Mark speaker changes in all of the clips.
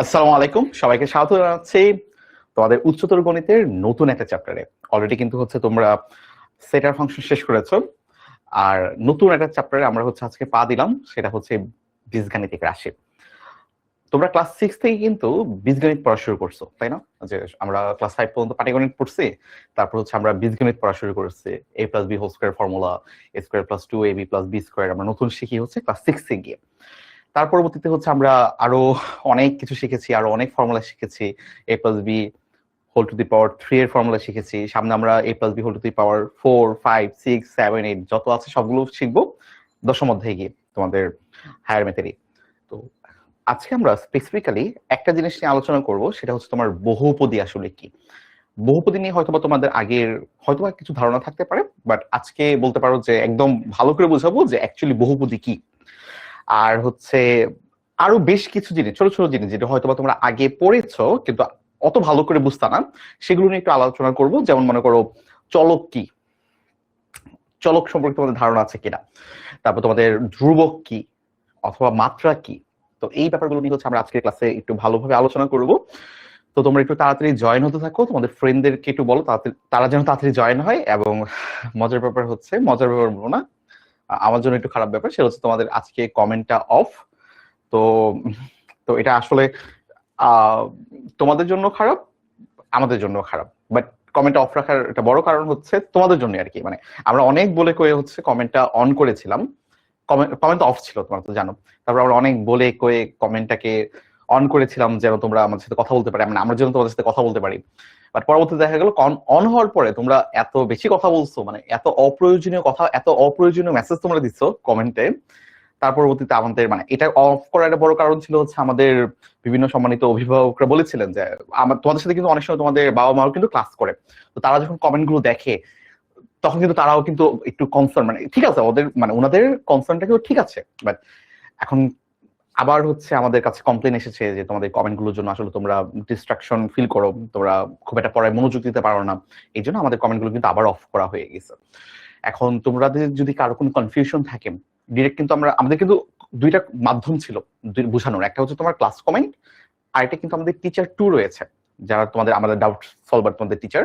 Speaker 1: আসসালামু আলাইকুম, সবাইকে স্বাগত জানাচ্ছি তোমাদের উচ্চতর গণিতের নতুন একটা চ্যাপ্টারে। অলরেডি কিন্তু তোমরা সেটার ফাংশন শেষ করেছো, আর নতুন একটা চ্যাপ্টারে আমরা আজকে পা দিলাম, সেটা বীজগাণিতিক রাশি। তোমরা ক্লাস 6 থেকে কিন্তু বীজগণিত পড়া শুরু করছো, তাই না? যে আমরা ক্লাস 5 পর্যন্ত পাটিগণিত পড়ছি, তারপর আমরা বীজগণিত পড়া শুরু করেছি। a plus b whole square formula, a square plus 2ab plus b square আমরা নতুন শিখি ক্লাস 6 এ গিয়ে। তার পরবর্তীতে আমরা আরো অনেক কিছু শিখেছি, আরো অনেক ফর্মুলা শিখেছি। a plus b whole to the power 3 এর ফর্মুলা শিখেছি। সামনে আমরা a plus b whole to the power 4, 5, 6, 7, 8 যত আছে সবগুলো শিখবো দশম অধ্যায়ে গিয়ে তোমাদের হায়ার ম্যাথেরই। তো আজকে আমরা স্পেসিফিক্যালি একটা জিনিস নিয়ে আলোচনা করব, সেটা তোমার বহুপদী আসলে কি। বহুপদী নিয়ে হয়তোবা তোমাদের আগের হয়তোবা কিছু ধারণা থাকতে পারে, বাট আজকে বলতে পারো যে একদম ভালো করে বোঝাবো যে অ্যাকচুয়ালি বহুপদী কি। আর আরো বেশ কিছু জিনিস, ছোট ছোট জিনিস যেটা হয়তোবা তোমরা আগে পড়েছো কিন্তু অত ভালো করে বুঝতা না, সেগুলো নিয়ে একটু আলোচনা করব। যেমন মনে করো চলক কি, চলক সম্পর্কে তোমাদের ধারণা আছে কিনা, তারপর তোমাদের ধ্রুবক কি অথবা মাত্রা কি। তো এই ব্যাপারগুলো নিয়ে আমরা আজকের ক্লাসে একটু ভালোভাবে আলোচনা করব। তো তোমরা একটু তাড়াতাড়ি জয়েন হতে থাকো, তোমাদের ফ্রেন্ডদেরকে একটু বলো তারা যেন তাড়াতাড়ি জয়েন হয়। এবং মজার ব্যাপার মজার ব্যাপার বলবো না, আমার জন্য একটু খারাপ ব্যাপার, সেটা তোমাদের আজকে কমেন্টটা অফ। তো তো এটা আসলে তোমাদের জন্য খারাপ, আমাদের জন্য খারাপ, বাট কমেন্ট অফ রাখার একটা বড় কারণ তোমাদের জন্য আর কি। মানে আমরা অনেক বলে কয়ে কমেন্টটা অন করেছিলাম, কমেন্ট অফ ছিল, তোমরা তো জানো। তারপর আমরা অনেক বলে কয়ে কমেন্টটাকে অন করেছিলাম যেন তোমরা আমাদের সাথে কথা বলতে পারি, মানে আমরা যেন তোমাদের সাথে কথা বলতে পারি। বাট পরবর্তীতে দেখা গেল অন হওয়ার পরে তোমরা এত বেশি কথা বলছো, মানে এত অপ্রয়োজনীয় কথা, এত অপ্রয়োজনীয় মেসেজ তোমরা দিচ্ছ কমেন্টে। তার পরবর্তীতে আমাদের মানে এটা অফ করার একটা বড় কারণ ছিল আমাদের বিভিন্ন সম্মানিত অভিভাবকরা বলেছিলেন যে তোমাদের সাথে কিন্তু অনেক সময় তোমাদের বাবা মাও কিন্তু ক্লাস করে, তো তারা যখন কমেন্ট গুলো দেখে তখন কিন্তু তারাও কিন্তু একটু কনসার্ন, মানে ঠিক আছে ওদের মানে ওনাদের কনসার্নটা কিন্তু ঠিক আছে, বাট এখন আবার আমাদের কাছে কমপ্লেন এসেছে যে তোমাদের কমেন্ট গুলোর জন্য আসলে তোমরা ডিস্ট্রাকশন ফিল করো, তোমরা খুব একটা পড়ায় মনোযোগ দিতে পারো না। এই জন্য আমাদের কমেন্ট গুলো কিন্তু আবার অফ করা হয়ে গেছে। এখন তোমাদের যদি কারো কোনো কনফিউশন থাকে, ডিরেক্ট কিন্তু আমাদের কিন্তু দুইটা মাধ্যম ছিল বোঝানোর। একটা তোমার ক্লাস কমেন্ট, আর এটা কিন্তু আমাদের টিচার 2 রয়েছে, যারা আমাদের ডাউট সলভার, তোমাদের টিচার।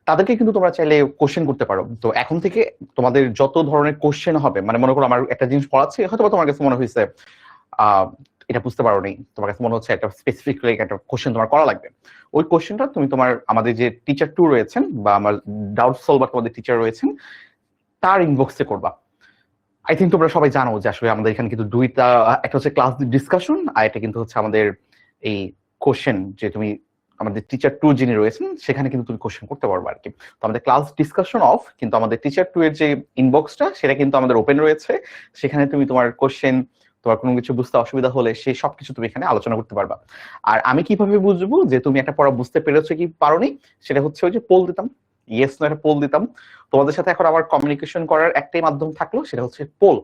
Speaker 1: তাদেরকে কিন্তু তোমরা চাইলে কোশ্চেন করতে পারো। তো এখন থেকে তোমাদের যত ধরনের কোশ্চেন হবে, মানে মনে করো আমার একটা জিনিস পড়াচ্ছি, হয়তো তোমার কাছে মনে হয়েছে এটা বুঝতে পারো নি, তোমার কাছে মনে হচ্ছে একটা স্পেসিফিক একটা কোশ্চেন তোমার করা লাগবে। ওই কোশ্চেনটা তুমি আমাদের যে টিচার 2 রয়েছেন বা আমার ডাউট সলভার তোমাদের টিচার রয়েছেন তার ইনবক্সে করবা। আই থিঙ্ক তোমরা সবাই জানো যে আসলে আমাদের এখানে কিন্তু দুইটা, একটা ক্লাস ডিসকাশন, আর এটা কিন্তু আমাদের এই কোশ্চেন, যে তুমি আমাদের টিচার 2 যিনি রয়েছেন সেখানে কিন্তু তুমি কোশ্চেন করতে পারবে আর কি। তো আমাদের ক্লাস ডিসকাশন অফ, কিন্তু আমাদের টিচার 2 এর যে ইনবক্সটা সেটা কিন্তু আমাদের ওপেন রয়েছে। সেখানে তুমি তোমার কোশ্চেন, তোমার কোনো কিছু বুঝতে অসুবিধা হলে সেই সবকিছু তুমি এখানে আলোচনা করতে পারবা। আর আমি কিভাবে বুঝবো যে তুমি একটা পড়া বুঝতে পেরেছো কি পারোনি, সেটা ওই যে পোল দিতাম, ইয়েস নো একটা পোল দিতাম। তোমাদের সাথে এখন আমার কমিউনিকেশন করার একটাই মাধ্যম থাকলো, সেটা পোল।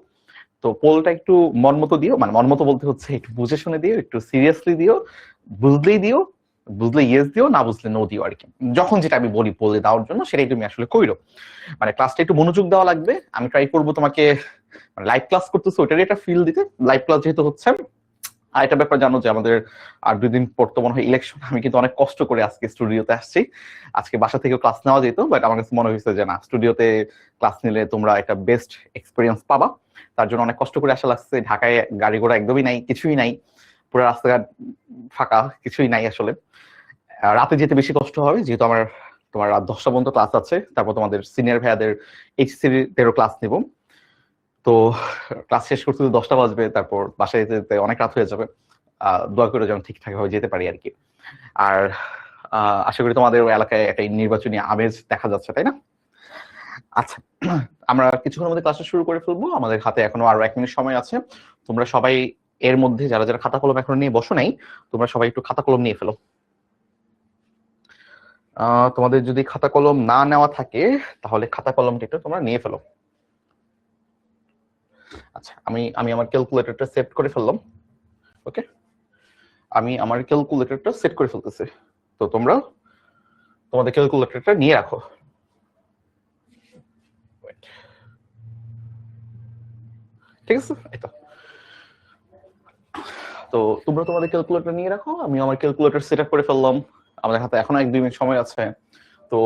Speaker 1: তো পোলটা একটু মন মতো দিও, মানে মন মতো বলতে একটু বুঝে শুনে দিও, একটু সিরিয়াসলি দিও, বুঝলেই দিও, বুঝলে ইয়েস দিও, না বুঝলে নো দিও আর কি। যখন যেটা আমি বলি পোল দেওয়ার জন্য সেটাই তুমি আসলে কইরো। মানে ক্লাসটা একটু মনোযোগ দেওয়া লাগবে। আমি ট্রাই করবো তোমাকে, মানে লাইভ ক্লাস করতেছো ওটারই একটা ফিল দিতে। লাইভ ক্লাস যেহেতু আর একটা ব্যাপার জানো যে আমাদের আর 2 দিন পর তো মনে হয় ইলেকশন। আমি কিন্তু অনেক কষ্ট করে আজকে স্টুডিওতে আসছি। আজকে বাসা থেকেও ক্লাস নেওয়া যেত, বাট আমার কাছে মনে হয়েছে যে না, স্টুডিওতে ক্লাস নিলে তোমরা একটা বেস্ট এক্সপিরিয়েন্স পাবা। তার জন্য অনেক কষ্ট করে আসা লাগছে। ঢাকায় গাড়ি ঘোড়া একদমই নাই, কিছুই নাই, পুরো রাস্তাঘাট ফাঁকা, কিছুই নাই আসলে। রাতে যেতে বেশি কষ্ট হবে, যেহেতু তোমার রাত 10টা পর্যন্ত ক্লাস আছে। তারপর তোমাদের সিনিয়র ভাইয়াদের এইচসি তেরো ক্লাস নিব। তো ক্লাস শেষ করতে 10টা বাজবে, তারপর বাসায় যেতে যেতে অনেক রাত হয়ে যাবে। দোয়া করে যেন ঠিকঠাক ভাবে যেতে পারি আর কি। আর আশা করি তোমাদের এলাকায় একটা নির্বাচনী আমেজ দেখা যাচ্ছে, তাই না? আচ্ছা, আমরা কিছুক্ষণের মধ্যে ক্লাসটা শুরু করে ফেলবো। আমাদের হাতে এখনো আরো 1 মিনিট সময় আছে। তোমরা সবাই এর মধ্যে যারা যারা খাতা কলম এখনো নিয়ে বসো নাই, তোমরা সবাই একটু খাতা কলম নিয়ে ফেলো। তোমাদের যদি খাতা কলম না নেওয়া থাকে তাহলে খাতা কলমটা একটু তোমরা নিয়ে ফেলো। আচ্ছা, আমি আমি আমার ক্যালকুলেটরটা সেট করে ফেললাম। ওকে, আমি আমার ক্যালকুলেটরটা সেট করে ফেলতেছি। তো তোমরা তোমাদের ক্যালকুলেটরটা নিয়ে রাখো। ঠিক আছে, এই তো তো তোমরা তোমাদের ক্যালকুলেটর নিয়ে রাখো, আমি আমার ক্যালকুলেটর সেট আপ করে ফেললাম। আমাদের হাতে এখনো 1-2 মিনিট সময় আছে। তো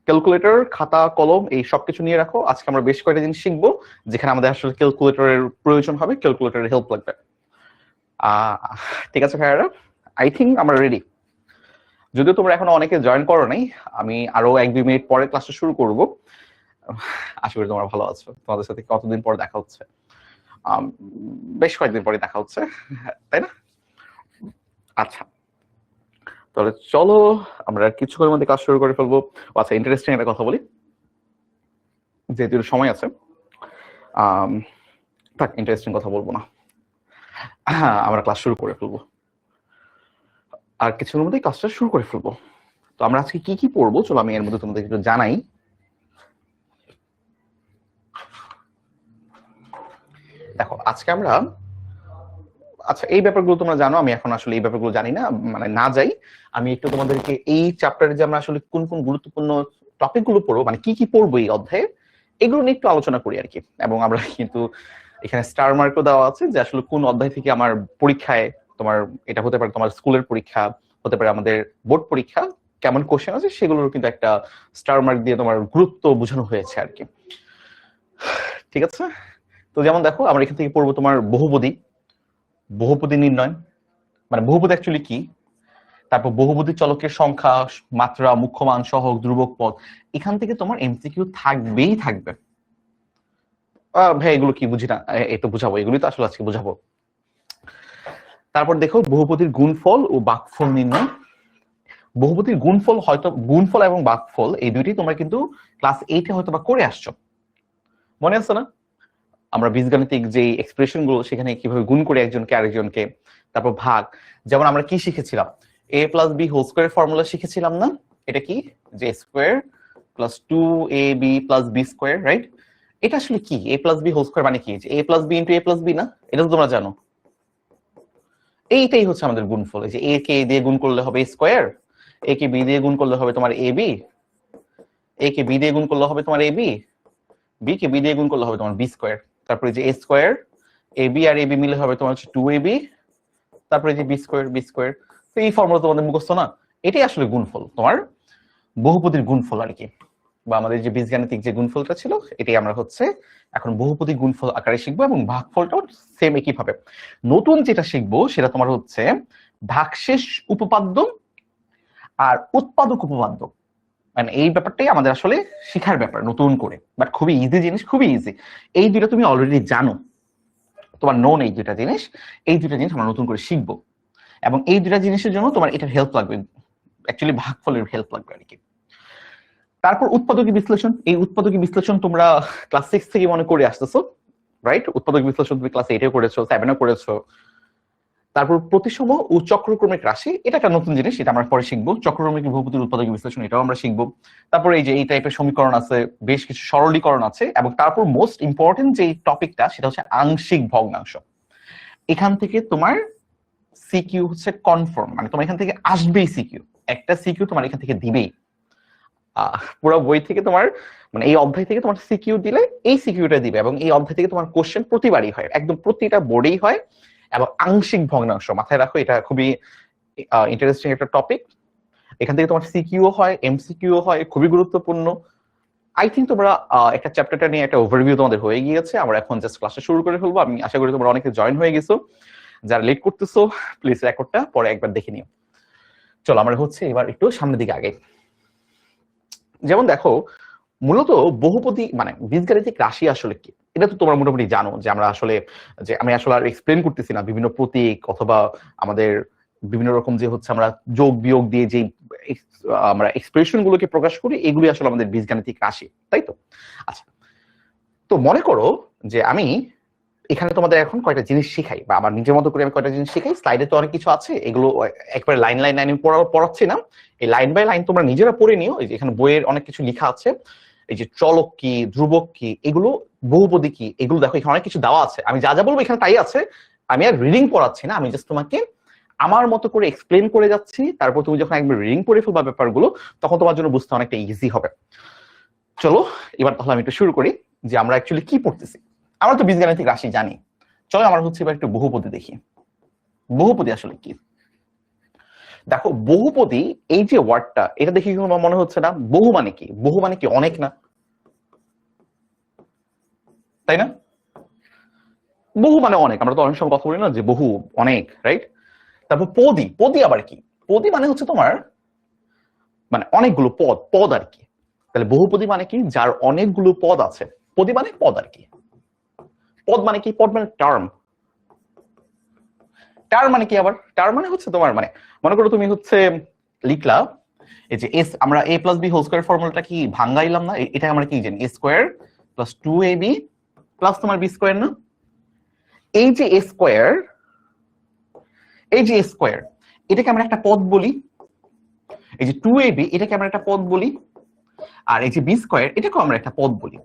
Speaker 1: ক্যালকুলেটর, খাতা, কলম এই সবকিছু নিয়ে রাখো। আজকে আমরা বেশ কয়েকটা জিনিস শিখবো যেখানে আমাদের আসলে ক্যালকুলেটরের প্রয়োজন হবে, ক্যালকুলেটরের হেল্প লাগবে। ঠিক আছে ভাইয়ারা, আই থিঙ্ক আমরা রেডি। যদিও তোমরা এখনো অনেকে জয়েন করো নাই, আমি আরো 1-2 মিনিট পরে ক্লাসটা শুরু করব। আশা করি তোমরা ভালো আছো। তোমাদের সাথে কতদিন পর দেখা হচ্ছে, বেশ কয়েকদিন পরে দেখা হচ্ছে, তাই না? আচ্ছা, তাহলে চলো আমরা কিছুক্ষণের মধ্যে কাজ শুরু করে ফেলবো। আচ্ছা, ইন্টারেস্টিং একটা কথা বলি, যেহেতু সময় আছে। থাক, ইন্টারেস্টিং কথা বলবো না, আমরা ক্লাস শুরু করে ফেলবো। আর কিছুক্ষণের মধ্যেই কাজটা শুরু করে ফেলবো। তো আমরা আজকে কি কি পড়বো চলো আমি এর মধ্যে তোমাদের একটু জানাই। দেখো আজকে আমরা, আচ্ছা এই ব্যাপারগুলো তোমরা জানো, আমি এখন আসলে এই ব্যাপারগুলো জানি না, মানে না যাই। আমি একটু তোমাদেরকে এই চ্যাপ্টারে যে আমরা আসলে কোন কোন গুরুত্বপূর্ণ টপিক গুলো পড়বো, মানে কি কি পড়বো এই অধ্যায়ে, এগুলো নিয়ে একটু আলোচনা করি আর কি। এবং আমরা কিন্তু এখানে স্টার মার্কও দেওয়া আছে যে আসলে কোন অধ্যায় থেকে আমার পরীক্ষায়, তোমার এটা হতে পারে তোমার স্কুলের পরীক্ষা, হতে পারে আমাদের বোর্ড পরীক্ষা, কেমন কোশ্চেন আছে সেগুলোর কিন্তু একটা স্টার মার্ক দিয়ে তোমার গুরুত্ব বোঝানো হয়েছে আর কি। ঠিক আছে, তো যেমন দেখো আমরা এখান থেকে পড়বো তোমার বহুপদী, বহুপদী নির্ণয়, মানে বহুপদী অ্যাকচুয়ালি কি, তারপর বহুপদী চলকের সংখ্যা, মাত্রা, মুখ্য মান, সহগ, ধ্রুবক পদ। এখান থেকে তোমার এমসিকিউ থাকবেই থাকবে। ভাই এগুলো কি বুঝি না, এই তো বুঝাবো, এগুলি তো আসলে আজকে বুঝাবো। তারপর দেখো বহুপদীর গুণফল ও ভাগফল নির্ণয়। বহুপদীর গুণফল হয়তো, গুণফল এবং ভাগফল এই দুইটি তোমরা কিন্তু ক্লাস 8-এ হয়তো বা করে আসছো, মনে আছে না? আমরা বীজগাণিতিক যে এক্সপ্রেশন গুলো সেখানে কিভাবে গুণ করে একজনকে আরেকজনকে, তারপর ভাগ, যেমন আমরা কি শিখেছিলাম, a plus B whole square formula শিখেছিলাম না? এটা কি, যে square plus 2ab plus B square, right? এটা আসলে কি, a plus B whole square মানে কি, যে a plus B into a plus B না? এটা তো তোমরা জানো। এইটাই হচ্ছে আমাদের গুণফল, যে a কে a দিয়ে গুণ করলে হবে স্কোয়ার, a কে b দিয়ে গুণ করলে হবে তোমার ab, a কে b দিয়ে গুণ করলে হবে তোমার ab, b কে b দিয়ে গুণ করলে হবে তোমার b স্কোয়ার, তারপরে যে a স্কোয়ার, ab আর ab মিলে হবে তোমার হচ্ছে 2ab, তারপরে যে b স্কোয়ার b স্কোয়ার। তো এই ফর্মুলা তোমাদের মুখস্থ না? এটাই আসলে গুণফল, তোমার বহুপদীর গুণফল আর কি, বা আমাদের যে বীজগাণিতিক যে গুণফলটা ছিল এটাই আমরা হচ্ছে এখন বহুপদী গুণফল আকারে শিখবো, এবং ভাগফলটাও সেম একই ভাবে। নতুন যেটা শিখবো সেটা তোমার হচ্ছে ভাগশেষ উপপাদ্য আর উৎপাদক উপপাদ্য। মানে এই ব্যাপারটাই আমাদের আসলে শিখার ব্যাপার নতুন করে, বাট খুবই ইজি জিনিস, খুবই ইজি। এই দুইটা তুমি অলরেডি জানো, তোমার নোন এই দুইটা জিনিস, এই দুইটা জিনিস আমরা নতুন করে শিখবো, এবং এই দুইটা জিনিসের জন্য তোমার এটার হেল্প লাগবে, অ্যাকচুয়ালি ভাগফলের হেল্প লাগবে আর কি। তারপর উৎপাদকী বিশ্লেষণ, এই উৎপাদকী বিশ্লেষণ তোমরা ক্লাস 6 থেকে মনে করে আসতেছো, রাইট? উৎপাদক বিশ্লেষণ তুমি ক্লাস 8-এও করেছো, 7-এও করেছো। তারপর প্রতিসম ও চক্রক্রমিক রাশি, এটা একটা নতুন জিনিস, এটা আমরা পরে শিখবো। চক্রক্রমিক বহুপদীর উৎপাদক বিশ্লেষণ, এটাও আমরা শিখবো। তারপর এই যে এই টাইপের সমীকরণ আছে, বেশ কিছু সরলীকরণ আছে, এবং তারপর মোস্ট ইম্পর্টেন্ট যে টপিকটা সেটা হচ্ছে আংশিক ভগ্নাংশ। এখান থেকে তোমার সিকিউ হচ্ছে কনফার্ম, মানে তোমার এখান থেকে আসবেই সিকিউ, একটা সিকিউ তোমার এখান থেকে দিবেই। পুরো বই থেকে তোমার, মানে এই অধ্যায় থেকে তোমার সিকিউ দিলে এই সিকিউটা দিবে, এবং এই অধ্যায় থেকে তোমার কোশ্চেন প্রতিবারই হয়, একদম প্রতিটা বোর্ডেই হয়। এবং আংশিক ভগ্নাংশ মাথায় রাখো, এটা খুবই ইন্টারেস্টিং একটা টপিক। এখান থেকে তোমার সিকিউ হয়, এমসিকিউ হয়, খুবই গুরুত্বপূর্ণ। আই থিঙ্ক তোমরা একটা চ্যাপ্টারটা নিয়ে একটা ওভারভিউ তোমাদের হয়ে গিয়েছে, আমরা এখন জাস্ট ক্লাসটা শুরু করে ফেলবো। আমি আশা করি তোমরা অনেকে জয়েন হয়ে গেছো, যারা লেট করতেছো প্লিজ রেকর্ডটা পরে একবার দেখে নিও। চলো আমরা হচ্ছে এবার একটু সামনের দিকে আগে। যেমন দেখো, মূলত বহুপদী মানে বীজগাণিতিক রাশি আসলে কি, এটা তো তোমরা মোটামুটি জানো, যে আমরা আসলে, যে আমি আসলে আর এক্সপ্লেন করতেছি না, বিভিন্ন প্রতীক অথবা আমাদের বিভিন্ন রকম যে হচ্ছে আমরা যোগ বিয়োগ দিয়ে যে আমরা এক্সপ্রেশন গুলোকে প্রকাশ করি, এগুলি আসলে আমাদের বীজগাণিতিক রাশি, তাই তো? আচ্ছা, তো মনে করো যে আমি এখানে তোমাদের এখন কয়টা জিনিস শিখাই, বা আমার নিজের মতো করে আমি কয়টা জিনিস শিখাই। স্লাইডে তো অনেক কিছু আছে, এগুলো একবারে লাইন লাইন লাইন পড়াচ্ছি না, এই লাইন বাই লাইন তোমরা নিজেরা পড়ে নিও। এই যে এখানে বইয়ের অনেক কিছু লেখা আছে, এই যে চলক কি, ধ্রুবক কি, এগুলো বহুপদী কি, এগুলো দেখো এখানে অনেক কিছু দেওয়া আছে। আমি যা যা বলবো এখানে তাই আছে, আমি আর রিডিং পড়াচ্ছি না, আমি জাস্ট তোমাকে আমার মতো করে এক্সপ্লেন করে যাচ্ছি। তারপর তুমি যখন একবার রিডিং পড়ে ফেলবা ব্যাপারগুলো, তখন তোমার জন্য বুঝতে অনেকটা ইজি হবে। চলো এবার তাহলে আমি একটু শুরু করি, যে আমরা অ্যাকচুয়ালি কি পড়তেছি। আমরা তো বীজগাণিতিক রাশি জানি, চলো আমরা হচ্ছে এবার একটু বহুপদী দেখি। বহুপদী আসলে কি? দেখো বহুপদী এই যে ওয়ার্ডটা, এটা দেখে কি তোমার মনে হচ্ছে না বহু মানে কি? বহু মানে কি অনেক না, তাই না? বহু মানে অনেক, আমরা তো অনেক সময় কথা বলি না যে বহু অনেক, রাইট? তারপর পদী, পদী আবার কি? পদী মানে হচ্ছে তোমার মানে অনেকগুলো পদ, পদ আর কি। তাহলে বহুপদী মানে কি? যার অনেকগুলো পদ আছে। পদী মানে পদ আর কি। পদ মানে কি? পদ মানে টার্ম। টার্ম মানে কি আবার? টার্ম মানে হচ্ছে তোমার মানে মনে করো তুমি হচ্ছে লিখলা এই যে এস, আমরা a plus B whole square ফর্মুলাটা কি ভাঙাইলাম না? এটা আমরা কি জানি? a square plus 2ab plus তোমার b স্কয়ার না? এই যে a স্কয়ার, এই যে a স্কয়ার, এটাকে আমরা একটা পদ বলি। এই যে 2ab এটাকে আমরা একটা পদ বলি। আর এই যে b স্কয়ার এটাকেও আমরা একটা পদ বলি।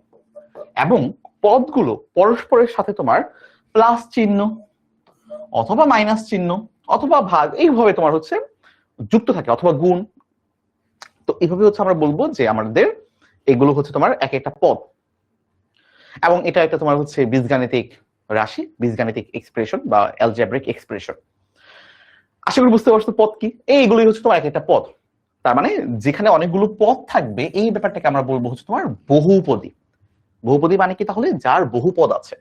Speaker 1: এবং পদগুলো পরস্পরের সাথে তোমার প্লাস চিহ্ন অথবা মাইনাস চিহ্ন অথবা ভাগ এইভাবে তোমার হচ্ছে যুক্ত থাকে অথবা গুণ। তো এইভাবে হচ্ছে আমরা বলবো যে আমাদের এগুলো হচ্ছে তোমার এক একটা পদ, এবং এটা একটা তোমার হচ্ছে বীজগাণিতিক রাশি, বীজগাণিতিক এক্সপ্রেশন বা অ্যালজেব্রিক এক্সপ্রেশন। আশা করি বুঝতে পারছো পদ কি? এইগুলোই হচ্ছে তোমার এক একটা পদ। তার মানে যেখানে অনেকগুলো পদ থাকবে এই ব্যাপারটাকে আমরা বলবো হচ্ছে তোমার বহুপদী। বহুপদী মানে কি তাহলে? যার বহু পদ আছে।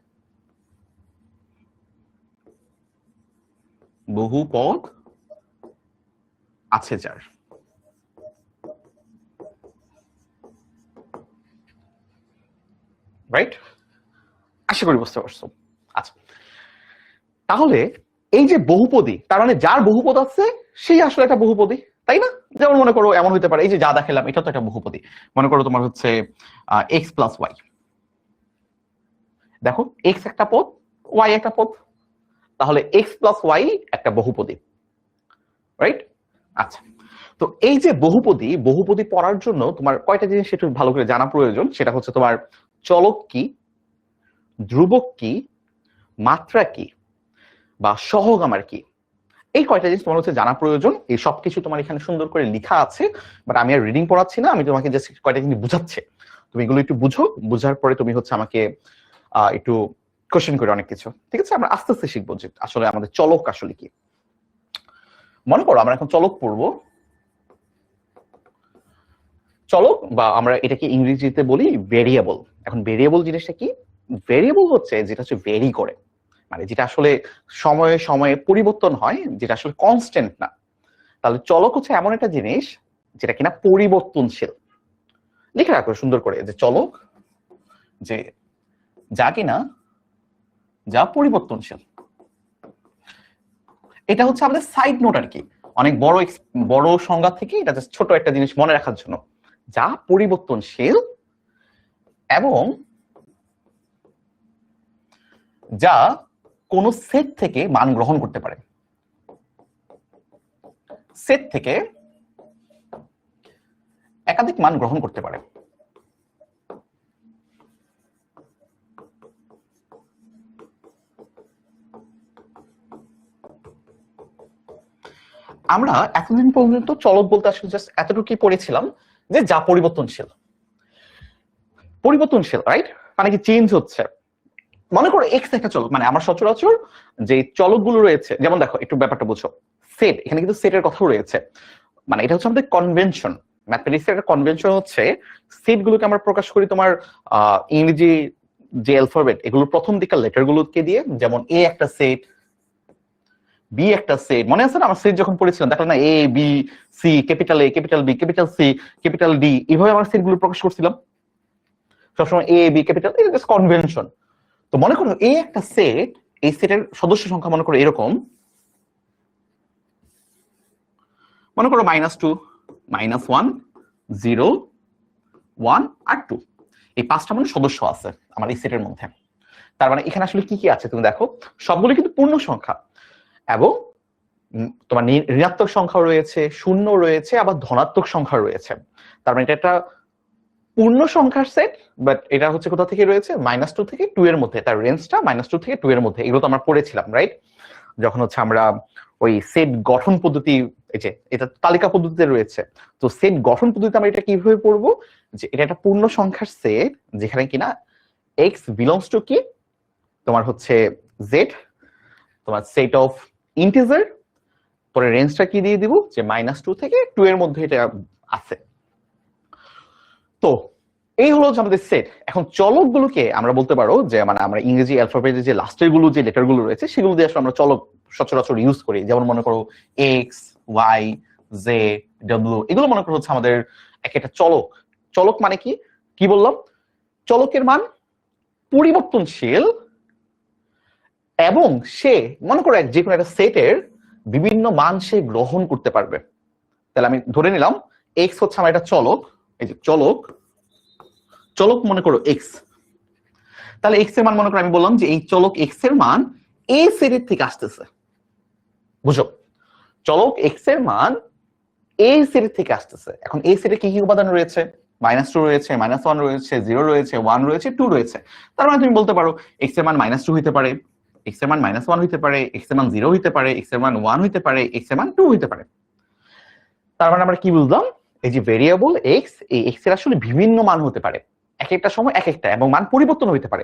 Speaker 1: বহু পদ আছে যার, রাইট? আশা করি বুঝতে পারছো। আচ্ছা, তাহলে এই যে বহুপদী, তার মানে যার বহুপদ আছে সেই আসলে একটা বহুপদী, তাই না? যেমন মনে করো এমন হতে পারে এই যে যা দেখালাম এটা তো একটা বহুপদী। মনে করো তোমার হচ্ছে এক্স প্লাস ওয়াই। দেখো এক্স একটা পদ, ওয়াই একটা পদ, তাহলে এক্স প্লাস ওয়াই একটা বহুপদী, রাইট? আচ্ছা, তো এই যে বহুপদী, বহুপদী পড়ার জন্য তোমার কয়টা জিনিস একটু ভালো করে জানা প্রয়োজন। সেটা হচ্ছে তোমার চলক কি, ধ্রুবক কি, মাত্রা কি, বা সহগামার কি, এই কয়টা জিনিস তোমার হচ্ছে জানা প্রয়োজন। এই সবকিছু তোমার এখানে সুন্দর করে লেখা আছে, বাট আমি আর রিডিং পড়াচ্ছি না, আমি তোমাকে জাস্ট কয়টা জিনিস বুঝাচ্ছি। তুমি এগুলো একটু বুঝো, বুঝার পরে তুমি হচ্ছে আমাকে একটু কোশ্চেন করে অনেক কিছু, ঠিক আছে? আমরা আস্তে আস্তে শিখবো যে আসলে আমাদের চলক আসলে কি। মনে করো আমরা এখন চলক পড়বো। চলক বা আমরা এটাকে ইংরেজিতে বলি ভেরিয়েবল। এখন ভেরিয়েবল জিনিসটা কি? ভেরিয়েবল হচ্ছে যেটা হচ্ছে ভেরি করে, মানে যেটা আসলে সময়ে সময়ে পরিবর্তন হয়, যেটা আসলে কনস্ট্যান্ট না। তাহলে চলক হচ্ছে এমন একটা জিনিস যেটা কিনা পরিবর্তনশীল। লিখে রাখো সুন্দর করে যে চলক যে যা কিনা যা পরিবর্তনশীল। এটা হচ্ছে আমাদের সাইড নোট আর কি, অনেক বড় বড় সংজ্ঞা থেকে এটা জাস্ট ছোট একটা জিনিস মনে রাখার জন্য। যা পরিবর্তনশীল এবং যা কোন সেট থেকে মান গ্রহণ করতে পারে, সেট থেকে একাধিক মান গ্রহণ করতে পারে। আমরা এতদিন পর্যন্ত চলক বলতে আসলে জাস্ট এতটুকুই পড়েছিলাম যে যা পরিবর্তনশীল। পরিবর্তনশীল, রাইট? মানে কি চেঞ্জ হচ্ছে। মনে করো এক্স একটা চলক, মানে আমার সচরাচর যে চলকগুলো রয়েছে, যেমন দেখো একটু ব্যাপারটা বুঝো। সেট, এখানে কিন্তু সেটের কথাও রয়েছে। মানে এটা হচ্ছে আমাদের কনভেনশন, ম্যাথমেটিক্সের একটা কনভেনশন হচ্ছে সেট গুলোকে আমরা প্রকাশ করি তোমার ইংরেজি যে অ্যালফাবেট এগুলোর প্রথম দিকের লেটার গুলোকে দিয়ে। যেমন এ একটা সেট, বি একটা সেট, মনে আছে না আমার সেট যখন পড়েছিলাম দেখলাম না, A B C, capital A capital B capital C capital D, এইভাবে আমরা সেট গুলো প্রকাশ করছিলাম সবসময়, এ বি ক্যাপিটাল, এটা জাস্ট কনভেনশন। তো মনে করো এই একটা সেট, এই সেটের সদস্য সংখ্যা মনে করো এরকম, মনে করো -2, -1, 0, 1 আর 2, এই পাঁচটা মানে সদস্য আছে আমার এই সেটের মধ্যে। তার মানে এখানে আসলে কি কি আছে তুমি দেখো, সবগুলো কিন্তু পূর্ণ সংখ্যা, এবং তোমার ঋণাত্মক সংখ্যা রয়েছে, শূন্য রয়েছে, আবার ধনাত্মক সংখ্যা রয়েছে। তার মানে এটা একটা পূর্ণ সংখ্যার সেট, বাট এটা হচ্ছে কোথা থেকে রয়েছে? -2 থেকে 2 এর মধ্যে, তার রেঞ্জটা -2 থেকে 2 এর মধ্যে। এগুলো তো আমরা পড়েছিলাম, রাইট? যখন হচ্ছে আমরা ওই সেট গঠন পদ্ধতি, এই যে এটা তালিকা পদ্ধতিতে রয়েছে, তো সেট গঠন পদ্ধতিতে আমরা এটা কিভাবে পড়বো? যে এটা একটা পূর্ণ সংখ্যার সেট যেখানে কিনা এক্স বিলংস টু কি তোমার হচ্ছে জেড, তোমার সেট অফ ইন্টিজার, পরে রেঞ্জটা কি দিয়ে দিব যে -2 থেকে 2 এর মধ্যে এটা আছে। তো এই হলো আমাদের সেট। এখন চলকগুলোকে আমরা বলতে পারো যে মানে আমরা ইংরেজি অ্যালফাবেটের যে লাস্টের গুলো যে লেটার গুলো রয়েছে সেগুলো দিয়ে আসলে আমরা চলক সচরাচর ইউজ করি। যেমন মনে করো এক্স, ওয়াই, জে, ডব্লিউ, এগুলো মনে করো হচ্ছে আমাদের একটা চলক। চলক মানে কি কি বললাম? চলকের মান পরিবর্তনশীল এবং সে মনে করো যে কোনো একটা সেটের বিভিন্ন মান সে গ্রহণ করতে পারবে। তাহলে আমি ধরে নিলাম এক্স হচ্ছে আমার একটা চলক, এই যে চলক, চলক মনে করো এক্স। তাহলে এক্স এর মান মনে করো আমি বললাম যে এই চলক এক্স এর মান এ সেটের থেকে আসতেছে। বুঝো, চলক এক্স এর মান এ সেটের থেকে আসতেছে। এখন এ সেটে কি কি উপাদান রয়েছে? -2 রয়েছে, -1 রয়েছে, 0 রয়েছে, 1 রয়েছে, 2 রয়েছে। তার মানে তুমি বলতে পারো এক্স এর মান -2 হইতে পারে, এক্স এর মান -1 হইতে পারে, এক্স এর মান 0 হইতে পারে, এক্স এর মান 1 হইতে পারে, এক্স এর মান 2 হইতে পারে। তার মানে আমরা কি বুঝলাম? এই যে ভেরিয়েবল এক্স, এই এক্স এর আসলে বিভিন্ন মান হতে পারে, এক একটা সময় এক একটা, এবং মান পরিবর্তন হইতে পারে।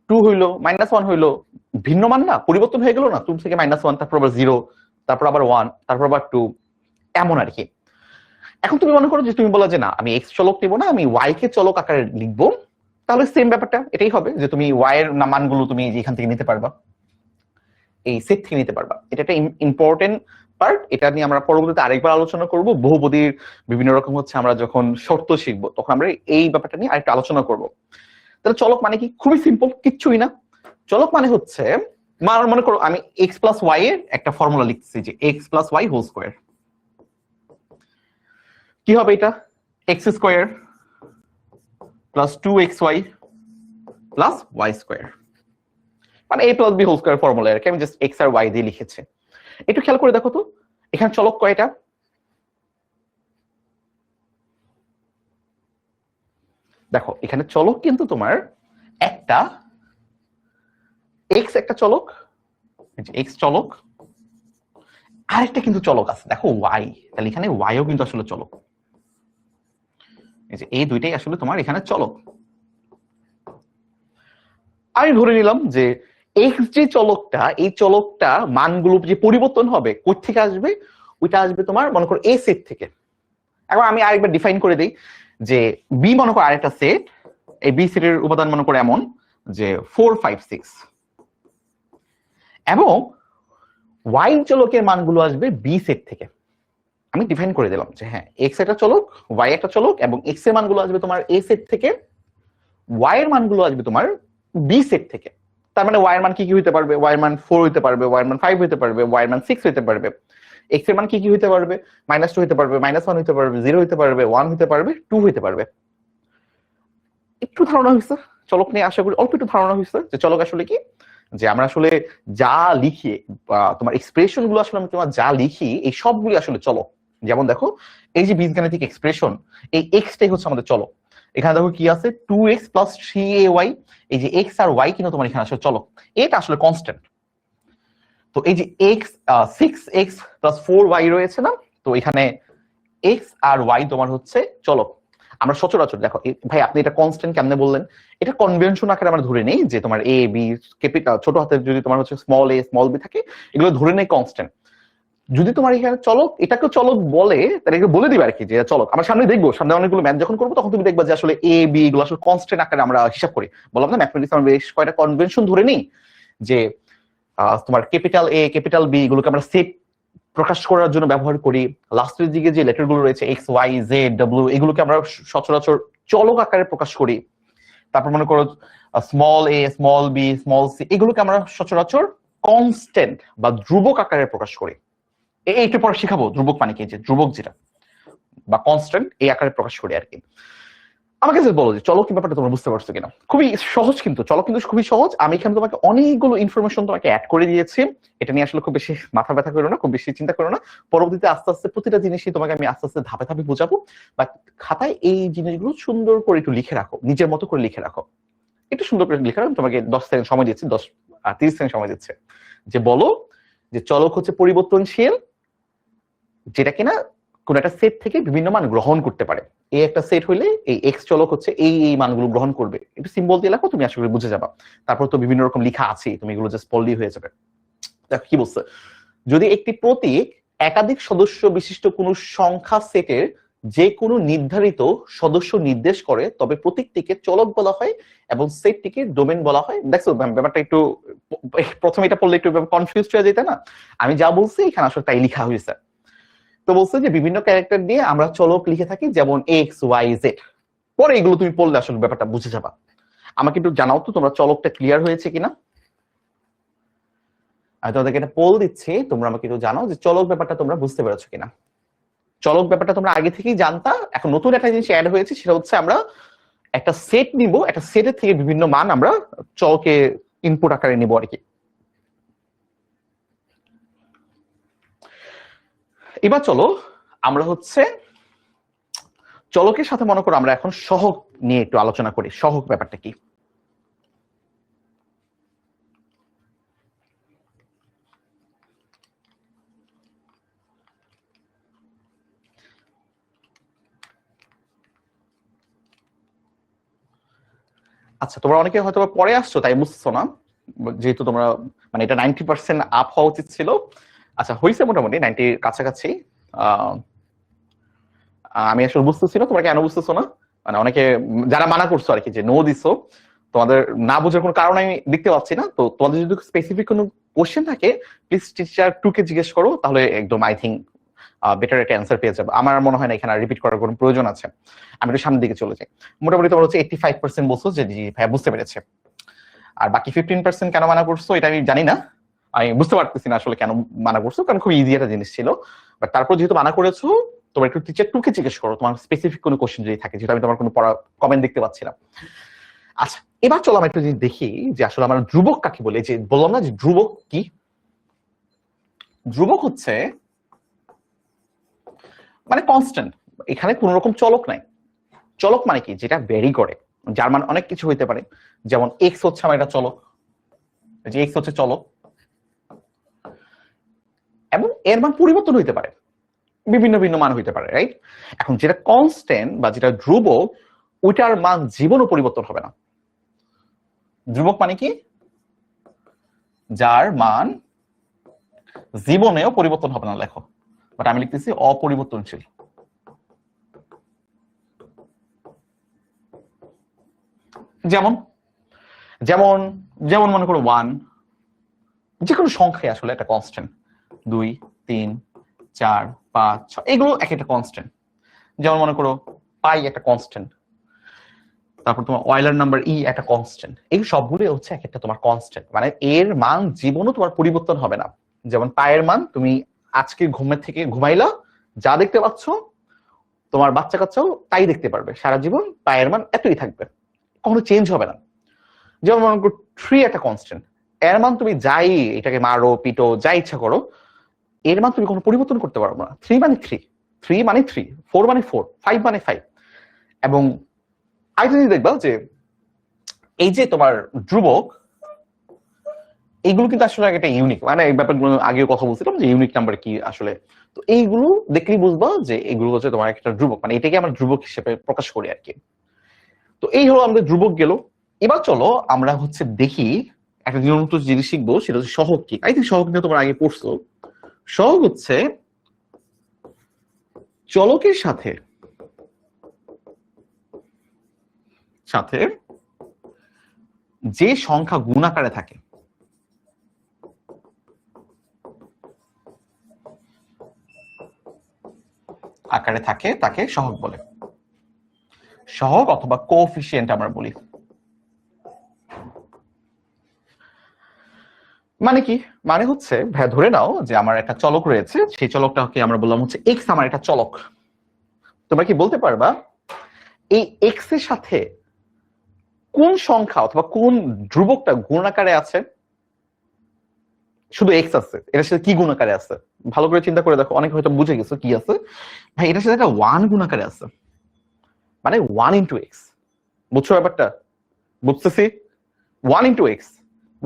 Speaker 1: 2 হইলো, -1 হইলো, ভিন্ন মান না, পরিবর্তন হয়ে গেল না, 2 থেকে -1, তারপর আবার 0, তারপর আবার 1, তারপর আবার 2, এমন আর কি। এখন তুমি মনে করো যে তুমি বলা যে না আমি এক্স চলক নিব না, আমি ওয়াই কে চলক আকারে লিখবো, তাহলে সেম ব্যাপারটা এটাই হবে যে তুমি ওয়াই এর মানগুলো তুমি এখান থেকে নিতে পারবা, এই সেট থেকে নিতে পারবা। এটা একটা ইম্পর্টেন্ট পার্ট, এটা নিয়ে আমরা পরবর্তীতে আরেকবার আলোচনা করব। বহুপদীর বিভিন্ন রকম হচ্ছে আমরা যখন শর্ত শিখবো তখন আমরা এই ব্যাপারটা নিয়ে আরেকটা আলোচনা করব। তাহলে চলক মানে কি? খুবই সিম্পল, কিচ্ছুই না। চলক মানে হচ্ছে মনে করো আমি এক্স প্লাস ওয়াই এর একটা ফর্মুলা লিখতেছি যে x plus y whole square. কি হবে এটা? X square plus 2xy plus y square, মানে a plus B whole square formula আর কি, আমি জাস্ট এক্স আর ওয়াই দিয়ে লিখেছি। একটু খেয়াল করে দেখো তো এখানে চলক কয়টা? দেখো এখানে চলক কিন্তু তোমার একটা, এক্স একটা চলক, এক্স চলক, আরেকটা কিন্তু চলক আছে দেখো ওয়াই, তাহলে এখানে ওয়াইও কিন্তু আসলে চলক। এই যে এই দুইটাই আসলে তোমার এখানে চলক। আমি ধরে নিলাম যে এক্স যে চলকটা, এই চলকটা মানগুলো যে পরিবর্তন হবে কোথা থেকে আসবে? ওইটা আসবে তোমার মনে করো এ সেট থেকে। এখন আমি আরেকবার ডিফাইন করে দিই যে বি মনে করো আরেকটা সেট, এই বি সেটের উপাদান মনে করো এমন যে 4, 5, 6, এবং ওয়াই চলকের মানগুলো আসবে বি সেট থেকে। আমি ডিফাইন করে দিলাম যে হ্যাঁ এক্স একটা চলক, ওয়াই একটা চলক, এবং এক্স এর মানগুলো আসবে তোমার এ সেট থেকে, ওয়াই এর মানগুলো আসবে তোমার বি সেট থেকে। তার মানে ওয়াই এর মান কি কি হইতে পারবে? ওয়াই এর মান 4 হইতে পারবে, ওয়াই এর মান 5 হইতে পারবে, ওয়াই এর মান 6 হইতে পারবে। এক্স এর মান কি কি হইতে পারবে? -2 হইতে পারবে, -1 হইতে পারবে, 0 হইতে পারবে, 1 হইতে পারবে, 2 হইতে পারবে। একটু ধারণা হয়েছে চলক নিয়ে? আশা করি অল্প একটু ধারণা হয়েছে যে চলক আসলে কি, যে আমরা আসলে যা লিখি বা তোমার এক্সপ্রেশন গুলো আসলে আমি তোমার যা লিখি এই সবগুলি আসলে চলক। যেমন দেখো এই যে বীজগাণিতিক এক্সপ্রেশন, এই এক্সটাই হচ্ছে আমাদের চলক। এখানে দেখো কি আছে 2x প্লাস 3ay, এই যে এক্স আর ওয়াই কিন্তু তোমার এখানে আসলে চলক, এটা আসলে কনস্ট্যান্ট। তো এই যে এক্স 6x প্লাস 4y রয়েছে না, তো এখানে এক্স আর ওয়াই তোমার হচ্ছে চলক। আমরা সচরাচর দেখো ভাই আপনি এটা কনস্ট্যান্ট কেমনে বললেন? এটা কনভেনশন আকারে আমরা ধরে নেই যে তোমার এ বি ক্যাপিটাল ছোট হাতের যদি তোমার হচ্ছে স্মল এ স্মল বি থাকে, এগুলো ধরে নেই কনস্ট্যান্ট। যদি তোমার এখানে চলক, এটাকে চলক বলে, তাহলে এগুলো বলে দিবে আর কি যে চলক। আমরা সামনে দেখবো, সামনে অনেকগুলো ম্যাথ যখন করবো তখন তুমি দেখবা যে আসলে এ বি এগুলো আসলে কনস্ট্যান্ট আকারে আমরা হিসাব করি। বললাম না ম্যাথমেটিক্স আমরা বেশ কয়টা কনভেনশন ধরে নিই যে তোমার ক্যাপিটাল এ ক্যাপিটাল বি এগুলোকে আমরা সেট প্রকাশ করার জন্য ব্যবহার করি। লাস্টের দিকে যে লেটার গুলো রয়েছে এক্স ওয়াই জেড ডব্লিউ, এগুলোকে আমরা সচরাচর চলক আকারে প্রকাশ করি। তারপর মনে করো small a small B small C, এগুলোকে আমরা সচরাচর কনস্ট্যান্ট বা ধ্রুবক আকারে প্রকাশ করি। এইটা পরে শিখাবো ধ্রুবক মানে কি, যে ধ্রুবক যেটা বা কনস্ট্যান্ট এই আকারে প্রকাশ করি আর কি। আমাকে যে বলো যে চলক ব্যাপারটা তোমরা বুঝতে পারছো কিনা? খুবই সহজ কিন্তু, চলক কিন্তু খুবই সহজ। আমি এখানে তোমাকে অনেকগুলো ইনফরমেশন তোমাকে অ্যাড করে দিয়েছি, এটা নিয়ে আসলে খুব বেশি মাথা ব্যথা করো না, খুব বেশি চিন্তা করো না। পরবর্তীতে আস্তে আস্তে প্রতিটা জিনিসই তোমাকে আমি আস্তে আস্তে ধাপে ধাপে বোঝাবো। বা খাতায় এই জিনিসগুলো সুন্দর করে একটু লিখে রাখো, নিজের মতো করে লিখে রাখো, একটু সুন্দর করে লিখে রাখো। তোমাকে 10 সেকেন্ড সময় দিচ্ছি, 30 সেকেন্ড সময় দিচ্ছে, যে বলো যে চলক হচ্ছে পরিবর্তনশীল যেটা কিনা কোন একটা সেট থেকে বিভিন্ন মান গ্রহণ করতে পারে। এই একটা সেট হইলে এই এক্স চলক হচ্ছে এই এই মানগুলো গ্রহণ করবে। একটু সিম্বল দিয়ে লেখো, তুমি আশা করি বুঝে যাবা। তারপর তো বিভিন্ন রকম লেখা আছে, তুমি এগুলো জাস্ট পড়লেই হয়ে যাবে। দেখো কি বলছে, যদি একটি প্রতীক একাধিক সদস্য বিশিষ্ট কোনো সংখ্যা সেটের যে কোনো নির্ধারিত সদস্য নির্দেশ করে তবে প্রতীকটিকে চলক বলা হয় এবং সেটটিকে ডোমেন বলা হয়। দেখছো ব্যাপারটা একটু প্রথমে এটা পড়লে একটু কনফিউজ হয়ে যেত না? আমি যা বলছি এখানে আসলে তাই লেখা হয়েছে। তো বলছে যে বিভিন্ন ক্যারেক্টার দিয়ে আমরা চলক লিখে থাকি, যেমন এক্স ওয়াই জেড। পরে এগুলো তুমি পড়লে আসলে ব্যাপারটা বুঝে যাবা। আমাকে একটু জানাও তো তোমরা চলকটা ক্লিয়ার হয়েছে কিনা। আমি তোমাদেরকে একটা পোল দিচ্ছি, তোমরা আমাকে একটু জানাও যে চলক ব্যাপারটা তোমরা বুঝতে পেরেছো কিনা। চলক ব্যাপারটা তোমরা আগে থেকেই জানতা, এখন নতুন একটা জিনিস অ্যাড হয়েছে, সেটা হচ্ছে আমরা একটা সেট নিব, একটা সেটের থেকে বিভিন্ন মান আমরা চলকে ইনপুট আকারে নিব আর কি। এবার চলো আমরা হচ্ছে চলকের সাথে মনে করো আমরা এখন সহগ নিয়ে একটু আলোচনা করি। সহগ ব্যাপারটা কি? আচ্ছা, তোমরা অনেকে হয়তো পরে আসছো তাই বুঝছো না, যেহেতু তোমরা মানে এটা 90% আপ হওয়া উচিত ছিল। আচ্ছা হয়েছে মোটামুটি 90-র কাছাকাছি। আমি আসলে বুঝতেছি না তোমরা কেন বুঝতেছো না, মানে অনেকে যারা মানা করছো আর কি যে নো দিছো, তোমাদের না বোঝার কোনো কারণ আমি দেখতে পাচ্ছি না। তো তোমাদের যদি স্পেসিফিক কোনো কোশ্চেন থাকে প্লিজ টিচার 2 কে জিজ্ঞেস করো, তাহলে একদম আই থিঙ্ক বেটার একটা অ্যান্সার পেয়ে যাবে। আমার মনে হয় না এখানে রিপিট করার কোনো প্রয়োজন আছে। আমি একটু সামনের দিকে চলে যাই। মোটামুটি তোমরা হচ্ছে 85% বলছো যে জি ভাই বুঝতে পেরেছে। আর বাকি 15% কেন মানা করছো এটা আমি জানি না, আমি বুঝতে পারতেছি না আসলে কেন মানা করছো, কারণ খুব ইজি একটা জিনিস ছিল। বাট তারপর যেহেতু মানা করেছো, তোমার একটু টিচার 2 কে জিজ্ঞেস করো তোমার স্পেসিফিক কোনো কোশ্চেন যদি থাকে, যেহেতু আমি তোমার কোনো পড়া কমেন্ট দেখতে পাচ্ছি না। আচ্ছা এবার চলো আমরা একটু জিনিস দেখি যে আসলে আমরা ধ্রুবক কাকে বলে। যে বললাম না যে ধ্রুবক কি? ধ্রুবক হচ্ছে মানে কনস্ট্যান্ট, এখানে কোন রকম চলক নাই। চলক মানে কি? যেটা ভ্যারি করে, যার মান অনেক কিছু হইতে পারে। যেমন এক্স হচ্ছে আমার একটা চলক, যে এক্স হচ্ছে চলক, এবং এর মান পরিবর্তন হইতে পারে, বিভিন্ন ভিন্ন মান হইতে পারে, রাইট? এখন যেটা কনস্ট্যান্ট বা যেটা ধ্রুবক, ওইটার মান জীবনও পরিবর্তন হবে না। ধ্রুবক মানে কি? যার মান জীবনেও পরিবর্তন হবে না। লেখো, বাট আমি লিখতেছি অপরিবর্তনশীল। যেমন যেমন যেমন মনে করো 1, যে কোনো সংখ্যাই আসলে একটা কনস্ট্যান্ট। 2, 3, 4, 5, 6 এগুলো এক একটা কনস্ট্যান্ট। যেমন মনে করো পাই একটা কনস্ট্যান্ট, তারপর তোমার অয়েলার নাম্বার ই একটা কনস্ট্যান্ট। এই সবগুলো হচ্ছে এক একটা তোমার কনস্ট্যান্ট, মানে এর মান জীবনও তোমার পরিবর্তন হবে না। যেমন পায়ের মান, তুমি আজকে ঘুমের থেকে ঘুমাইলা, যা দেখতে পাচ্ছ তোমার বাচ্চা কাচ্চাও তাই দেখতে পারবে সারা জীবন, পায়ের মান এতই থাকবে, কখনো চেঞ্জ হবে না। যেমন মনে করো 3 একটা কনস্ট্যান্ট, এর মান তুমি যাই এটাকে মারো পিটো যা ইচ্ছা করো, এর মান তুমি কোনো পরিবর্তন করতে পারবে না। 3 মানে 3, 3 মানে 3, 4 মানে 4, 5 মানে 5। এবং আরেকটা জিনিস দেখবা যে এই যে তোমার ধ্রুবক, এইগুলো কিন্তু আসলে একটা ইউনিক, মানে এই ব্যাপারগুলো আগেও কথা বলছিলাম যে ইউনিক নাম্বার কি আসলে। তো এইগুলো দেখলেই বুঝবা যে এগুলো হচ্ছে তোমার একটা ধ্রুবক, মানে এটাকে আমরা ধ্রুবক হিসেবে প্রকাশ করি আর কি। তো এই হলো আমাদের ধ্রুবক গেল। এবার চলো আমরা হচ্ছে দেখি একটা নিয়মিত জিনিস শিখবো, সেটা হচ্ছে সহগ কি। আই থিঙ্ক সহগ নিয়ে তোমরা আগে পড়ছো। সহগ হচ্ছে চলকের সাথে সাথে যে সংখ্যা গুণ আকারে থাকে, তাকে সহগ বলে। সহগ অথবা কোএফিসিয়েন্ট আমরা বলি। মানে কি? মানে হচ্ছে ধরে নাও যে আমার একটা চলক রয়েছে, সেই চলকটাকে আমরা বললাম হচ্ছে এক্স, আমার একটা চলক। তোমরা কি বলতে পারবা এই এক্স এর সাথে কোন সংখ্যা অথবা কোন ধ্রুবকটা গুণ আকারে আছে? শুধু এক্স আছে, এটার সাথে কি গুণ আকারে আছে? ভালো করে চিন্তা করে দেখো, অনেকে হয়তো বুঝে গেছো কি আছে। ভাই এটার সাথে একটা 1 গুণ আকারে আছে, মানে 1 ইন্টু এক্স। বুঝছো ব্যাপারটা? বুঝতেছি। 1 ইন্টু এক্স,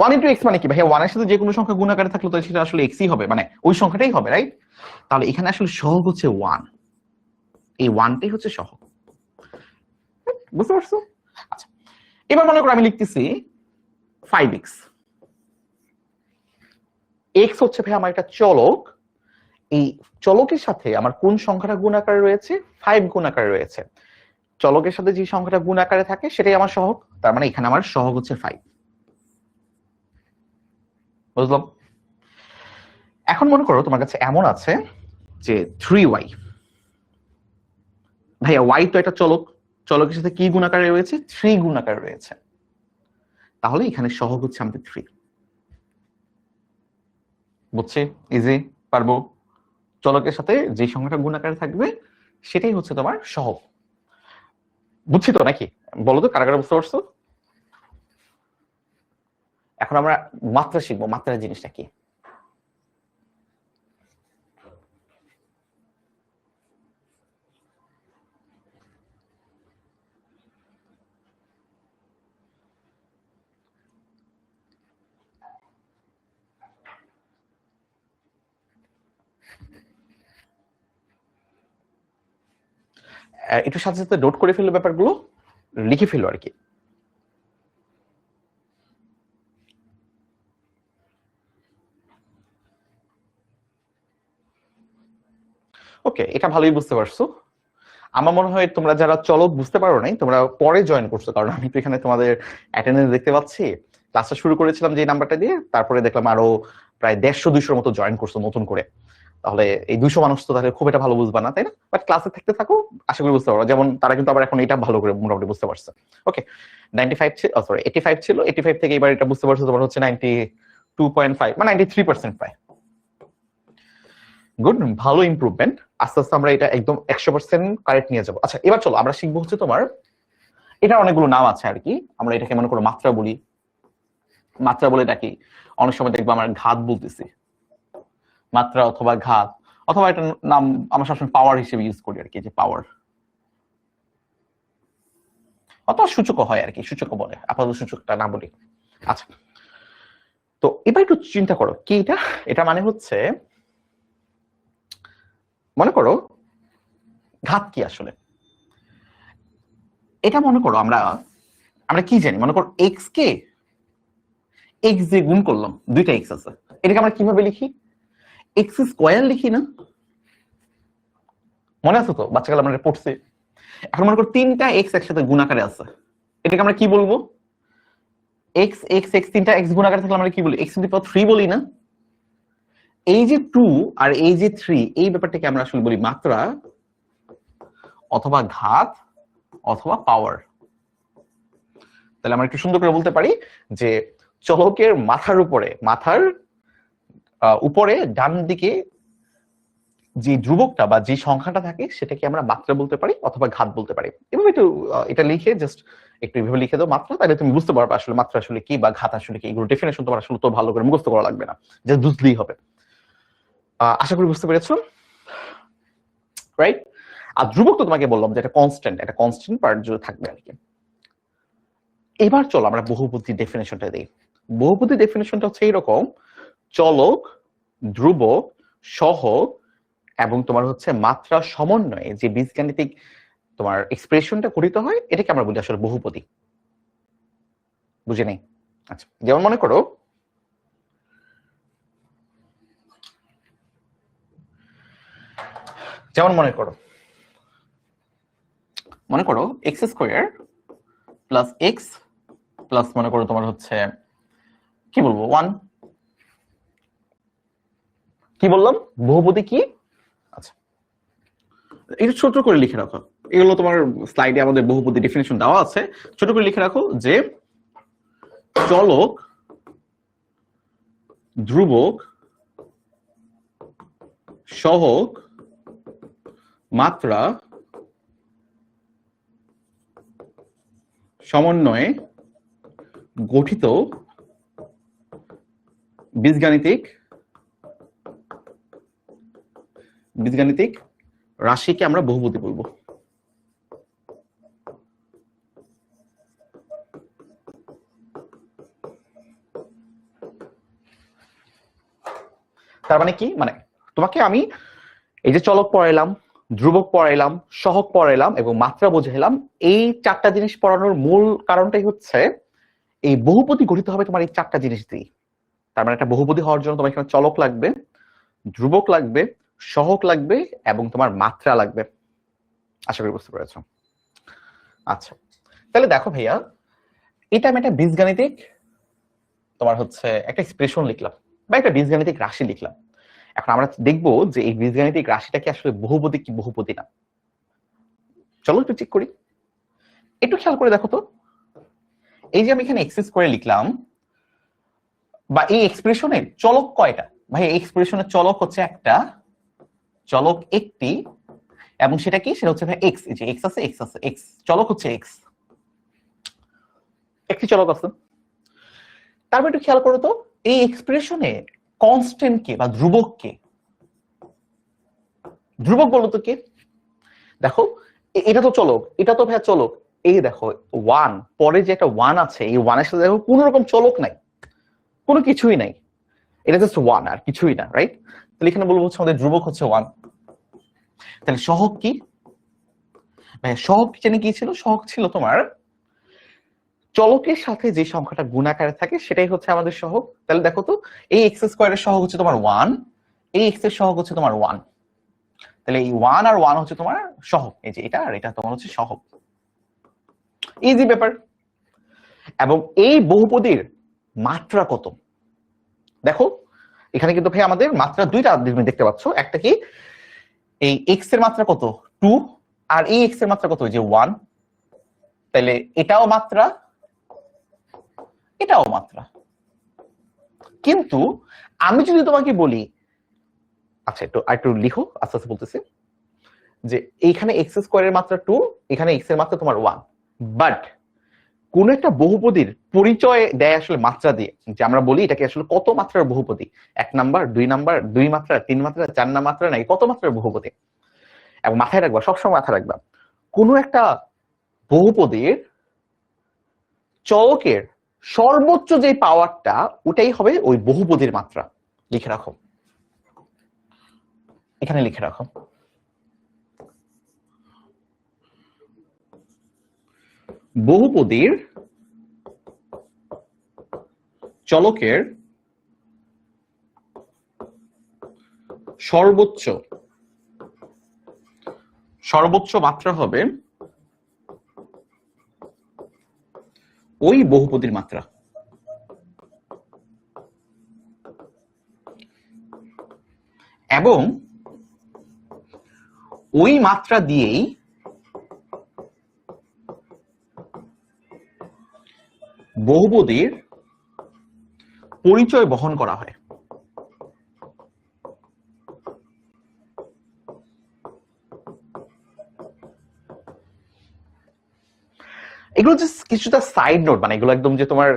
Speaker 1: 1 ইন্টু এক্স মানে কি ভাই? 1 এর সাথে যে কোনো সংখ্যা গুণ আকারে থাকলে তো সেটা আসলে এক্সই হবে, মানে ওই সংখ্যাটাই হবে, রাইট? তাহলে এখানে আসলে সহগ হচ্ছে 1, এই 1টাই হচ্ছে সহগ। বুঝতে পারছো? আচ্ছা এবার মনে করো আমি লিখতেছি 5x। এক্স হচ্ছে ভাই আমার একটা চলক, এই চলকের সাথে আমার কোন সংখ্যাটা গুণ আকারে রয়েছে? 5 গুণ আকারে রয়েছে। চলকের সাথে যে সংখ্যাটা গুণ আকারে থাকে সেটাই আমার সহগ, তার মানে এখানে আমার সহগ হচ্ছে 5। বুঝলাম? এখন মনে করো তোমার কাছে এমন আছে যে 3y, ভাইয়া y তো একটা চলক, চলকের সাথে কি গুণ আকারে রয়েছে? 3 গুণ আকারে রয়েছে, তাহলে এখানে সহগ হচ্ছে আমাদের 3। বুঝছি? ইজি? পারবো? চলকের সাথে যে সংখ্যাটা গুণ আকারে থাকবে সেটাই হচ্ছে তোমার সহগ। বুঝছি তো নাকি? বলো তো কারা কারা বুঝতে পারছো? এখন আমরা মাত্রা শিখবো, মাত্রা জিনিসটা কি। একটু সাথে সাথে নোট করে ফেলো, ব্যাপারগুলো লিখে ফেলো আর কি। ওকে, এটা ভালোই বুঝতে পারছো। আমার মনে হয় তোমরা যারা চলক বুঝতে পারো নাই, তোমরা পরে জয়েন করছো, কারণ আমি তো এখানে তোমাদের অ্যাটেন্ডেন্স দেখতে পাচ্ছি। ক্লাসটা শুরু করেছিলাম যে নাম্বারটা দিয়ে, তারপরে দেখলাম আরো প্রায় 150-200 মতো জয়েন করছো নতুন করে। তাহলে এই 200 মানুষ তো তাহলে খুব একটা ভালো বুঝবা না, তাই না? বাট ক্লাসে থাকতে থাকো, আশা করি বুঝতে পারো। যেমন তারা কিন্তু আবার এখন এটা ভালো করে মোটামুটি বুঝতে পারছে। ওকে, 95 ছিল, সরি 85 ছিল, 85 থেকে এবার এটা বুঝতে পারছো তোমার হচ্ছে 92.5, মানে 93% প্রায়। গুড, ভালো ইমপ্রুভমেন্ট। আস্তে আস্তে আমরা এটা একদম 100% কারেক্ট নিয়ে যাবো। আচ্ছা, এবার চলো আমরা শিখবো হচ্ছে তোমার, এটা অনেকগুলো নাম আছে আর কি। আমরা এটাকে মনে করো মাত্রা বলি, মাত্রা বলে ডাকি। অনেক সময় দেখবো আমরা ঘাত বলতেছি, মাত্রা অথবা ঘাত, অথবা একটা নাম আমরা সবসময় পাওয়ার হিসেবে ইউজ করি আর কি, যে পাওয়ার, অথবা সূচক হয় আর কি, সূচক বলে, আপাতত সূচকটা না বলি। আচ্ছা, তো এবার একটু চিন্তা করো কি এটা। এটা মানে হচ্ছে, মনে করো ঘাত কি আসলে। এটা মনে করো আমরা আমরা কি জানি, মনে করো এক্স কে এক্স দিয়ে গুণ করলাম, দুইটা এক্স আছে, এটাকে আমরা কিভাবে লিখি? এক্স স্কোয়ার লিখি না? মনে আছে তো, বাচ্চাকালে আমরা পড়ছি। এখন মনে করো তিনটা এক্স একসাথে গুণ আকারে আছে, এটাকে আমরা কি বলবো? এক্স এক্স এক্স, তিনটা এক্স গুণ আকারে থাকলে আমরা কি বলি? এক্স টু দি পাওয়ার 3 বলি না? এই যে 2 আর এই যে 3, এই ব্যাপারটাকে আমরা আসলে বলি মাত্রা অথবা ঘাত অথবা পাওয়ার। তাহলে আমরা একটু সুন্দর করে বলতে পারি যে চলকের মাথার উপরে, মাথার উপরে ডান দিকে যে ধ্রুবকটা বা যে সংখ্যাটা থাকে সেটাকে আমরা মাত্রা বলতে পারি অথবা ঘাত বলতে পারি। এভাবে একটু এটা লিখে জাস্ট একটু এভাবে লিখে দাও মাত্রা, তাহলে তুমি বুঝতে পারবে আসলে মাত্রা আসলে কি বা ঘাত আসলে কি। এগুলো ডেফিনেশন তোমার আসলে তো ভালো করে মুখস্থ করা লাগবে না, জাস্ট বুঝলেই হবে। আশা করি বুঝতে পেরেছো, রাইট? আর ধ্রুবক তো তোমাকে বললাম যে এটা কনস্ট্যান্ট, একটা কনস্ট্যান্ট পার্ট জুড়ে থাকবে আর কি। এবার চলো আমরা বহুপদীর ডেফিনেশনটা দিই। বহুপদীর ডেফিনেশনটা হচ্ছে এরকম: চলক, ধ্রুবক, সহগ এবং তোমার হচ্ছে মাত্রা সমন্বয়ে যে বীজগাণিতিক তোমার এক্সপ্রেশনটা গঠিত হয়, এটাকে আমরা বলি আসলে বহুপদী। বুঝে নেই? আচ্ছা, যেমন মনে করো মনে করো x square plus x plus মনে করো তোমার হচ্ছে কি বলবো 1, কি বললাম বহুপদী কি? আচ্ছা, একটু ছোট করে লিখে রাখো, এগুলো তোমার স্লাইডে আমাদের বহুপদী ডেফিনেশন দেওয়া আছে, ছোট করে লিখে রাখো যে চলক, ধ্রুবক, সহগ, মাত্রা সমন্বয়ে গঠিত বীজগাণিতিক রাশিকে আমরা বহুপদী বলবো। তার মানে কি, মানে তোমাকে আমি এই যে চলক পড়াইলাম, ধ্রুবক পড়াইলাম, সহগ পড়াইলাম এবং মাত্রা বোঝাইলাম, এই চারটা জিনিস পড়ানোর মূল কারণটাই হচ্ছে এই বহুপদী গঠিত হবে তোমার এই চারটা জিনিস দিয়ে। তার মানে একটা বহুপদী হওয়ার জন্য তোমার এখানে চলক লাগবে, ধ্রুবক লাগবে, সহগ লাগবে এবং তোমার মাত্রা লাগবে। আশা করি বুঝতে পেরেছো। আচ্ছা, তাহলে দেখো ভাইয়া, এটা আমি একটা বীজগাণিতিক তোমার হচ্ছে একটা এক্সপ্রেশন লিখলাম বা একটা বীজগাণিতিক রাশি লিখলাম। এখন আমরা দেখবো যে এই বীজগাণিতিক রাশিটা কি আসলে বহুপদী কি বহুপদী না। চলো একটু চেক করি। একটু খেয়াল করে দেখো তো, এই যে আমি এখানে এক্সেস করে লিখলাম, বা এই এক্সপ্রেশনের চলক কয়টা? ভাই এই এক্সপ্রেশনের চলক হচ্ছে একটা, চলক একটি, এবং সেটা কি? সেটা হচ্ছে ভাই এক্স। এই যে এক্স আছে, এক্স আছে, এক্স চলক হচ্ছে এক্স, একটি চলক আছে। তারপর একটু খেয়াল করো তো, এই এক্সপ্রেশনে কনস্ট্যান্ট কে বা ধ্রুবক কে? ধ্রুবক বলো তো কে? দেখো এটা তো চলক, এটা তো ভাইয়া চলক। এই দেখো ওয়ান, পরে যে একটা ওয়ান আছে, এই ওয়ানের সাথে দেখো কোন রকম চলক নাই, কোনো কিছুই নাই, এটা জাস্ট ওয়ান আর কিছুই না, রাইট? তাহলে এখানে বলবো হচ্ছে আমাদের ধ্রুবক হচ্ছে ওয়ান। তাহলে সহগ কি? ভাইয়া সহগ জানি কি ছিল? সহগ ছিল তোমার চলকের সাথে যে সংখ্যাটা গুণাকারে থাকে সেটাই হচ্ছে আমাদের সহগ। তাহলে দেখো তো, এই এক্স স্কোয়ারের সহগ হচ্ছে তোমার ওয়ান, এই এক্স এর সহগ হচ্ছে তোমার ওয়ান। তাহলে এই ওয়ান আর ওয়ান হচ্ছে তোমার সহগ, এই যে এটা আর এটা তোমার হচ্ছে সহগ। ইজি ব্যাপার। এবং এই বহুপদীর মাত্রা কত? দেখো এখানে কিন্তু ভাই আমাদের মাত্রা দুইটা দেখতে পাচ্ছ। একটা কি, এই এক্স এর মাত্রা কত? 2, আর এই এক্স এর মাত্রা কত? যে 1। তাহলে এটাও মাত্রা, এটাও মাত্রা। কিন্তু আমি যদি তোমাকে বলি, আচ্ছা একটু লিখো, আস্তে আস্তে বলতেছি, যে এইখানে এক্স স্কোয়ারের মাত্রা 2, এখানে এক্স এর মাত্রা তোমার 1, বাট কোন একটা বহুপদীর পরিচয় দেয় আসলে মাত্রা দিয়ে, যে আমরা বলি এটাকে আসলে কত মাত্রার বহুপদী, 1 নাম্বার, 2 নাম্বার, 2 মাত্রা, 3 মাত্রা, 4 না মাত্রা নাই, কত মাত্রার বহুপদী। এবং মাথায় রাখবা, সবসময় মাথায় রাখবা, কোন একটা বহুপদীর চলকের সর্বোচ্চ যে পাওয়ারটা, ওটাই হবে ওই বহুপদীর মাত্রা। লিখে রাখো, এখানে লিখে রাখো। বহুপদীর চলকের সর্বোচ্চ মাত্রা হবে ওই বহুপদীর মাত্রা। এবং ওই মাত্রা দিয়েই বহুপদীর পরিচয় বহন করা হয়। এগুলো জাস্ট কিছুটা সাইড নোট, মানে এগুলো একদম যে তোমার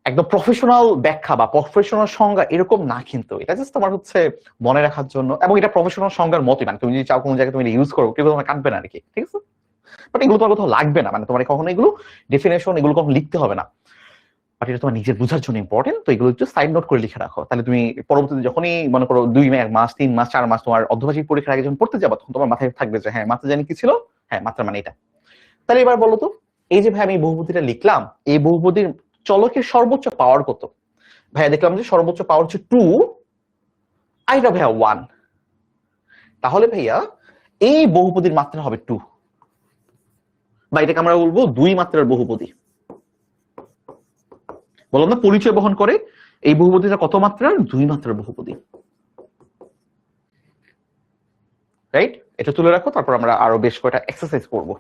Speaker 1: একদম প্রফেশনাল ব্যাখ্যা বা প্রফেশনাল সংজ্ঞা এরকম না, কিন্তু এটা জাস্ট তোমার হচ্ছে মনে রাখার জন্য। এবং এটা প্রফেশনাল সংজ্ঞার মতই, মানে তুমি যদি চাও কোনো জায়গায় তুমি ইউজ করো, কেউ তোমার কাটবে না আর কি, ঠিক আছে? বাট এগুলো তোমার কোথাও লাগবে না, মানে তোমার কখনো এগুলো ডেফিনেশন এগুলো কখনো লিখতে হবে না। বাট এটা তোমার নিজের বোঝার জন্য ইম্পর্টেন্ট, তো এগুলো একটু সাইড নোট করে লিখে রাখো। তাহলে তুমি পরবর্তীতে যখনই মনে করো 2 মাস, 3 মাস, 4 মাস তোমার অর্ধবার্ষিক পরীক্ষার আগে যখন পড়তে যাবো, তখন তোমার মাথায় থাকবে যে হ্যাঁ মাত্রা জানি কি ছিল, হ্যাঁ মাত্রা মানে এটা। তাহলে এবার বলো তো, এই যে ভাই আমি বহুপদীটা লিখলাম, এই বহুপদীর চলকের সর্বোচ্চ পাওয়ার কত? ভাইয়া দেখলাম যে সর্বোচ্চ পাওয়ার হচ্ছে 2, আর এটা ভাইয়া 1। তাহলে ভাইয়া এই বহুপদীর মাত্রা হবে 2, বা এটাকে আমরা বলবো 2 মাত্রার বহুপদী। বললাম না পরিচয় বহন করে, এই বহুপদীটা কত মাত্রার? 2 মাত্রার বহুপদী, রাইট? এটা তুলে রাখো, তারপর আমরা আরো বেশ কয়েকটা এক্সারসাইজ করব।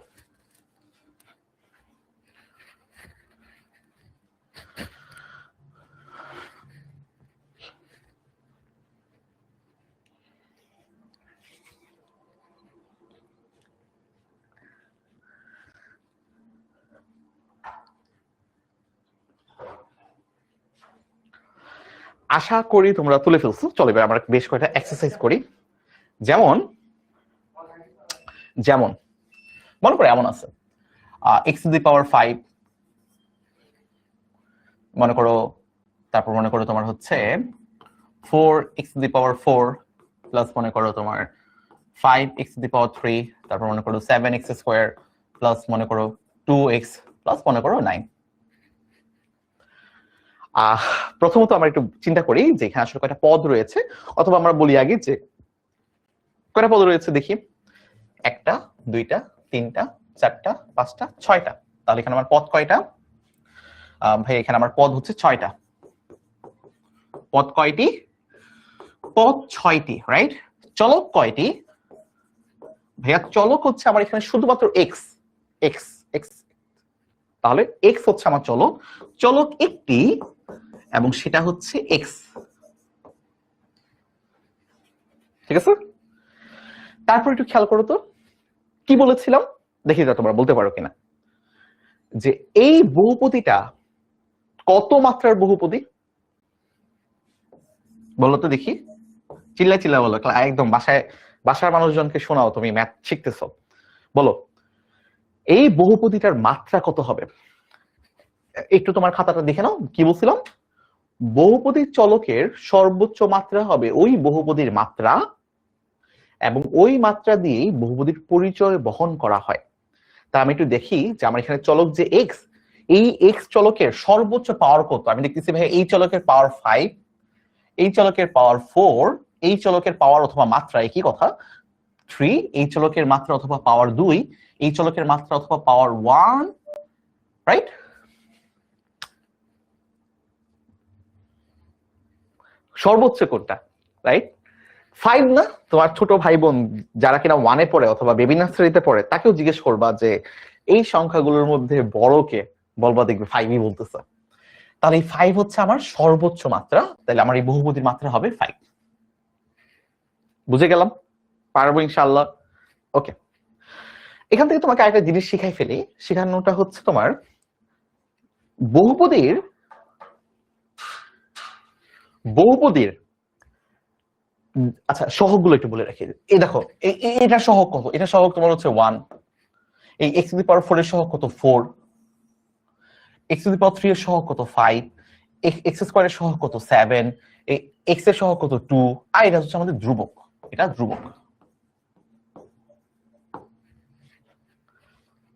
Speaker 1: আশা করি তোমরা তুলে ফেলছো। চলো এবার আমরা বেশ কয়েকটা এক্সারসাইজ করি। যেমন যেমন মনে করো এমন আছে x⁵, মনে করো, তারপর মনে করো তোমার হচ্ছে 4x⁴ প্লাস মনে করো তোমার 5x⁵, তারপর মনে করো 7x² প্লাস মনে করো 2x প্লাস মনে করো 9। প্রথমত আমরা একটু চিন্তা করি যে এখানে আসলে কয়টা পদ রয়েছে, অথবা আমরা বলি আগে যে কয়টা পদ রয়েছে দেখি। 1টা 2টা 3টা 4টা 5টা 6টা। তাহলে এখানে আমার পদ কয়টা? ভাই এখানে আমার পদ হচ্ছে 6টা। পদ কয়টি? পদ 6টি, রাইট? চলক কয়টি? ভাইয়া চলক হচ্ছে আমার এখানে শুধুমাত্র এক্স এক্স এক্স। তাহলে এক্স হচ্ছে আমার চলক, চলক একটি, এবং সেটা হচ্ছে এক্স। ঠিক আছে? তারপর একটু খেয়াল করো তো কি বলেছিলাম, দেখি যা তোমরা বলতে পারো কিনা, যে এই বহুপদীটা কত মাত্রার বহুপদী? বলো তো দেখি, চিল্লা চিল্লা বলো, একদম বাসার মানুষজনকে শোনাও, তুমি ম্যাথ শিখতেছো। বলো এই বহুপদীটার মাত্রা কত হবে? একটু তোমার খাতাটা দেখে নাও, কি বলছিলাম? বহুপদীর চলকের সর্বোচ্চ মাত্রা হবে ওই বহুপদীর মাত্রা, এবং ওই মাত্রা দিয়েই বহুপদীর পরিচয় বহন করা হয়। তা আমি একটু দেখি যে আমার এখানে চলক যে এক্স, এই এক্স চলকের সর্বোচ্চ পাওয়ার কত? আমি দেখতেছি ভাই এই চলকের পাওয়ার 5, এই চলকের পাওয়ার 4, এই চলকের পাওয়ার অথবা মাত্রা একই কথা 3, এই চলকের মাত্রা অথবা পাওয়ার 2, এই চলকের মাত্রা অথবা পাওয়ার 1, রাইট? সর্বোচ্চ কোনটা, রাইট? 5 না? তোমার ছোট ভাই বোন যারা কিনা 1-এ পড়ে অথবা বেবি নার্সারিতে পড়ে তাকেও জিজ্ঞেস করবা যে এই সংখ্যাগুলোর মধ্যে বড় কে, বলবা দেখবে 5ই বলতেছে। তাহলে এই 5 হচ্ছে আমার সর্বোচ্চ মাত্রা, তাহলে আমার এই বহুপদীর মাত্রা হবে 5। বুঝে গেলাম? পারবো ইনশাআল্লাহ। ওকে, এখান থেকে তোমাকে আরেকটা জিনিস শিখাই ফেলি। শেখানোটা হচ্ছে তোমার বহুপদীর আচ্ছা সহগগুলো একটু বলে রাখি। এই দেখো এটা সহগ কত? এটা সহগ তোমার হচ্ছে 1। এই x টু দি পাওয়ার 4 এর সহগ কত? 4। x টু দি পাওয়ার 3 এর সহগ কত? 5। x স্কয়ার এর সহগ কত? 7। এই x এর সহগ কত? 2। আর এটা হচ্ছে আমাদের ধ্রুবক, এটা ধ্রুবক।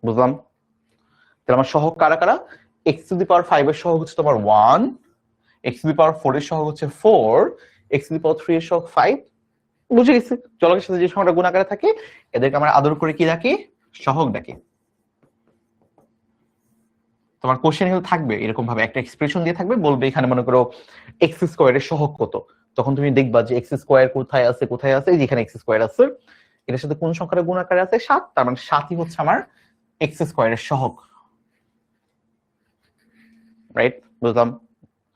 Speaker 1: বুঝলাম? তাহলে আমার সহগ কারা কারা? x টু দি পাওয়ার 5 এর সহগ হচ্ছে তোমার 1, x টু দি পাওয়ার 4 এর সহগ হচ্ছে 4, x টু দি পাওয়ার 3 এর সহগ 5। বুঝে গেছি? চলকের সাথে যে সংখ্যাটা গুণ আকারে থাকে এদেরকে আমরা আদর করে কি ডাকি? সহগ ডাকি। তোমার কোশ্চেন হিল থাকবে এরকম ভাবে, একটা এক্সপ্রেশন দিয়ে থাকবে, বলবে এখানে মনে করো এক্স স্কোয়ারের সহগ কত, তখন তুমি দেখবা যে এক্স স্কোয়ার কোথায় আছে কোথায় আছে, যেখানে এক্স স্কোয়ার আছে এটার সাথে কোন সংখ্যাটা গুণ আকারে আছে? 7। তার মানে 7ই হচ্ছে আমার এক্স স্কোয়ারের সহগ, রাইট? বুঝলাম,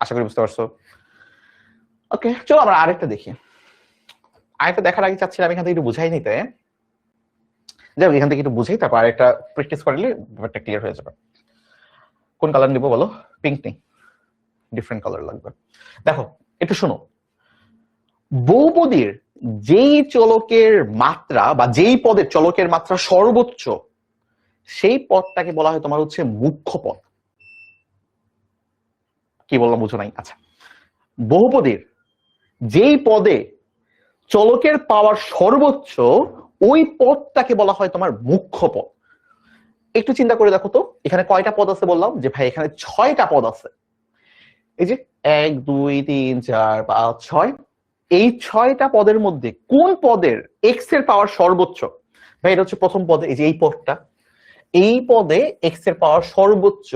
Speaker 1: আশা করি বুঝতে পারছো। ওকে, চলো আমরা আরেকটা দেখি। আরেকটা দেখার আগে চাচ্ছিলাম এখান থেকে একটু বুঝাই নিতে, যাই এখান থেকে একটু বুঝাই, তারপর আরেকটা প্র্যাকটিস করলে ব্যাপারটা ক্লিয়ার হয়ে যাবে। কোন কালার নিব বলো? পিঙ্ক নেই, ডিফারেন্ট কালার লাগবে। দেখো একটু শোনো, বহুপদীর যেই চলকের মাত্রা বা যেই পদের চলকের মাত্রা সর্বোচ্চ, সেই পদটাকে বলা হয় তোমার হচ্ছে মুখ্য পদ। কি বললাম বুঝো নাই? আচ্ছা, বহুপদীর যেই পদে চলকের পাওয়ার সর্বোচ্চ, ওই পদটাকে বলা হয় তোমার মুখ্য পদ। একটু চিন্তা করে দেখো তো, এখানে কয়টা পদ আছে বললাম? যে ভাই এখানে 6টা পদ আছে। এই যে 1 2 3 4 5 6, এই 6টা পদের মধ্যে কোন পদের এক্স এর পাওয়ার সর্বোচ্চ? ভাই এটা হচ্ছে প্রথম পদে, এই যে এই পদটা, এই পদে এক্স এর পাওয়ার সর্বোচ্চ,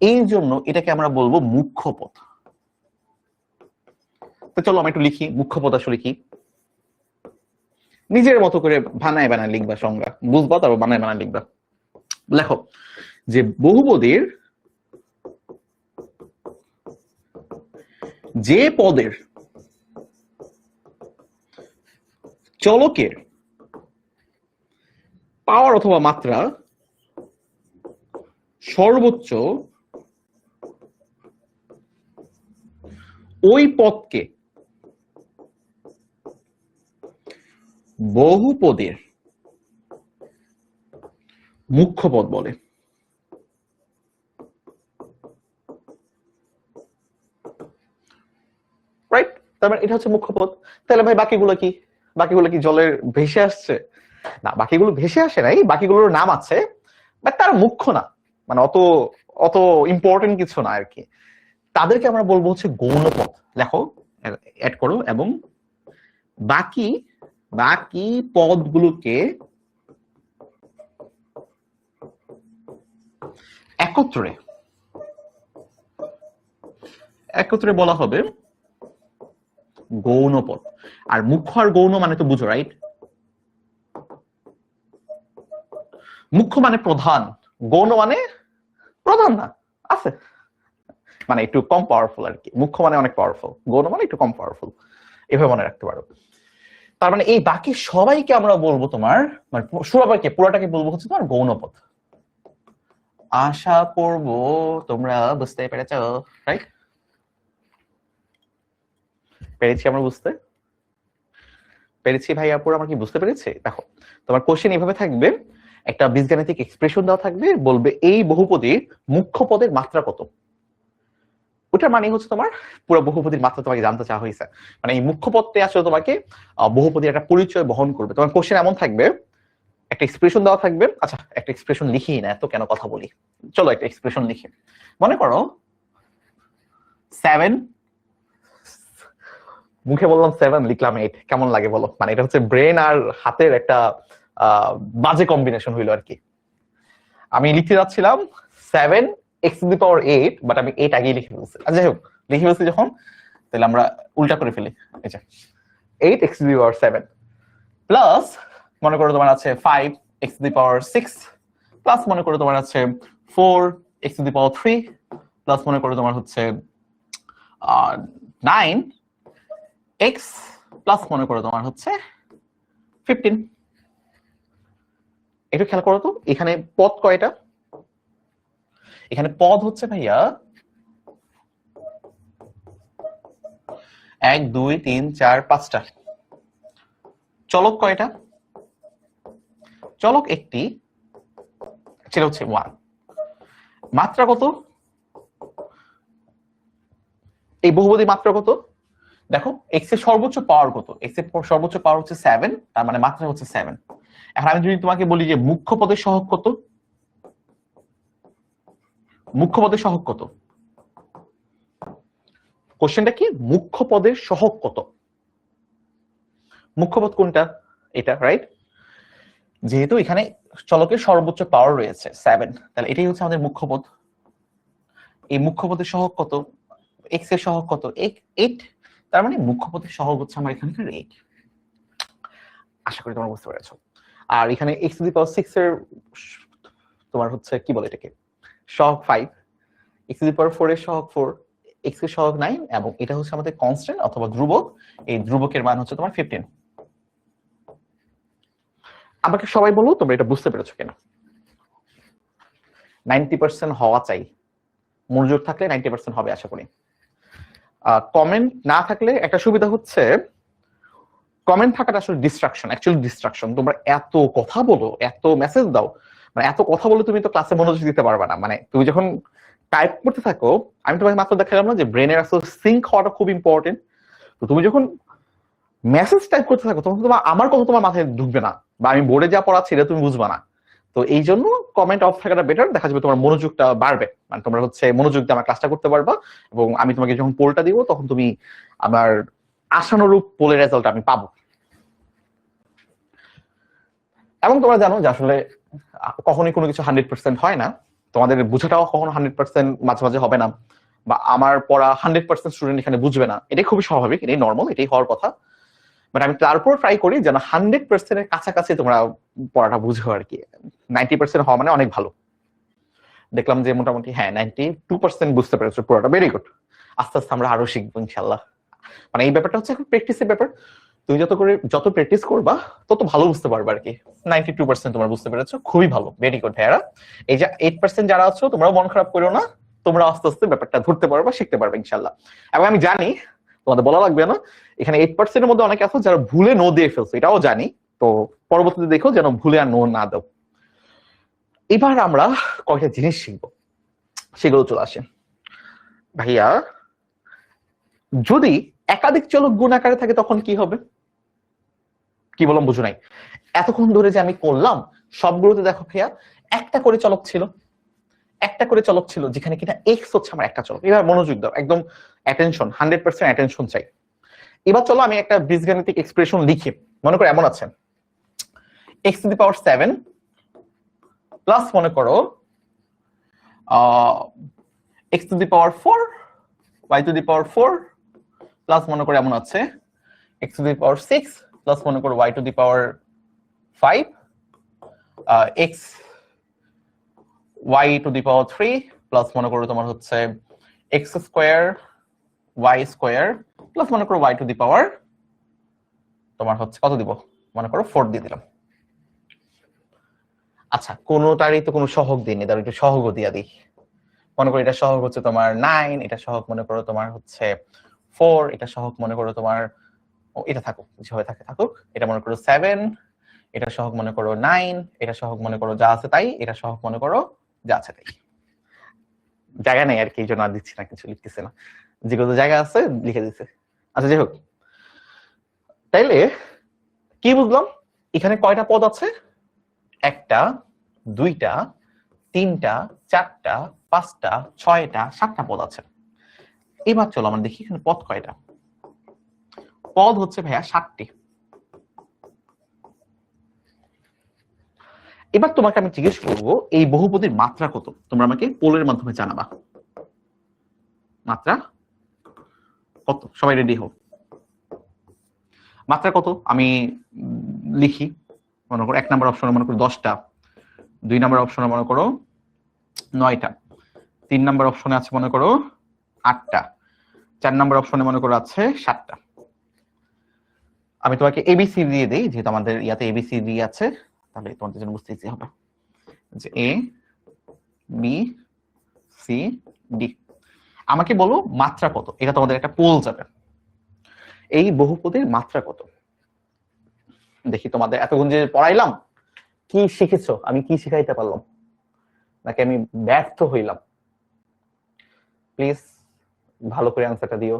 Speaker 1: এই জন্য এটাকে আমরা বলবো মুখ্য পদ। তো চলো আমি একটু লিখি মুখ্য পদ আসলে কি, নিজের মতো করে বানায় বানায় লিখবা, সংজ্ঞা বুঝবা তারপর বানায় বানায় লিখবা। লেখো যে বহুপদীর যে পদের চলকের পাওয়ার অথবা মাত্রা সর্বোচ্চ, ওই পদকে বহুপদীর মুখ্য পদ বলে। রাইট? তার মানে এটা হচ্ছে মুখ্য পদ। তাহলে ভাই বাকিগুলো কি? বাকিগুলো কি জলের ভেসে আসছে? না, বাকিগুলো ভেসে আসে নাই, বাকিগুলোর নাম আছে, বাট তার মুখ্য না, মানে অত অত ইম্পর্টেন্ট কিছু না আর কি। তাদেরকে আমরা বলবো হচ্ছে গৌণ পদ। লেখো, অ্যাড করো, এবং বাকি বাকি পদগুলোকে একত্রে একত্রে বলা হবে গৌণ পদ। আর মুখ্য আর গৌণ মানে তো বুঝো, রাইট? মুখ্য মানে প্রধান, গৌণ মানে প্রধান না, আছে মানে একটু কম পাওয়ারফুল আর কি। মুখ্য মানে অনেক পাওয়ারফুল, গৌণ মানে একটু কম পাওয়ারফুল, এভাবে মনে রাখতে পারো। তার মানে এই বাকি সবাইকে আমরা বলবো তোমার, মানে সবাইকে পুরোটাকে বলবো হচ্ছে তোমার গৌণ পদ। আশা করব তোমরা বুঝতে পেরেছো, রাইট? পেরেছি আমরা বুঝতে পেরেছি ভাই আপুরা, আমরা কি বুঝতে পেরেছি? দেখো, তোমার কোশ্চেন এইভাবে থাকবে, একটা বীজগাণিতিক এক্সপ্রেশন দেওয়া থাকবে, বলবে এই বহুপদীর মুখ্য পদের মাত্রা কত। ওটার মানে হচ্ছে তোমার পুরো বহুপদীর মাত্রা তোমাকে জানতে চাওয়া হয়েছে। মানে এই মুখ্য পদটি আসলে তোমাকে বহুপদীর একটা পরিচয় বহন করবে। তোমার কোশ্চেন এমন থাকবে, একটা এক্সপ্রেশন দেওয়া থাকবে। আচ্ছা, একটা এক্সপ্রেশন লিখি না, এত কেন কথা বলি, চলো একটা এক্সপ্রেশন লিখি। মনে করো 7, মুখে বললাম 7, লিখলাম 8, কেমন লাগে বলো? মানে এটা হচ্ছে ব্রেন আর হাতের একটা বাজে কম্বিনেশন হইলো আর কি। আমি লিখতে যাচ্ছিলাম 7x⁸, বাট আমি 8 আগেই লিখে ফেলছি। যাই হোক, লিখে ফেলছি যখন, তাহলে আমরা উল্টা করে ফেলি। আচ্ছা, 8x⁸ প্লাস মনে করো তোমার আছে 5x⁶, প্লাস মনে করো তোমার আছে 4x⁵, প্লাস মনে করো তোমার হচ্ছে 9x, প্লাস মনে করো তোমার হচ্ছে 15। একটু খেয়াল করো তো, এখানে পদ কয়টা? এখানে পদ হচ্ছে ভাইয়া 1 2 3 4 5টা। চলক কয়টা? চলক একটি, সেটা হচ্ছে 1। মাত্রা কত? এই বহুপদী মাত্রা কত? দেখো, x এর সর্বোচ্চ পাওয়ার কত? x এর সর্বোচ্চ পাওয়ার হচ্ছে 7, তার মানে মাত্রা হচ্ছে 7। এখন আমি যদি তোমাকে বলি যে মুখ্য পদের সহগ কত, মুখ্য পদের সহগ কত? কোশ্চেনটা কি? মুখ্য পদের সহগ কত? মুখ্য পদ কোনটা? এটা, রাইট? যেহেতু এখানে চলকের সর্বোচ্চ পাওয়ার রয়েছে 7, তাহলে এটাই হচ্ছে আমাদের মুখ্য পদ। এই মুখ্য পদের সহগ কত? x এর সহগ কত? 8, তার মানে মুখ্য পদের সহগ হচ্ছে আমার এখানকার 8। আশা করি তোমরা বুঝতে পেরেছো। আর এখানে x⁶ এর তোমার হচ্ছে কি বলে এটাকে, সহগ 5, x⁴ এর সহগ 4, x এর সহগ 9, এবং এটা হচ্ছে আমাদের কনস্ট্যান্ট অথবা ধ্রুবক। এই ধ্রুবকের মান হচ্ছে তোমার 15। আমাকে সবাই বলো তোমরা এটা বুঝতে পেরেছো কিনা। 90% হওয়া চাই, মনোযোগ থাকলে 90% হবে আশা করি। কমেন্ট না থাকলে একটা সুবিধা হচ্ছে, কমেন্ট থাকাটা আসলে ডিস্ট্রাকশন, অ্যাকচুয়ালি ডিস্ট্রাকশন। তোমরা এত কথা বলো, এত মেসেজ দাও, মানে এত কথা বলে তুমি তো ক্লাসে মনোযোগ দিতে পারবে না। মানে তুমি যখন টাইপ করতে থাকো, আমি তোমাকে মাত্র দেখালাম না যে ব্রেনের আসলে সিঙ্ক হওয়াটা খুব ইম্পর্টেন্ট। তো তুমি যখন মেসেজ টাইপ করতে থাকো, তখন তোমার আমার কথা তোমার মাথায় ঢুকবে না, বা আমি বোর্ডে যা পড়াচ্ছি এটা তুমি বুঝবা না। তো এই জন্য কমেন্ট অফ থাকাটা বেটার, দেখা যাবে তোমার মনোযোগটা বাড়বে, মানে তোমরা হচ্ছে মনোযোগ দিয়ে আমার ক্লাসটা করতে পারবা, এবং আমি তোমাকে যখন পোলটা দিব তখন তুমি আমার আশানুরূপ পোলের রেজাল্ট আমি পাবো। এবং তোমরা জানো যে আসলে কখনোই কোনো কিছু 100% হয় না, তোমাদের বোঝাটাও কখনো 100% মাঝে মাঝে হবে না, বা আমার পড়া 100% স্টুডেন্ট এখানে বুঝবে না, এটাই খুবই স্বাভাবিক, এটাই নর্মাল, এটাই হওয়ার কথা। বাট আমি তারপর ট্রাই করি যেন 100% এর কাছাকাছি তোমরা পড়াটা বুঝো আর কি। 90% হওয়া মানে অনেক ভালো। দেখলাম যে মোটামুটি হ্যাঁ 92% বুঝতে পেরেছো পুরোটা, ভেরি গুড। আস্তে আস্তে আমরা আরো শিখবো ইনশাল্লাহ। মানে এই ব্যাপারটা হচ্ছে এখন প্র্যাকটিসের ব্যাপার, তুমি যত প্র্যাকটিস করবা তত ভালো বুঝতে পারবে আর কি। 92% তোমরা বুঝতে পেরেছো, খুবই ভালো, ভেরি গুড ভাইয়ারা। এই যে 8% যারা আছো তোমরাও মন খারাপ করো না, তোমরা আস্তে আস্তে ব্যাপারটা ধরতে পারবা, শিখতে পারবে ইনশাল্লাহ। এবং আমি জানি, তোমাদের বলা লাগবে না, এখানে 8% এর মধ্যে অনেকে আছো যারা ভুলে নো দিয়ে ফেলছো, এটাও জানি। তো পরবর্তীতে দেখো যেন ভুলে আর নো না দাও। এবার আমরা কয়েকটা জিনিস শিখবো, সেগুলো চলে আসে। ভাইয়া, যদি একাধিক চলক গুণ আকারে থাকে তখন কি হবে? কি বললাম বুঝো নাই? এতক্ষণ ধরে যে আমি করলাম সবগুলোতে দেখো ভাইয়া একটা করে চলক ছিল, একটা করে চলক ছিল যেখানে কিনা এক্স হচ্ছে আমার একটা চলক। এবার মনোযোগ দাও, একদম অ্যাটেনশন, 100% অ্যাটেনশন চাই। এবার চলো আমি একটা বীজগাণিতিক এক্সপ্রেশন লিখি। মনে করো এমন আছে x to the power 7 plus মনে করো x to the power 4 y two the power 4 plus মনে করো এমন আছে x to the power 6 plus মনে করো y two the power 5 x y two the power 3 plus মনে করো তোমার হচ্ছে x square y square plus মনে করো y টু দি পাওয়ার তোমার হচ্ছে কত দিব, মনে করো 4 দিয়ে দিলাম। আচ্ছা, কোনোটারই তো কোনো সহগ দিইনি, তার একটু সহগ দিয়া দিই। মনে করো এটা সহগ হচ্ছে তোমার 9, এটা সহগ মনে করো তোমার হচ্ছে 4, এটা সহগ মনে করো তোমার এটা থাকুক, যেভাবে থাকে থাকুক। এটা মনে করো 7, এটা সহগ মনে করো 9, এটা সহগ মনে করো যা আছে তাই, এটা সহগ মনে করো যা আছে তাই। জায়গা নেই আর কি, এই জন্য আর দিচ্ছি না, কিছু লিখতেছে না, যেগুলো জায়গা আছে লিখে দিচ্ছে। আচ্ছা যাই হোক, তাইলে কি বুঝলাম এখানে কয়টা পদ আছে? একটা, দুইটা, তিনটা, চারটা, পাঁচটা, ছয়টা, সাতটা পদ আছে। এবার চলো আমরা দেখি এখানে পদ কয়টা। পদ হচ্ছে ভাইয়া 7টি। এবার তোমাকে আমি জিজ্ঞেস করবো এই বহুপদীর মাত্রা কত, তোমরা আমাকে পোলের মাধ্যমে জানাবা। মাত্রা কত? সবাই রেডি হও। মাত্রা কত আমি লিখি। মনে করো 1 নম্বর অপশনে মনে করো 10টা, 2 নম্বর অপশনে মনে করো 9টা, 3 নম্বর অপশনে আছে মনে করো 8টা, 4 নম্বর অপশনে মনে করো আছে 7টা। আমি তোমাকে এবিসি দিয়ে দেই, যেহেতু আমাদের ইয়াতে এবিসি দিয়ে আছে, তাহলে তোমাদের জন্য বুঝতে ইজি হবে যে এ বি সি ডি। আমাকে বলো মাত্রা কত, এটা তোমাদের একটা পোল যাবে। এই বহুপদীর মাত্রা কত? দেখি তোমাদের এতক্ষণ যে পড়াইলাম কি শিখেছো, আমি কি শিখাইতে পারলাম, নাকি আমি ব্যর্থ হইলাম? প্লিজ ভালো করে অ্যান্সারটা দিও,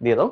Speaker 1: দিয়ে দাও।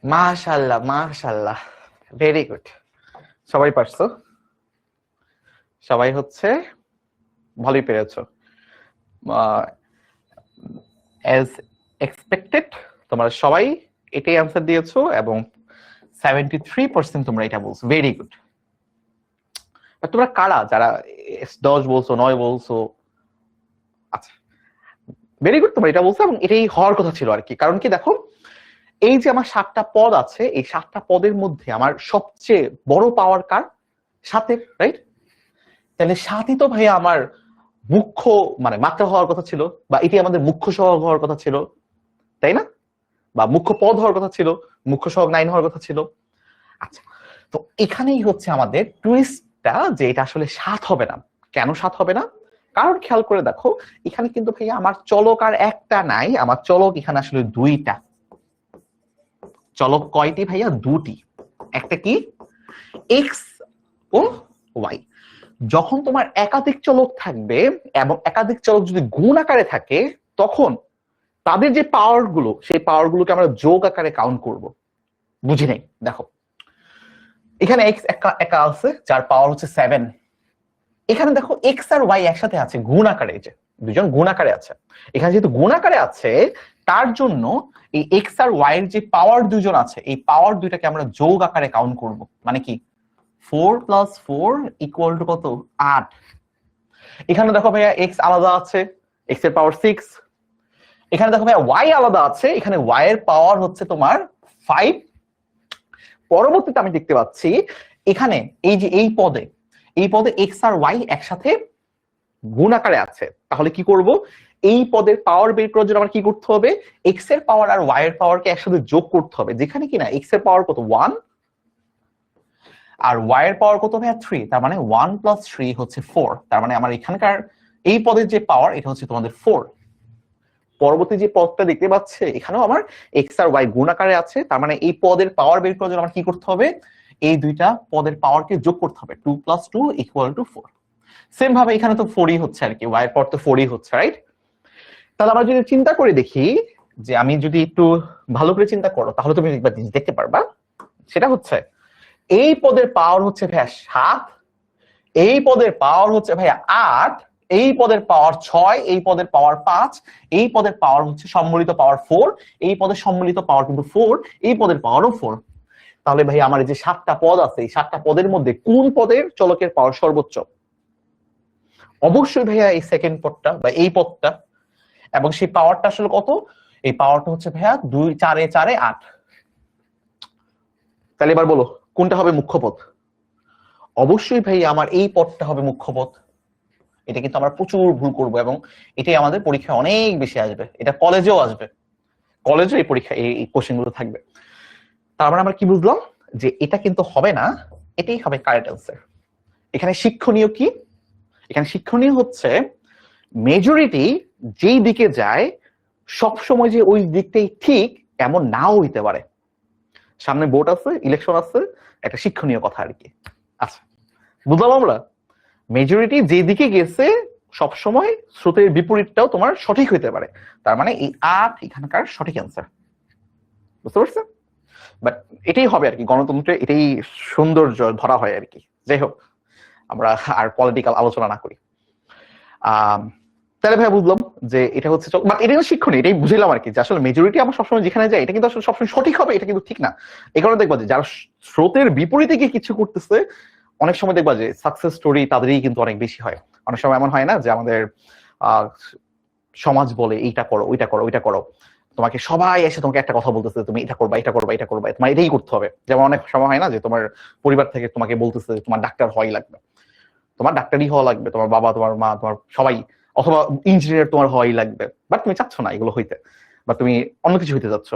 Speaker 1: মাশাআল্লাহ মাশাআল্লাহ, ভেরি গুড। সবাই পারছো, সবাই হচ্ছে ভালোই পেরেছো। অ্যাজ এক্সপেক্টেড তোমরা সবাই এটাই অ্যান্সার দিয়েছো এবং 73% তোমরা এটা বলছো, ভেরি গুড। তোমরা কারা যারা 10 বলছো, 9 বলছো? আচ্ছা ভেরি গুড, তোমরা এটা বলছো এবং এটাই হওয়ার কথা ছিল আর কি। কারণ কি দেখো, এই যে আমার 7টা পদ আছে, এই 7টা পদের মধ্যে আমার সবচেয়ে বড় পাওয়ার কার? 7-এর, রাইট? তাহলে 7ই তো ভাইয়া আমার মুখ্য মানে মাত্রা হওয়ার কথা ছিল, বা এটি আমাদের মুখ্য সহগ হওয়ার কথা ছিল, তাই না? বা মুখ্য পদ হওয়ার কথা ছিল, মুখ্য সহগ 9 হওয়ার কথা ছিল। আচ্ছা, তো এখানেই হচ্ছে আমাদের টুইস্টটা, যে এটা আসলে 7 হবে না। কেন 7 হবে না? কারণ খেয়াল করে দেখো, এখানে কিন্তু ভাইয়া আমার চলক আর একটা নাই, আমার চলক এখানে আসলে 2টা। চলক কয়টি ভাইয়া? 2টি। একটা কি? এক্স ও ওয়াই। যখন তোমার একাধিক চলক থাকবে এবং একাধিক চলক যদি গুণ আকারে থাকে, তখন তাদের যে পাওয়ার গুলো, সেই পাওয়ার গুলোকে আমরা যোগ আকারে কাউন্ট করব। বুঝি নাই? দেখো এখানে এক্স একা আছে, যার পাওয়ার হচ্ছে 7। এখানে দেখো এক্স আর ওয়াই একসাথে আছে গুণ আকারে, যে দুজন গুণ আকারে আছে। এখানে যেহেতু গুণ আকারে আছে, তার জন্য এই এক্স আর ওয়াই এর যে পাওয়ার দুজন আছে, এই পাওয়ার দুইটাকে আমরা যোগ আকারে কাউন্ট করব। মানে কি 4 + 4 = কত? 8। এখানে দেখো ভাইয়া এক্স আলাদা আছে, এক্স এর পাওয়ার 6। এখানে দেখো ভাইয়া ওয়াই আলাদা আছে, এখানে ওয়াই এর পাওয়ার হচ্ছে তোমার 5। পরবর্তীতে আমি দেখতে পাচ্ছি এখানে এই যে এই পদে এক্স আর ওয়াই একসাথে গুণ আকারে আছে। তাহলে কি করব? এই পদের পাওয়ার বের করার জন্য আমার কি করতে হবে, এক্স এর পাওয়ার আর ওয়াই এর পাওয়ারকে একসাথে যোগ করতে হবে, যেখানে কিনা এক্স এর পাওয়ার কত 1 আর ওয়াই এর পাওয়ার কত ভাইয়া 3, তার মানে 1 + 3 হচ্ছে 4। তার মানে আমার এখানকার এই পদের যে পাওয়ার এটা হচ্ছে তোমাদের 4। পরবর্তী যে পদটা দেখতে পাচ্ছে এখানেও আমার এক্স আর ওয়াই গুণ আকারে আছে, তার মানে এই পদের পাওয়ার বের করার জন্য আমার কি করতে হবে, এই দুইটা পদের পাওয়ারকে যোগ করতে হবে, 2 + 2 = 4। সেম ভাবে এখানে তো 4ই হচ্ছে আর কি, ওয়াই এর পাওয়ার তো 4ই হচ্ছে, রাইট? তাহলে আমরা যদি চিন্তা করে দেখি, যে আমি যদি একটু ভালো করে চিন্তা করো তাহলে তুমি একবার জিনিস দেখতে পারবা, সেটা হচ্ছে এই পদের পাওয়ার হচ্ছে ভাইয়া 7, এই পদের পাওয়ার হচ্ছে ভাইয়া 8, এই পদের পাওয়ার 6, এই পদের পাওয়ার 5, এই পদের পাওয়ার হচ্ছে সম্মিলিত পাওয়ার 4, এই পদের সম্মিলিত পাওয়ার কিন্তু 4, এই পদের পাওয়ারও 4। তাহলে ভাই আমার এই যে 7টা পদ আছে, এই 7টা পদের মধ্যে কোন পদের চলকের পাওয়ার সর্বোচ্চ? অবশ্যই ভাইয়া এই সেকেন্ড পদটা বা এই পদটা। এবং সেই পাওয়ারটা আসলে কত? এই পাওয়ারটা হচ্ছে ভাইয়া 2 4 এ 4 এ 8। তাহলে এবার বলো কোনটা হবে মুখ্য পদ? অবশ্যই ভাই আমার এই পদটা হবে মুখ্য পদ। এটা কিন্তু আমরা প্রচুর ভুল করব এবং এটাই আমাদের পরীক্ষায় অনেক বেশি আসবে, এটা কলেজেও আসবে, কলেজে এই পরীক্ষা এই কোশ্চেন গুলো থাকবে। তার মানে আমরা কি বুঝলাম, যে এটা কিন্তু হবে না, এটাই হবে কারেক্ট অ্যান্সার। এখানে শিক্ষণীয় কি? এখানে শিক্ষণীয় হচ্ছে মেজরিটি যেই দিকে যায় সব সময় যে ওই দিকটাই ঠিক এমন নাও হইতে পারে। সামনে ভোট আছে, ইলেকশন আছে, একটা শিক্ষণীয় কথা আর কি। আচ্ছা, বুঝলাম আমরা মেজরিটি যে দিকে গেছে সব সময় স্রোতের বিপরীতটাও তোমার সঠিক হইতে পারে। তার মানে এই 8 এখানকার সঠিক অ্যান্সার। বুঝতে পারছেন? বাট এটাই হবে আর কি, গণতন্ত্রে এটাই সৌন্দর্য ধরা হয় আর কি। যাই হোক, আমরা আর পলিটিক্যাল আলোচনা না করি। তাহলে ভাই বুঝলাম যে এটা হচ্ছে, বাট এটা শিক্ষণীয়, এটাই বুঝলাম আর কি, যে আসলে মেজরিটি আমরা সবসময় যেখানে যাই এটা কিন্তু আসলে সবসময় সঠিক হবে, এটা কিন্তু ঠিক না। এই কারণে দেখবা যে যারা স্রোতের বিপরীতে গিয়ে কিছু করতেছে অনেক সময় দেখবা যে সাকসেস স্টোরি তাদেরই কিন্তু অনেক বেশি হয়। অনেক সময় এমন হয় না যে আমাদের সমাজ বলে এইটা করো, ওইটা করো, ওইটা করো, তোমাকে সবাই এসে তোমাকে একটা কথা বলতেছে তুমি এটা করবা, এটা করবা, এটা করবা, তোমার এটাই করতে হবে। যেমন অনেক সময় হয় না যে তোমার পরিবার থেকে তোমাকে বলতেছে তোমার ডাক্তার হওয়াই লাগবে, তোমার ডাক্তারই হওয়া লাগবে, তোমার বাবা, তোমার মা, তোমার সবাই, অথবা ইঞ্জিনিয়ার তোমার হওয়াই লাগবে, বাট তুমি চাচ্ছ না এগুলো হইতে, বা তুমি অন্য কিছু হইতে চাচ্ছ।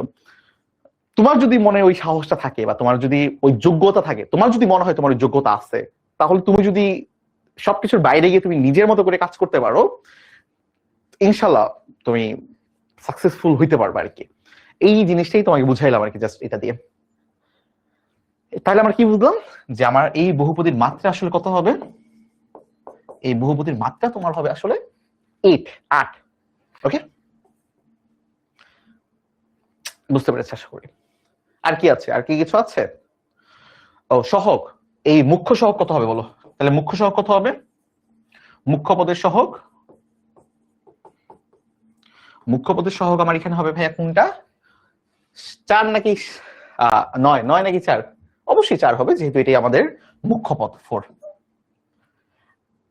Speaker 1: তোমার যদি মনে ওই সাহসটা থাকে বা তোমার যদি ওই যোগ্যতা থাকে, তোমার যদি মনে হয় তোমার ওই যোগ্যতা আছে, তাহলে তুমি যদি সবকিছুর বাইরে গিয়ে তুমি নিজের মতো করে কাজ করতে পারো, ইনশাল্লাহ তুমি সাকসেসফুল হইতে পারবে আর কি। এই জিনিসটাই তোমাকে বুঝাইলাম আর কি, জাস্ট এটা দিয়ে। তাহলে আমরা কি বুঝলাম, যে আমার এই বহুপদীর মাত্রা আসলে কত হবে? এই বহুপদীর মাত্রা তোমার হবে আসলে 8। ওকে, বুঝতে পেরেছি আশা করি। আর কি আছে? আর কি কিছু আছে? ও, সহগ। এই মুখ্য সহগ কত হবে বলো? তাহলে মুখ্য সহগ কত হবে? মুখ্য পদের সহগ, মুখ্য পদের সহগ আমার এখানে হবে ভাইয়া কোনটা? 4 নাকি 9? 9 নাকি 4? অবশ্যই 4 হবে, যেহেতু এটাই আমাদের মুখ্য পদ 4।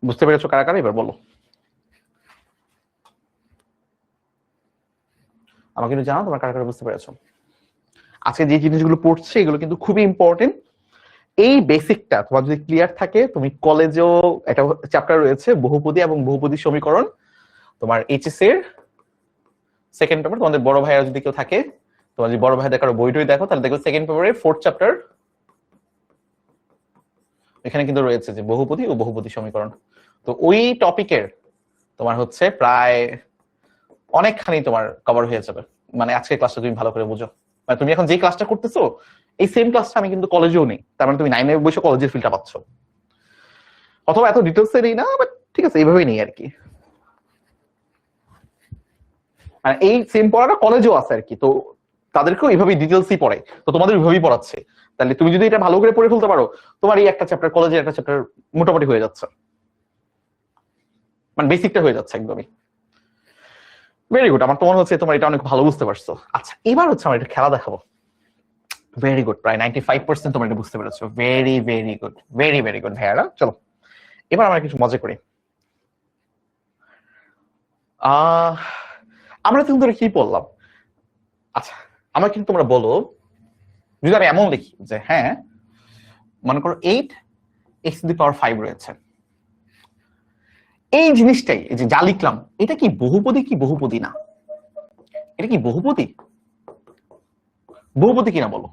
Speaker 1: বুঝতে পেরেছো কারা কারা? এবার বলো আমাকে একটু জানাও তোমরা কারা কারা বুঝতে পেরেছো। আজকে যে জিনিসগুলো পড়ছে এগুলো কিন্তু খুবই ইম্পর্টেন্ট। এই বেসিকটা তোমার যদি ক্লিয়ার থাকে, তুমি কলেজেও একটা চ্যাপ্টার রয়েছে বহুপদী এবং বহুপদী সমীকরণ, তোমার এইচএস এর সেকেন্ড পেপার, তোমাদের বড় ভাইরা যদি কেউ থাকে, তোমার যদি বড় ভাইদের কারো বইটই দেখো তাহলে দেখো সেকেন্ড পেপারে 4th চ্যাপ্টার, এখানে কিন্তু রয়েছে যে বহুপদী ও বহুপদী সমীকরণ। তো ওই টপিকের তোমার হচ্ছে প্রায় অনেকখানি তোমার কভার হয়ে যাবে, মানে আজকের ক্লাসটা তুমি ভালো করে বুঝো। মানে তুমি এখন যে ক্লাসটা করতেছো এই সেম ক্লাসটা আমি কিন্তু কলেজেও নেই, তার মানে তুমি 9 এ বসে কলেজের ফিলটা পাচ্ছ, অথবা এত ডিটেলসে নেই না, বাট ঠিক আছে এইভাবেই নেই আর কি। মানে এই সেম পড়াটা কলেজেও আছে আর কি, তো তাদেরকেও এইভাবেই ডিটেলসই পড়ায়, তো তোমাদের ওইভাবেই পড়াচ্ছে। তাহলে তুমি যদি এটা ভালো করে পড়ে ফেলতে পারো, তোমার এই একটা চ্যাপ্টার, কলেজের একটা চ্যাপ্টার মোটামুটি হয়ে যাচ্ছে, মানে বেসিকটা হয়ে যাচ্ছে একদমই। ভেরি গুড, আমার তো মনে হচ্ছে তোমরা এটা অনেক ভালো বুঝতে পারছো। আচ্ছা, এবার হচ্ছে আমরা একটা খেলা দেখাবো। ভেরি গুড, প্রায় 95% তোমরা এটা বুঝতে পেরেছো। Very very good, very very good ভাইয়ারা। চলো এবার আমরা কিছু মজা করি। আমরা কিন্তু কি পড়লাম? আচ্ছা, আমরা কিন্তু তোমরা বলো, যদি আমি এমন লিখি যে হ্যাঁ মনে করো 8 x⁵ রয়েছে, এই জিনিসটাই, এই যে যা লিখলাম, এটা কি বহুপদী কি বহুপদী না? এটা কি বহুপদী? বহুপদী কিনা বলো,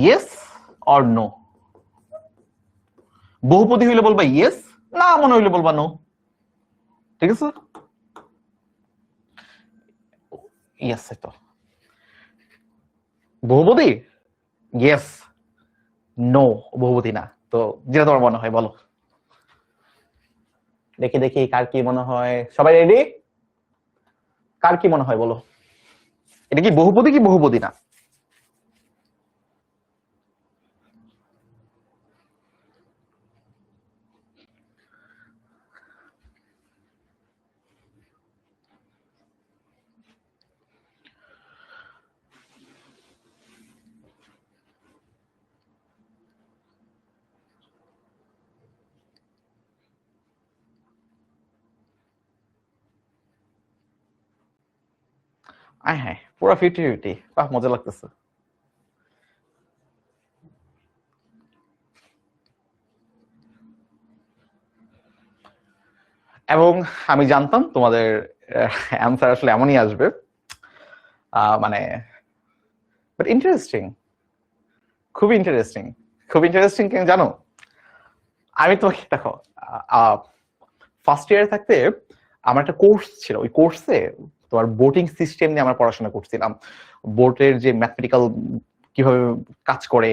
Speaker 1: ইয়েস অর নো? বহুপদী হইলে বলবা ইয়েস, না মনে হইলে বলবা নো। ঠিক আছে, ইয়েস। তো বহুপদী ইয়েস, নো বহুপদী না। তো যেটা তোমার মনে হয় বলো, দেখি দেখি কার কি মনে হয়। সবাই রেডি? কার কি মনে হয় বলো, এটা কি বহুপদী কি বহুপদী না? আয় হ্যাঁ, পুরো 50-50, বাহ মজা লাগতেছে। এবং আমি জানতাম তোমাদের অ্যান্সার আসলে এমনই আসবে। মানে বাট ইন্টারেস্টিং, খুব ইন্টারেস্টিং, খুব ইন্টারেস্টিং। কেন জানো, আমি তোমাকে দেখো, ফার্স্ট ইয়ারে থাকতে আমার একটা কোর্স ছিল, ওই কোর্সে তোমার বোটিং সিস্টেম নিয়ে আমরা পড়াশোনা করছিলাম। বোটের যে ম্যাথমেটিক্যাল কিভাবে কাজ করে,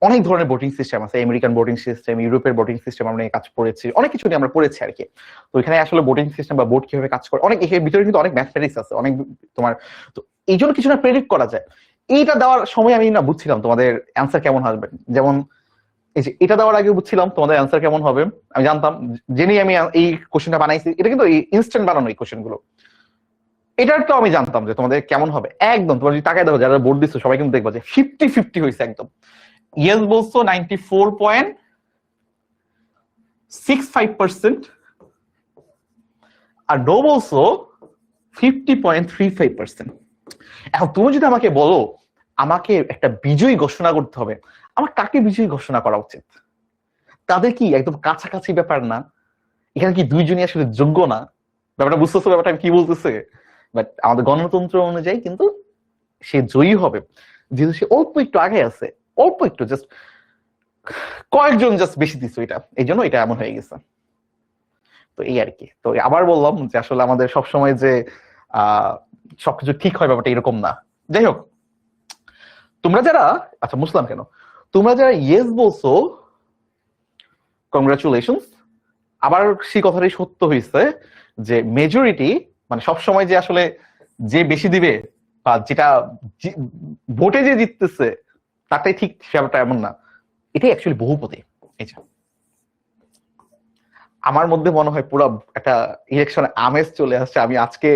Speaker 1: অনেক ধরনের বোটিং সিস্টেম আছে, আমেরিকান বোটিং সিস্টেম, ইউরোপের বোটিং সিস্টেম আমরা কাজ করেছি, অনেক কিছু নিয়ে আমরা পড়েছি আর কি। তো এখানে আসলে বোটিং সিস্টেম বা বোট কিভাবে কাজ করে, অনেক এর ভিতরে কিন্তু অনেক ম্যাথমেটিক্স আছে, অনেক তোমার। তো এই জন্য কিছু না প্রেডিক্ট করা যায়। এইটা দেওয়ার সময় আমি না বুঝছিলাম তোমাদের অ্যান্সার কেমন আসবে। যেমন এই যে এটা দেওয়ার আগে বুঝছিলাম তোমাদের অ্যান্সার কেমন হবে, আমি জানতাম। জেনেই আমি এই কোশ্চেনটা বানাইছি, এটা কিন্তু ইনস্ট্যান্ট বানানো এই কোশ্চেন গুলো। এটার তো আমি জানতাম যে তোমাদের কেমন হবে একদম। তোমরা যদি তাকায় দেখো যারা বোর্ড দিচ্ছ সবাই কিন্তু দেখবা যে 50-50 হয়েছে একদম। ইয়েস বলছো 94.65%, আর নো বলছো 50.35%। এখন তুমি যদি আমাকে বলো আমাকে একটা বিজয়ী ঘোষণা করতে হবে, আমার কাকে বিজয়ী ঘোষণা করা উচিত? তাদের কি একদম কাছাকাছি ব্যাপার না? এখানে কি দুইজনই আসলে যোগ্য না? ব্যাপারটা বুঝতেছো, ব্যাপারটা আমি কি বলতেছে? বাট আমাদের গণতন্ত্র অনুযায়ী কিন্তু সে জয়ী হবে, যেহেতু সে অল্প একটু আগে আছে, অল্প একটু, জাস্ট কয়েকজন জাস্ট বেশি দিচ্ছে, এটা এই জন্য এটা এমন হয়ে গেছে। তো এই আর কি। তো আবার বললাম যে আসলে আমাদের সবসময় যে সবকিছু ঠিক হয় ব্যাপারটা এরকম না। যাই হোক, তোমরা যারা, আচ্ছা মুসলাম কেন, তোমরা যারা ইয়েস বলছো কংগ্রাচুলেশন। আবার সেই কথাটাই সত্য হয়েছে যে মেজরিটি, মানে সবসময় যে আসলে যে বেশি দিবে বা যেটা ভোটে যে জিততেছে তারটাই ঠিক, ব্যাপারটা এমন না। এটাই অ্যাকচুয়ালি বহুপদী। এই যে আমার মধ্যে মনে হয় পুরো একটা ইলেকশনে আমেজ চলে আসছে। আমি আজকে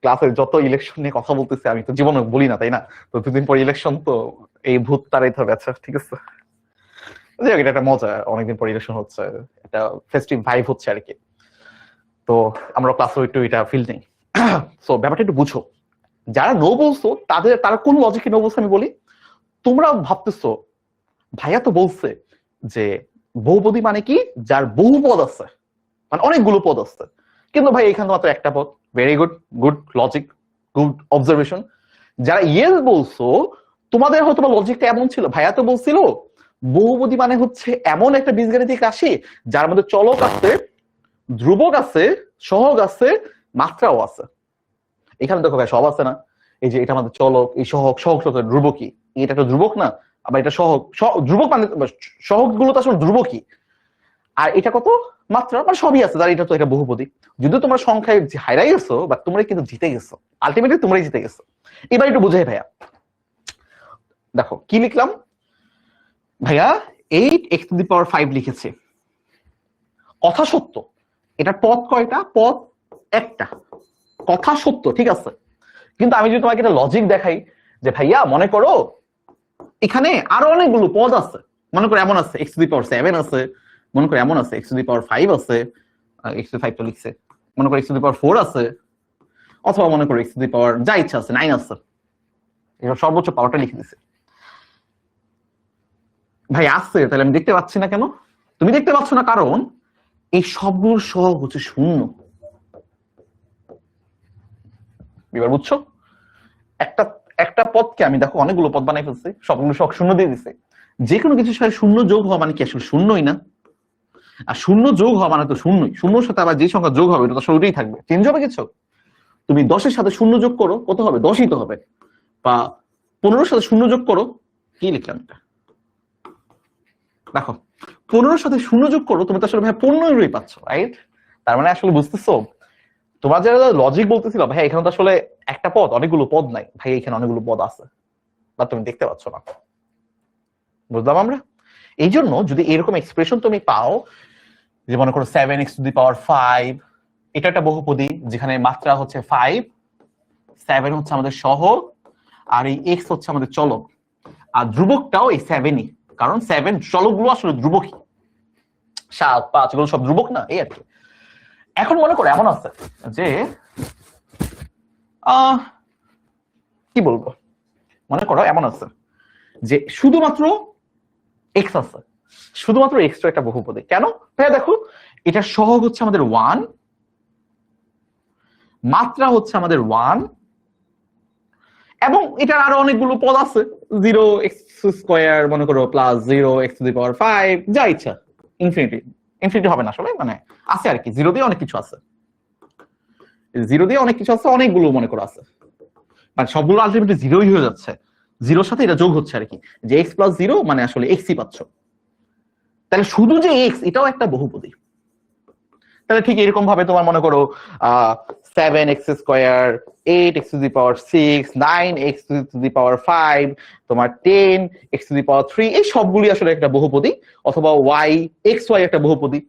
Speaker 1: ক্লাসের যত ইলেকশন নিয়ে কথা বলতেছি আমি তো জীবনে বলি না, তাই না? তো দুদিন পর ইলেকশন, তো এই ভূত তারাইতে হবে। আচ্ছা ঠিক আছে, যাই হোক, এটা একটা মজা, অনেকদিন পর ইলেকশন হচ্ছে, একটা ফেস্টিভ ভাইব হচ্ছে আর কি। তো আমরা ক্লাসে একটু এটা ফিল নেই। সো ব্যাপারটা একটু বুঝো, যারা নো বলছো তারা কোন লজিকে নো বলছে আমি বলি। তোমরা ভাবতেছো ভাইয়া তো বলছে যে বহুপদী মানে কি, যার বহু পদ আছে, মানে অনেকগুলো পদ আছে। কিন্তু ভাই এখানে মাত্র একটা পদ। Very good, good logic, good observation. যারা ইয়েস বলছো তোমাদের হয়তো লজিকটা এমন ছিল, ভাইয়া তো বলছিল বহুপদী মানে হচ্ছে এমন একটা বীজগাণিতিক রাশি যার মধ্যে চলক আছে, ধ্রুবক আছে, সহগ আছে, মাত্রাও আছে। এখানে দেখো ভাই সব আছে না? এই যে এটা আমাদের চলক, এই সহগ, সহগ ধ্রুবকই, এটা একটা ধ্রুবক না? আবার এটা সহগ, ধ্রুবক মানে সহগ গুলো তো আসলে ধ্রুবকই। আর এটা কত মাত্রা, মানে সবই আছে, তার এটা তো এটা বহুপদী। যদিও তোমরা সংখ্যায় হারাই গেছো, বাট তোমরা কিন্তু জিতে গেছো, আলটিমেটলি তোমরাই জিতে গেছো। এবার একটু বুঝাই ভাইয়া, দেখো কি লিখলাম। ভাইয়া 8x⁵ লিখেছে, কথা সত্য। এটার পদ কয়টা? পদ একটা। কথা সত্য, ঠিক আছে। কিন্তু আমি যদি তোমাকে একটা লজিক দেখাই যে ভাইয়া মনে করো এখানে আরো অনেকগুলো পদ আছে, মনে করো এমন আছে x⁵ আছে, মনে করো এমন আছে x⁵ আছে, x⁵ তো লিখছে, মনে করো x⁴ আছে, অথবা মনে করো x⁵ যা ইচ্ছা আছে 9 আছে, এটা সর্বোচ্চ পাওয়ারটা লিখে দিছে। ভাই আসছে, তাহলে আমি দেখতে পাচ্ছি না কেন? তুমি দেখতে পাচ্ছ না কারণ এই সবগুলোর সহগ হচ্ছে শূন্য। এবার বুঝছো? একটা একটা পদকে আমি দেখো অনেকগুলো পদ বানাই ফেলছি, সবগুলো সহগ শূন্য দিয়ে দিছে। যে কোনো কিছুর সাথে শূন্য যোগ হওয়া মানে কি আসলে শূন্যই না? আর শূন্য যোগ হওয়া মানে তো শূন্যই। শূন্যর সাথে আবার যে সংখ্যা যোগ হবে এটা তো আসলে ওটাই থাকবে, চেঞ্জ হবে কিছু? তুমি 10-এর সাথে শূন্য যোগ করো, কত হবে? 10ই তো হবে। বা 15-এর সাথে শূন্য যোগ করো, কি লিখলাম এটা? দেখো 15-এর সাথে শূন্য যোগ করো, তুমি তো আসলে ভাই 15ই পাচ্ছ, রাইট? তার মানে আসলে বুঝতেছো, তোমার যারা লজিক বলতেছিল ভাই এখানে তো আসলে একটা পদ, অনেকগুলো পদ নাই ভাই, এখানে অনেকগুলো পদ আছে, বা তুমি দেখতে পাচ্ছ না। বুঝলাম আমরা? এই জন্য যদি এরকম এক্সপ্রেশন তুমি পাও, যে মনে করো 7x⁵, এটা একটা বহুপদী যেখানে মাত্রা হচ্ছে 5, 7 হচ্ছে আমাদের সহগ, আর এই x হচ্ছে আমাদের চলক, আর ধ্রুবকটাও এই 7ই, কারণ 7 চলকগুলো আসলে ধ্রুবকই। 7, 5 এগুলো সব ধ্রুবক না, এই আর কি। এখন মনে করো এমন আছে যে কি বলবো, মনে করো এমন আছে যে শুধুমাত্র x আছে, শুধুমাত্র x একটা বহুপদী। কেন ভাইয়া? দেখো এটা সহগ হচ্ছে আমাদের 1, মাত্রা হচ্ছে আমাদের 1, এবং এটার আরো অনেকগুলো পদ আছে, 0x², মনে করো +0x⁵, যা ইচ্ছা, ইনফিনিটি। ইনফিনিটি হবে না আসলে, মানে আছে আর কি, 0 দিয়ে অনেক কিছু আছে, 0 দিয়ে অনেক কিছু আছে, অনেকগুলো মনে করো আছে, মানে সবগুলো আলটিমেটলি 0ই হয়ে যাচ্ছে, 0-র সাথে এটা যোগ হচ্ছে আর কি, যে x+0 মানে আসলে x-ই পাচ্ছ। তাহলে শুধু যে x এটাও একটা বহুপদী। তাহলে ঠিক এরকম ভাবে তোমার মনে করো 7x², 8x⁶, 9x⁵, তোমার 10x⁵, এই সবগুলি আসলে একটা বহুপদী, অথবা xy একটা বহুপদী,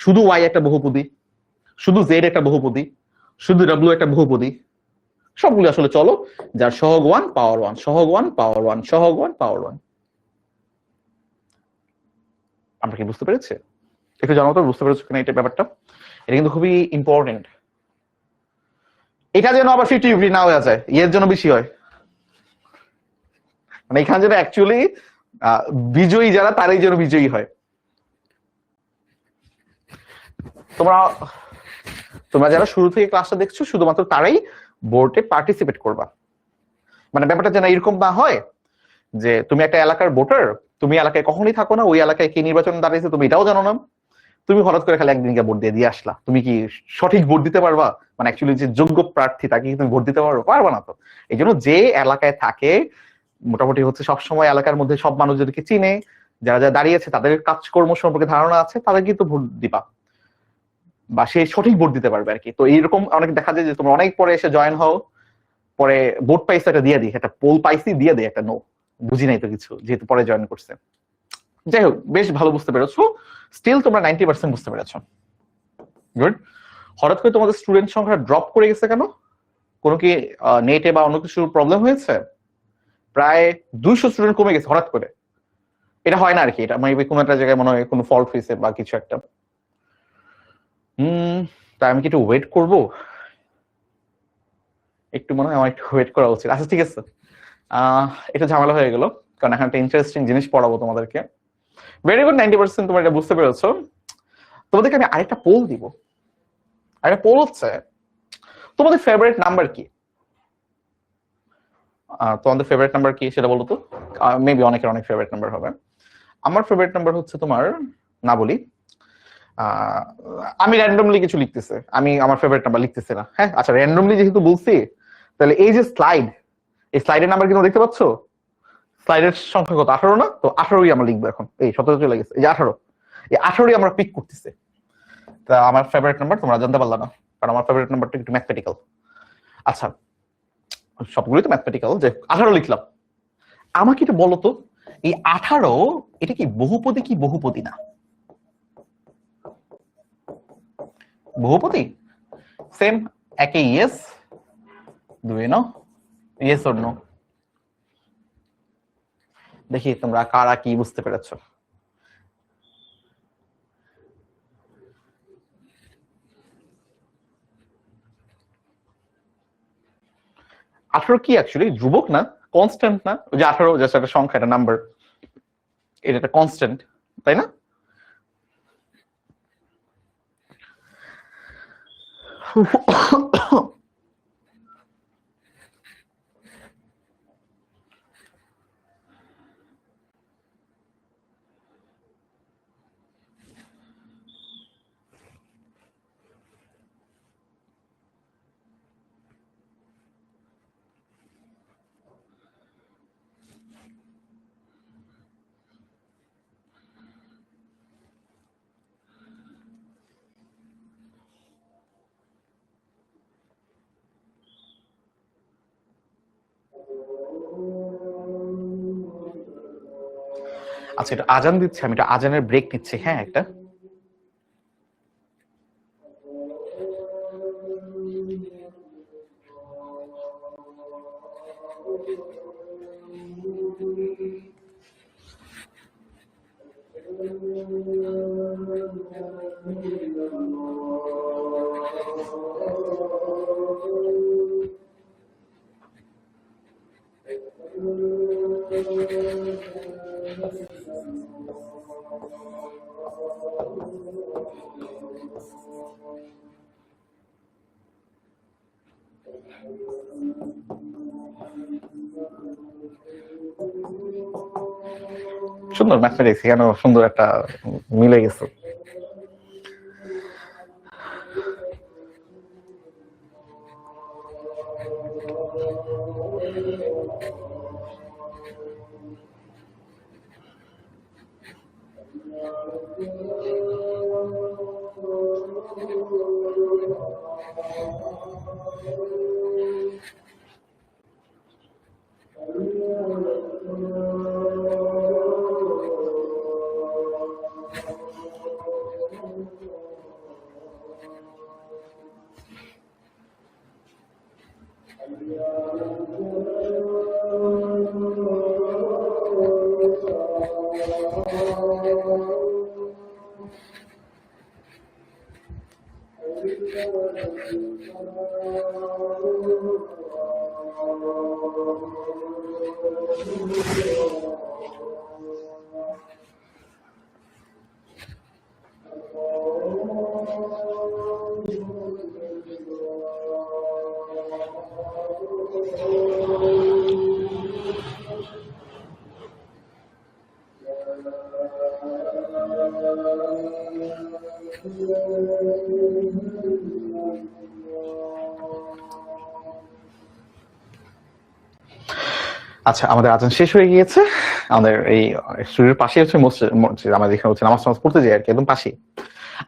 Speaker 1: শুধু y একটা বহুপদী, শুধু z একটা বহুপদী, শুধু w একটা বহুপদী, সবগুলি আসলে চলো যার সহগ 1 পাওয়ার 1, সহগ 1 পাওয়ার 1, সহগ 1 পাওয়ার 1। আমরা কি বুঝতে পেরেছি? একটু জানাও তো বুঝতে পেরেছো কিনা এটা ব্যাপারটা? এটা কিন্তু খুবই ইম্পর্টেন্ট। এটা যেন আবার 50-50 না হয়ে যায়, এর জন্য বেশি হয়, মানে এখানে যেন অ্যাকচুয়ালি বিজয়ী যারা তারাই যেন বিজয়ী হয়। তোমরা তোমরা যারা শুরু থেকে ক্লাসটা দেখছো শুধুমাত্র তারাই বোর্ডে পার্টিসিপেট করবা। মানে ব্যাপারটা যেন এরকম না হয় যে তুমি একটা এলাকার ভোটার, তুমি এলাকায় কখনোই থাকো না, ওই এলাকায় কি নির্বাচন দাঁড়িয়েছে তুমি এটাও জানো না, তুমি হঠাৎ করে খালি একদিন ভোট দিয়ে আসলা, তুমি কি সঠিক ভোট দিতে পারবা? মানে অ্যাকচুয়ালি যে যোগ্য প্রার্থী তাকে কি তুমি ভোট দিতে পারবা না তো। এই জন্য যে এলাকায় থাকে মোটামুটি হচ্ছে সবসময় এলাকার মধ্যে সব মানুষদেরকে চিনে, যারা যারা দাঁড়িয়েছে তাদের কাজকর্ম সম্পর্কে ধারণা আছে, তাদের কিন্তু ভোট দিবা, বা সে সঠিক ভোট দিতে পারবে আর কি। তো এইরকম অনেক দেখা যায় যে তোমরা অনেক পরে এসে জয়েন হও, পরে ভোট পাইছে একটা দিয়ে দিই, একটা পোল পাইছি দিয়ে দিই একটা নো, বুঝি নাই তো কিছু, যেহেতু পরে জয়েন করছে। যাই হোক, বেশ ভালো বুঝতে পেরেছো, স্টিল তোমরা 90% বুঝতে পেরেছো, গুড। হঠাৎ করে তোমাদের স্টুডেন্ট সংখ্যা ড্রপ করে গেছে কেন? কোনো কি নেটে বা অন্য কিছু প্রবলেম হয়েছে? প্রায় 200 স্টুডেন্ট কমে গেছে হঠাৎ করে। এটা হয় না আর কি, এটা মেবি কোনো একটা জায়গায় মনে হয় কোনো ফল্ট হয়েছে বা কিছু একটা। তাই আমি কি একটু ওয়েট করবো? একটু মনে হয় আমার একটু ওয়েট করা উচিত। আচ্ছা ঠিক আছে, এটা ঝামেলা হয়ে গেল, কারণ এখন একটা ইন্টারেস্টিং জিনিস পড়াবো তোমাদেরকে। ভেরি গুড, 90% তোমরা এটা বুঝতে পেরেছো। তোমাদেরকে আমি আরেকটা পোল দিব। আরেকটা পোল হচ্ছে, তোমাদের ফেভারিট নাম্বার কি? তোমাদের ফেভারিট নাম্বার কি সেটা বলো তো। মেবি অনেকের অনেক ফেভারিট নাম্বার হবে। আমার ফেভারিট নাম্বার হচ্ছে তোমার, না বলি, আমি র্যান্ডমলি কিছু লিখতেছে, আমি আমার ফেভারিট নাম্বার লিখতেছি না। হ্যাঁ আচ্ছা, র্যান্ডমলি যেহেতু বলছি, তাহলে এই যে স্লাইড, এই স্লাইডের নাম্বার কিন্তু দেখতে পাচ্ছ, স্লাইডের সংখ্যা কত? 18 না? তো 18ই আমরা লিখবো এখন। এই 17 চলে গেছে, এই যে 18, এই 18ই আমরা পিক করতেছি। তা আমার ফেভারিট নাম্বার তোমরা জানতে পারলা না, কারণ আমার ফেভারিট নাম্বারটা একটু ম্যাথমেটিক্যাল। আচ্ছা, সবগুলোই তো ম্যাথমেটিক্যাল, যে 18 লিখলাম। আমাকে এটা বলো তো, এই 18 এটা কি বহুপদী কি বহুপদী না? বহুপদী? সেম, একে ইয়েস, দুই নো, ইয়েস অর নো। দেখি তোমরা কারা কি বুঝতে পেরেছো। আঠারো কি অ্যাকচুয়ালি ধ্রুবক না? কনস্ট্যান্ট না? ওই যে 18 জাস্ট একটা সংখ্যা, একটা নাম্বার, এটা একটা কনস্ট্যান্ট, তাই না? আচ্ছা, এটা আজান দিচ্ছে, আমি এটা আজানের ব্রেক নিচ্ছি। হ্যাঁ, একটা সুন্দর ম্যাথমেটিক্স, এখানে সুন্দর একটা মিলে গেছে। আচ্ছা, আমাদের আজান শেষ হয়ে গিয়েছে। আমাদের এই স্টুডিওর পাশে হচ্ছে মসজিদ, আমাদের এখানে হচ্ছে নামাজ পড়তে যাই আর কি, একদম পাশে।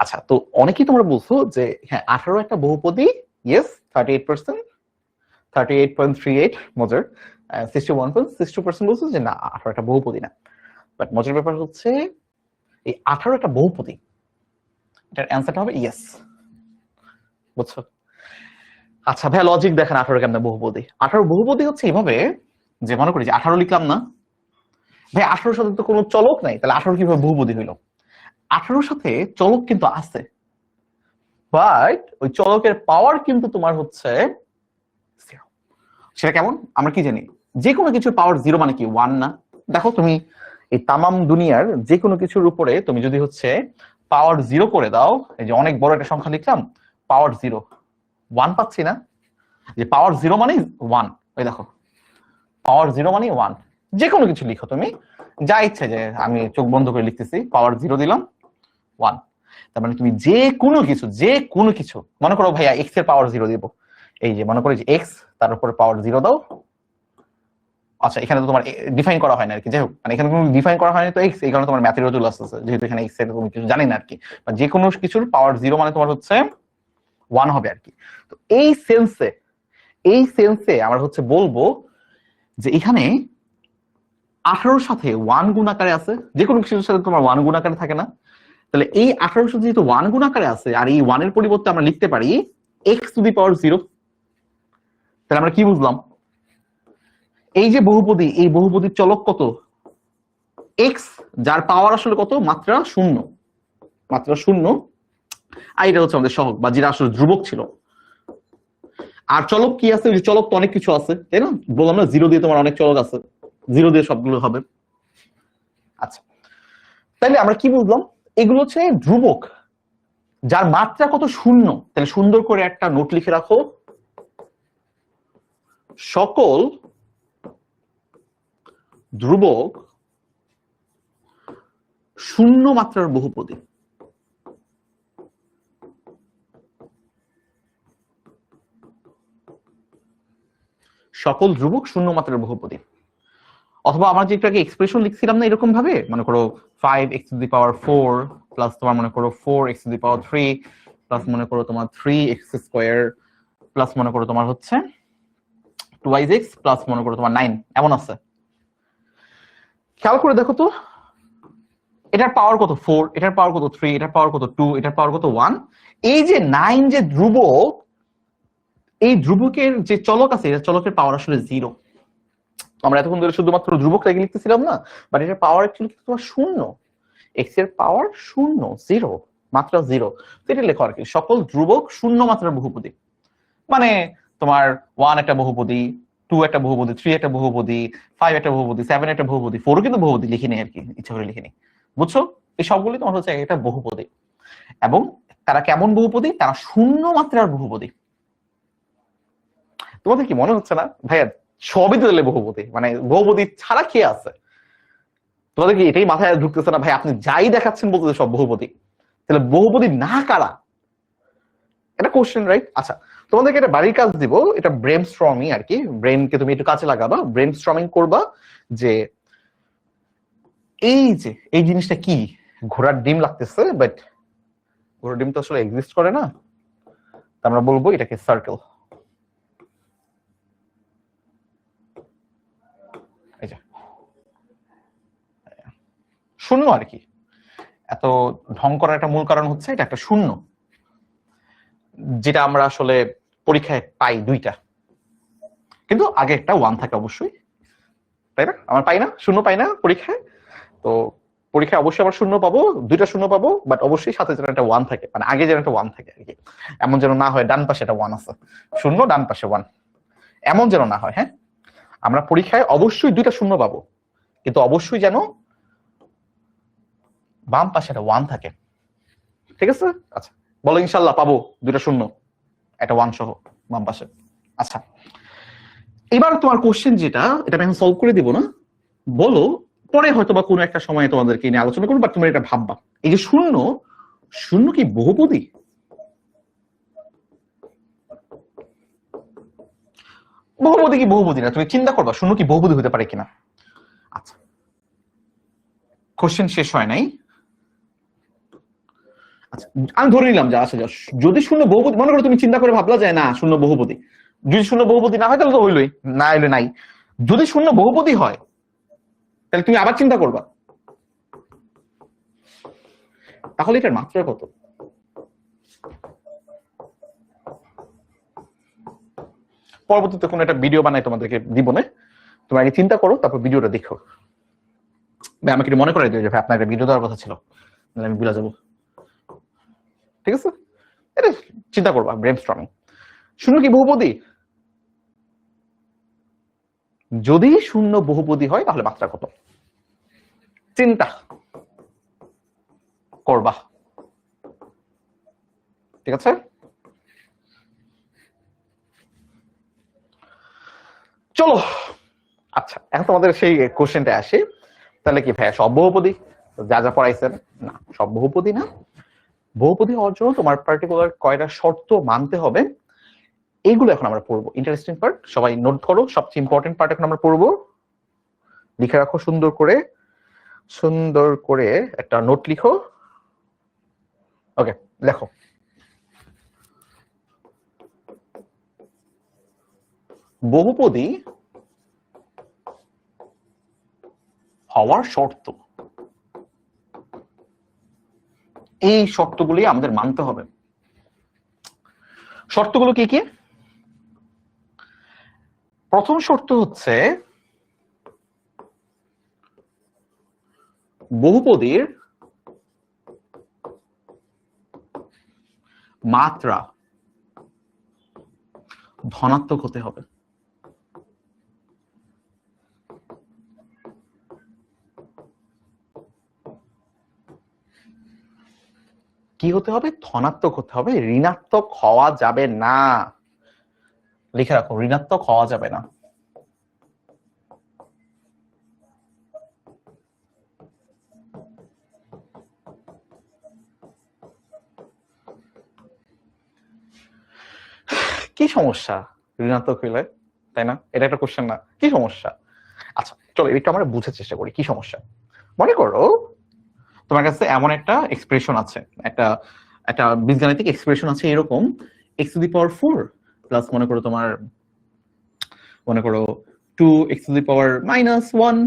Speaker 1: আচ্ছা, তো অনেকেই তোমরা বলছো যে হ্যাঁ 18 একটা বহুপদী, ইয়েস 38%, 38.38 মজার, 61.62% বলছো যে না 18 একটা বহুপদী না। বাট মজার ব্যাপার হচ্ছে এই 18 একটা বহুপদী, এটার অ্যান্সারটা হবে ইয়েস, বুঝছো? আচ্ছা ভাই, লজিক দেখেন 18 কেমন বহুপদী। 18 বহুপদী হচ্ছে এইভাবে যে মনে করি যে 18 লিখলাম না ভাই, 18 সাথে তো কোনো চলক নাই, তাহলে 18 কিভাবে বহুপদী হইলো? 18 সাথে চলক কিন্তু আছে, বাট ওই চলকের পাওয়ার কিন্তু তোমার হচ্ছে 0। সেটা কেমন আমরা কি জানি? যে কোনো কিছুর পাওয়ার 0 মানে কি 1 না? দেখো তুমি এই তামাম দুনিয়ার যে কোনো কিছুর উপরে তুমি যদি হচ্ছে পাওয়ার 0 করে দাও, এই যে অনেক বড় একটা সংখ্যা লিখলাম, পাওয়ার 0, 1 পাচ্ছি না? যে পাওয়ার 0 মানে 1, ওই দেখো পাওয়ার 0 মানে 1। যে কোনো কিছু লিখো তুমি, যা ইচ্ছে, যে আমি চোখ বন্ধ করে লিখতেছি, পাওয়ার 0 দিলাম 1। তার মানে তুমি যে কোনো কিছু মনে করো ভাইয়া এক্স এর পাওয়ার 0 দিব, এই যে মনে করো যে এক্স, তার উপরে পাওয়ার 0 দাও। আচ্ছা, এখানে তো তোমার ডিফাইন করা হয় না আর কি, যাই হোক, মানে এখানে কোনো ডিফাইন করা হয়নি তো এক্স, এই কারণে তোমার ম্যাথেরও চলে আসতেছে, যেহেতু এখানে এক্স এর কোনো কিছু জানি না আর কি। যে কোনো কিছুর পাওয়ার 0 মানে তোমার হচ্ছে 1 হবে আর কি। তো এই সেন্সে আমরা হচ্ছে বলবো যে এখানে 18 সাথে 1 গুণ আকারে আছে, যে কোনো কিছুর সাথে তোমার 1 গুণ আকারে থাকে না? তাহলে এই 18 সাথে যেহেতু 1 গুণ আকারে আছে, আর এই 1 এর পরিবর্তে আমরা লিখতে পারি x টু দি পাওয়ার 0, তাহলে আমরা কি বুঝলাম? এই যে বহুপদী, এই বহুপদীর চলক কত? x, যার পাওয়ার আসলে কত? মাত্রা 0, মাত্রা 0। আর এটা হচ্ছে আমাদের সহগ, বা যেটা আসলে ধ্রুবক ছিল। আর চলক কি আছে? ওই যে চলক তো অনেক কিছু আছে, তাই না? বললাম না 0 দিয়ে তোমার অনেক চলক আছে, 0 দিয়ে সবগুলো হবে। আচ্ছা, তাইলে আমরা কি বুঝলাম? এগুলো হচ্ছে ধ্রুবক, যার মাত্রা কত শূন্য, তাহলে সুন্দর করে একটা নোট লিখে রাখো, সকল ধ্রুবক শূন্য মাত্রার বহুপদী। সকল ধ্রুবক শূন্য মাত্রার বহুপদী। অথবা আমরা যে একটু আগে এক্সপ্রেশন লিখছিলাম না এরকম ভাবে, মনে করো 5x⁴ প্লাস তোমার মনে করো 4x⁴ প্লাস মনে করো তোমার 3x² প্লাস মনে করো তোমার হচ্ছে 2x প্লাস মনে করো তোমার 9, এমন আছে। খেয়াল করে দেখো তো এটার পাওয়ার কত 4, এটার পাওয়ার কত 3, এটার পাওয়ার কত 2, এটার পাওয়ার কত 1। এই যে 9 যে ধ্রুবক, এই ধ্রুবকের যে চলক আছে এটা চলকের পাওয়ার আসলে 0। আমরা এতক্ষণ ধরে শুধুমাত্র ধ্রুবকটাকে লিখতেছিলাম না, বাট এটার পাওয়ার অ্যাকচুয়ালি তোমার শূন্য। এক্স এর পাওয়ার শূন্য, 0, মাত্রা 0। তো এটা লেখো আর কি, সকল ধ্রুবক শূন্য মাত্রার বহুপদী। মানে তোমার 1 একটা বহুপদী, 2 একটা বহুপদী, 3 একটা বহুপদী, 5 একটা বহুপদী, 7 একটা বহুপদী, 4ও কিন্তু বহুপদী, লিখে নেই আর কি, ইচ্ছা করে লিখে নেই। বুঝছো? এই সবগুলি তোমার হচ্ছে একটা বহুপদী। এবং তারা কেমন বহুপদী? তারা শূন্য মাত্রার বহুপদী। তোমাদের কি মনে হচ্ছে না ভাইয়া সবই তো বহুপদী, মানে বহুপদী ছাড়া কি আছে? তোমাদের কি এটাই মাথায় ঢুকতেছে না ভাই? আপনি যাই দেখাচ্ছেন বলতে সব বহুপদী, তাহলে বহুপদী না কারা? এটা কোশ্চেন, রাইট? আচ্ছা, তোমাদেরকে একটা বাড়ির কাজ দিব, এটা ব্রেন স্ট্রমিং আর কি, ব্রেনকে তুমি একটু কাছে লাগাবা, ব্রেন স্ট্রমিং করবা যে এই যে এই জিনিসটা কি, ঘোড়ার ডিম লাগতেছে, বাট ঘোড়ার ডিম তো আসলে এক্সিস্ট করে না, আমরা বলবো এটাকে সার্কেল। এই যে শূন্য আর কি, এত ঢং করার একটা মূল কারণ হচ্ছে এটা একটা শূন্য, যেটা আমরা আসলে পরীক্ষায় পাই দুইটা, কিন্তু আগে একটা 1 থাকে অবশ্যই, তাই না? আমরা পাই না, শূন্য পাই না পরীক্ষায়। তো পরীক্ষায় অবশ্যই আবার শূন্য পাবো, দুইটা শূন্য পাবো, বাট অবশ্যই সাথে যেন একটা 1 থাকে, মানে আগে যেন একটা 1 থাকে আর কি। এমন যেন না হয় ডান পাশে একটা 1 আছে, শূন্য ডান পাশে 1, এমন যেন না হয়। হ্যাঁ, আমরা পরীক্ষায় অবশ্যই দুইটা শূন্য পাবো, কিন্তু অবশ্যই যেন বাম পাশে একটা 1 থাকে। ঠিক আছে? আচ্ছা, বলো ইনশাল্লাহ পাবো দুইটা শূন্য, একটা 1 সহ বাম পাশে। আচ্ছা, এবার তোমার কোশ্চেন যেটা, এটা আমি এখন সলভ করে দিব না, বলো পরে হয়তো বা কোনো একটা সময় তোমাদেরকে নিয়ে আলোচনা করবো, বাট তুমি এটা ভাববা, এই যে শূন্য, শূন্য কি বহুপদী? বহুপদী কি বহুপদী না, তুমি চিন্তা করবা শূন্য কি বহুপদী হতে পারে কিনা। আচ্ছা, কোশ্চেন শেষ হয় নাই। আচ্ছা, আমি ধরে নিলাম যে আচ্ছা, যদি শূন্য বহুপদী, মনে করো তুমি চিন্তা করে ভাবলা যায় না শূন্য বহুপদী, যদি শূন্য বহুপদী না হয় তাহলে তো হইলই, না হইলে নাই। যদি শূন্য বহুপদী হয় তাহলে তুমি আবার চিন্তা করবা, তাহলে এটার মাত্রা কত? পরবর্তীতে কোনো একটা ভিডিও বানাই তোমাদেরকে দিব না, তোমরা আগে চিন্তা করো তারপর ভিডিওটা দেখো। আমাকে একটু মনে করে দিও যে ভাই আপনার একটা ভিডিও দেওয়ার কথা ছিল, আমি ভুলে যাবো। ঠিক আছে, এটা চিন্তা করবা, ব্রেন স্টর্মিং। শূন্য কি বহুপদী? যদি শূন্য বহুপদী হয় তাহলে মাত্রা কত? চিন্তা করবা। ঠিক আছে, চলো। আচ্ছা, এখন তোমাদের সেই কোশ্চেনটা আসে, তাহলে কি ভাইয়া সব বহুপদী যা যা পড়াইছেন? না, সব বহুপদী না। বহুপদী হওয়ার জন্য তোমার পার্টিকুলার কয়টা শর্ত মানতে হবে, এইগুলো এখন আমরা পড়বো। ইন্টারেস্টিং পার্ট, সবাই নোট করো, সবচেয়ে ইম্পর্টেন্ট পার্ট এখন আমরা পড়বো। লিখে রাখো সুন্দর করে, সুন্দর করে একটা নোট লিখো। ওকে, লেখো। বহুপদী হওয়ার শর্ত, এই শর্তগুলি আমাদের মানতে হবে। শর্তগুলো কি কি? প্রথম শর্ত হচ্ছে বহুপদীর মাত্রা ধনাত্মক হতে হবে। কি হতে হবে? ধনাত্মক হতে হবে, ঋণাত্মক হওয়া যাবে না। লিখে রাখো, ঋণাত্মক হওয়া যাবে না। কি সমস্যা ঋণাত্মক হইলে, তাই না? এটা একটা কোশ্চেন না? কি সমস্যা? আচ্ছা চলো একটু আমরা বুঝার চেষ্টা করি কি সমস্যা। মনে করো তোমার কাছে এমন একটা এক্সপ্রেশন আছে, একটা একটা বীজগাণিতিক এক্সপ্রেশন আছে এরকম, x⁴ প্লাস মনে করো তোমার, মনে করো 2x⁻⁻1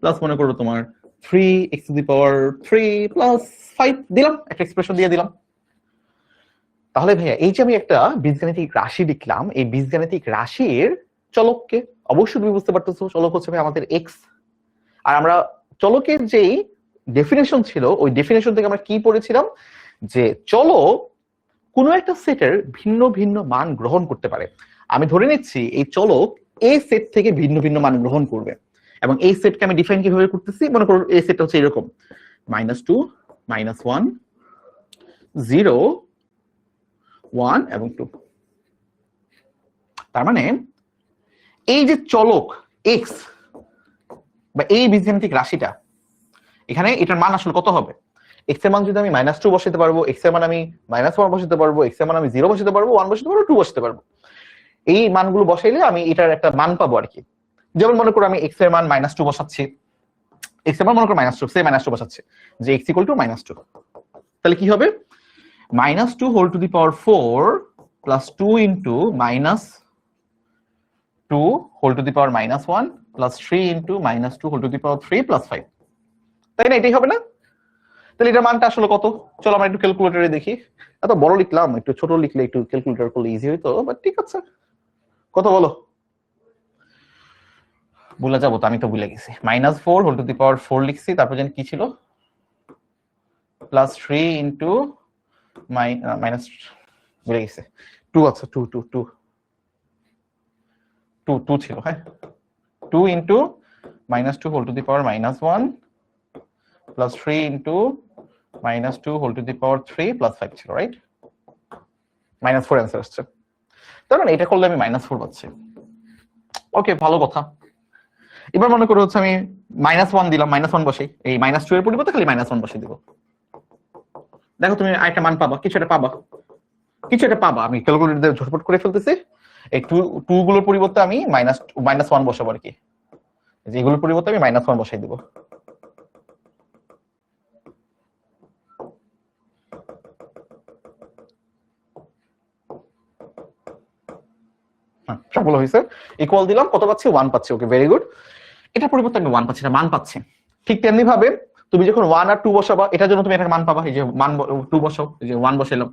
Speaker 1: প্লাস মনে করো তোমার 3x⁻³ প্লাস 5 দিলাম, একটা এক্সপ্রেশন দিয়ে দিলাম। তাহলে ভাইয়া এই যে আমি একটা বীজগাণিতিক রাশি লিখলাম, এই বীজগাণিতিক রাশির চলককে, অবশ্যই তুমি বুঝতে পারতেছো চলক হচ্ছে ভাই আমাদের এক্স। আর আমরা চলকের যেই ডেফিনেশন ছিল, ওই ডেফিনেশন থেকে আমরা কি পড়েছিলাম, যে চলক কোনো একটা সেটের ভিন্ন ভিন্ন মান গ্রহণ করতে পারে। আমি ধরে নিচ্ছি এই চলক এ সেট থেকে ভিন্ন ভিন্ন মান গ্রহণ করবে, এবং এই সেটকে আমি ডিফাইন কিভাবে করতেছি, মনে করো এই সেটটা হচ্ছে এরকম -2 -1 0 1 এবং 2। তার মানে এই যে চলক এক্স বা এই বীজগাণিতিক রাশিটা, এখানে এটার মান আসলে কত হবে? এক্স এর মান যদি আমি -2 বসাতে পারবো, এক্স এর মান আমি -1 বসাতে পারবো, এক্স এর মান আমি 0 বসাতে পারবো, 1 বসাতে পারবো, 2 বসাতে পারবো। এই মানগুলো বসাইলে আমি এটার একটা মান পাবো আর কি। যেমন মনে করো আমি এক্স এর মান -2 বসাচ্ছি, এক্স এর মান মনে করো -2, সে -2 বসাচ্ছে, যে x = -2। তাহলে কি হবে? -2⁴ plus 2 into -2⁴ plus 3 into -2⁴ plus 5, তাই না? এটাই হবে না? তাহলে এটার মানটা আসলে কত? চলো আমরা একটু ক্যালকুলেটরে দেখি। এত বড় লিখলাম, একটু ছোট লিখলে একটু ক্যালকুলেটর করলে ইজি হইতো, বাট ঠিক আছে। কত বলো? ভুলে যাবো তো, আমি তো ভুলে গেছি। -4⁴ লিখছি, তারপর যেন কি ছিল, প্লাস 3 ইন্টু মাইনাস, ভুলে গেছে, 2 আছে, 2 2 2 2 2 ছিল, হ্যাঁ 2 ইন্টু -2⁴ প্লাস 3 ইন্টু -2⁴ প্লাস 5 ছিল, রাইট? -4 অ্যান্সার আসছে। তার মানে এটা করলে আমি -4 পাচ্ছি। ওকে, ভালো কথা। এবার মনে করো হচ্ছে আমি -1 দিলাম, -1 বসাই, এই -2 এর পরিবর্তে খালি -1 বসিয়ে দিব। দেখো তুমি আরেকটা মান পাবা, কিছু একটা পাবা, কিছু একটা পাবা। আমি ক্যালকুলেটর দিয়ে ঝটপট করে ফেলতেছি। এই 2 গুলোর পরিবর্তে আমি -1 বসাবো আর কি, যে এগুলোর পরিবর্তে আমি -1 বসাই দিব। হ্যাঁ, সবগুলো হয়েছে। ইকুয়াল দিলাম, কত পাচ্ছি? 1 পাচ্ছি। ওকে, ভেরি গুড। এটার পরিবর্তে আমি 1 পাচ্ছি না, মান পাচ্ছি। ঠিক তেমনি ভাবে তুমি যখন 1 আর 2 বসাবা, এটার জন্য তুমি একটা মান পাবা। এই যে 2 বসাও, এই যে 1 বসাইলাম,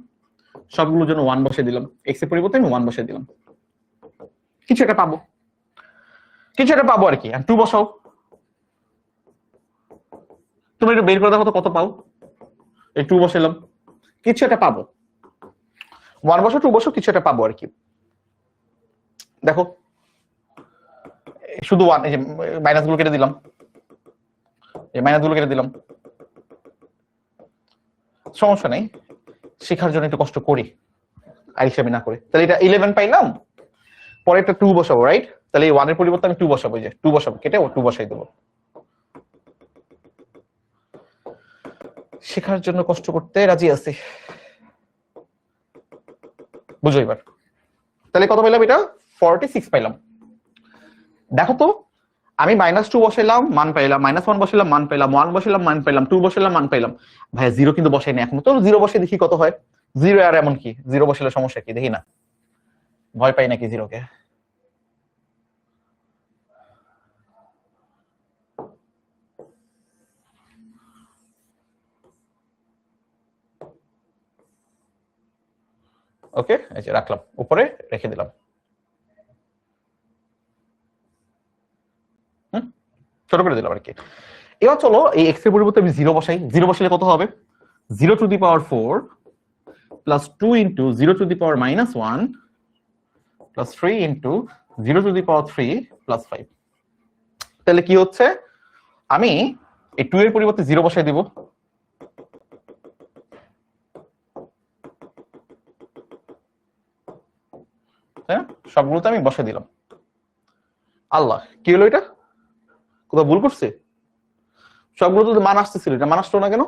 Speaker 1: সবগুলোর জন্য 1 বসিয়ে দিলাম, এক্স এর পরিবর্তে আমি 1 বসিয়ে দিলাম। কিছু একটা পাবো, কিছু একটা পাবো আর কি। আর 2 বসাও, তুমি একটু বের করে দেখো তো কত পাও। এই 2 বসাইলাম, কিছু একটা পাবো। 1 বসো, 2 বসো, কিছু একটা পাবো আর কি। দেখো শুধু 1, এই যে মাইনাস গুলো কেটে দিলাম, এই মাইনাস গুলো কেটে দিলাম, সমস্যা নেই, শেখার জন্য একটু কষ্ট করি আর হিসাবে না করে। তাহলে এটা 11 পাইলাম, পরে একটা 2 বসাবো, রাইট? তাহলে এই 1 এর পরিবর্তে আমি 2 বসাবো, এই যে 2 বসাবো, কেটে 2 বসাই দেবো। শেখার জন্য কষ্ট করতে রাজি আছি, বুঝো এবার। তাহলে কত পাইলাম? এটা 46 পাইলাম। দেখো তো, আমি -2 বসাইলাম, মান পাইলাম, -1 বসাইলাম, মান পাইলাম, 1 বসাইলাম, মান পাইলাম, 2 বসাইলাম, মান পাইলাম। ভাইয়া 0 কিন্তু বসাই না এখনো। তো 0 বসে দেখি কত হয়। 0 আর এমন কি, 0 বসাইলে সমস্যা কি? দেখি না, ভয় পাই নাকি 0 কে? ওকে, এই যে রাখলাম, উপরে রেখে দিলাম। ছোট করে দিলাম আর কি। এবার চলো এই x এর পরিবর্তে আমি 0 বসাই। 0 বসালে কত হবে? 0⁴ plus 2 into 0⁻⁻1 plus 3 into 0⁻³ plus 5। তাহলে কি হচ্ছে? আমি এই 2 এর পরিবর্তে 0 বসাই দিব, তাই না? সবগুলোতে আমি বসে দিলাম। আল্লাহ, কি হলো এটা? কোথাও ভুল করছে? সবগুলোতে মান আসতেছিল, এটা মান আসলো না কেন?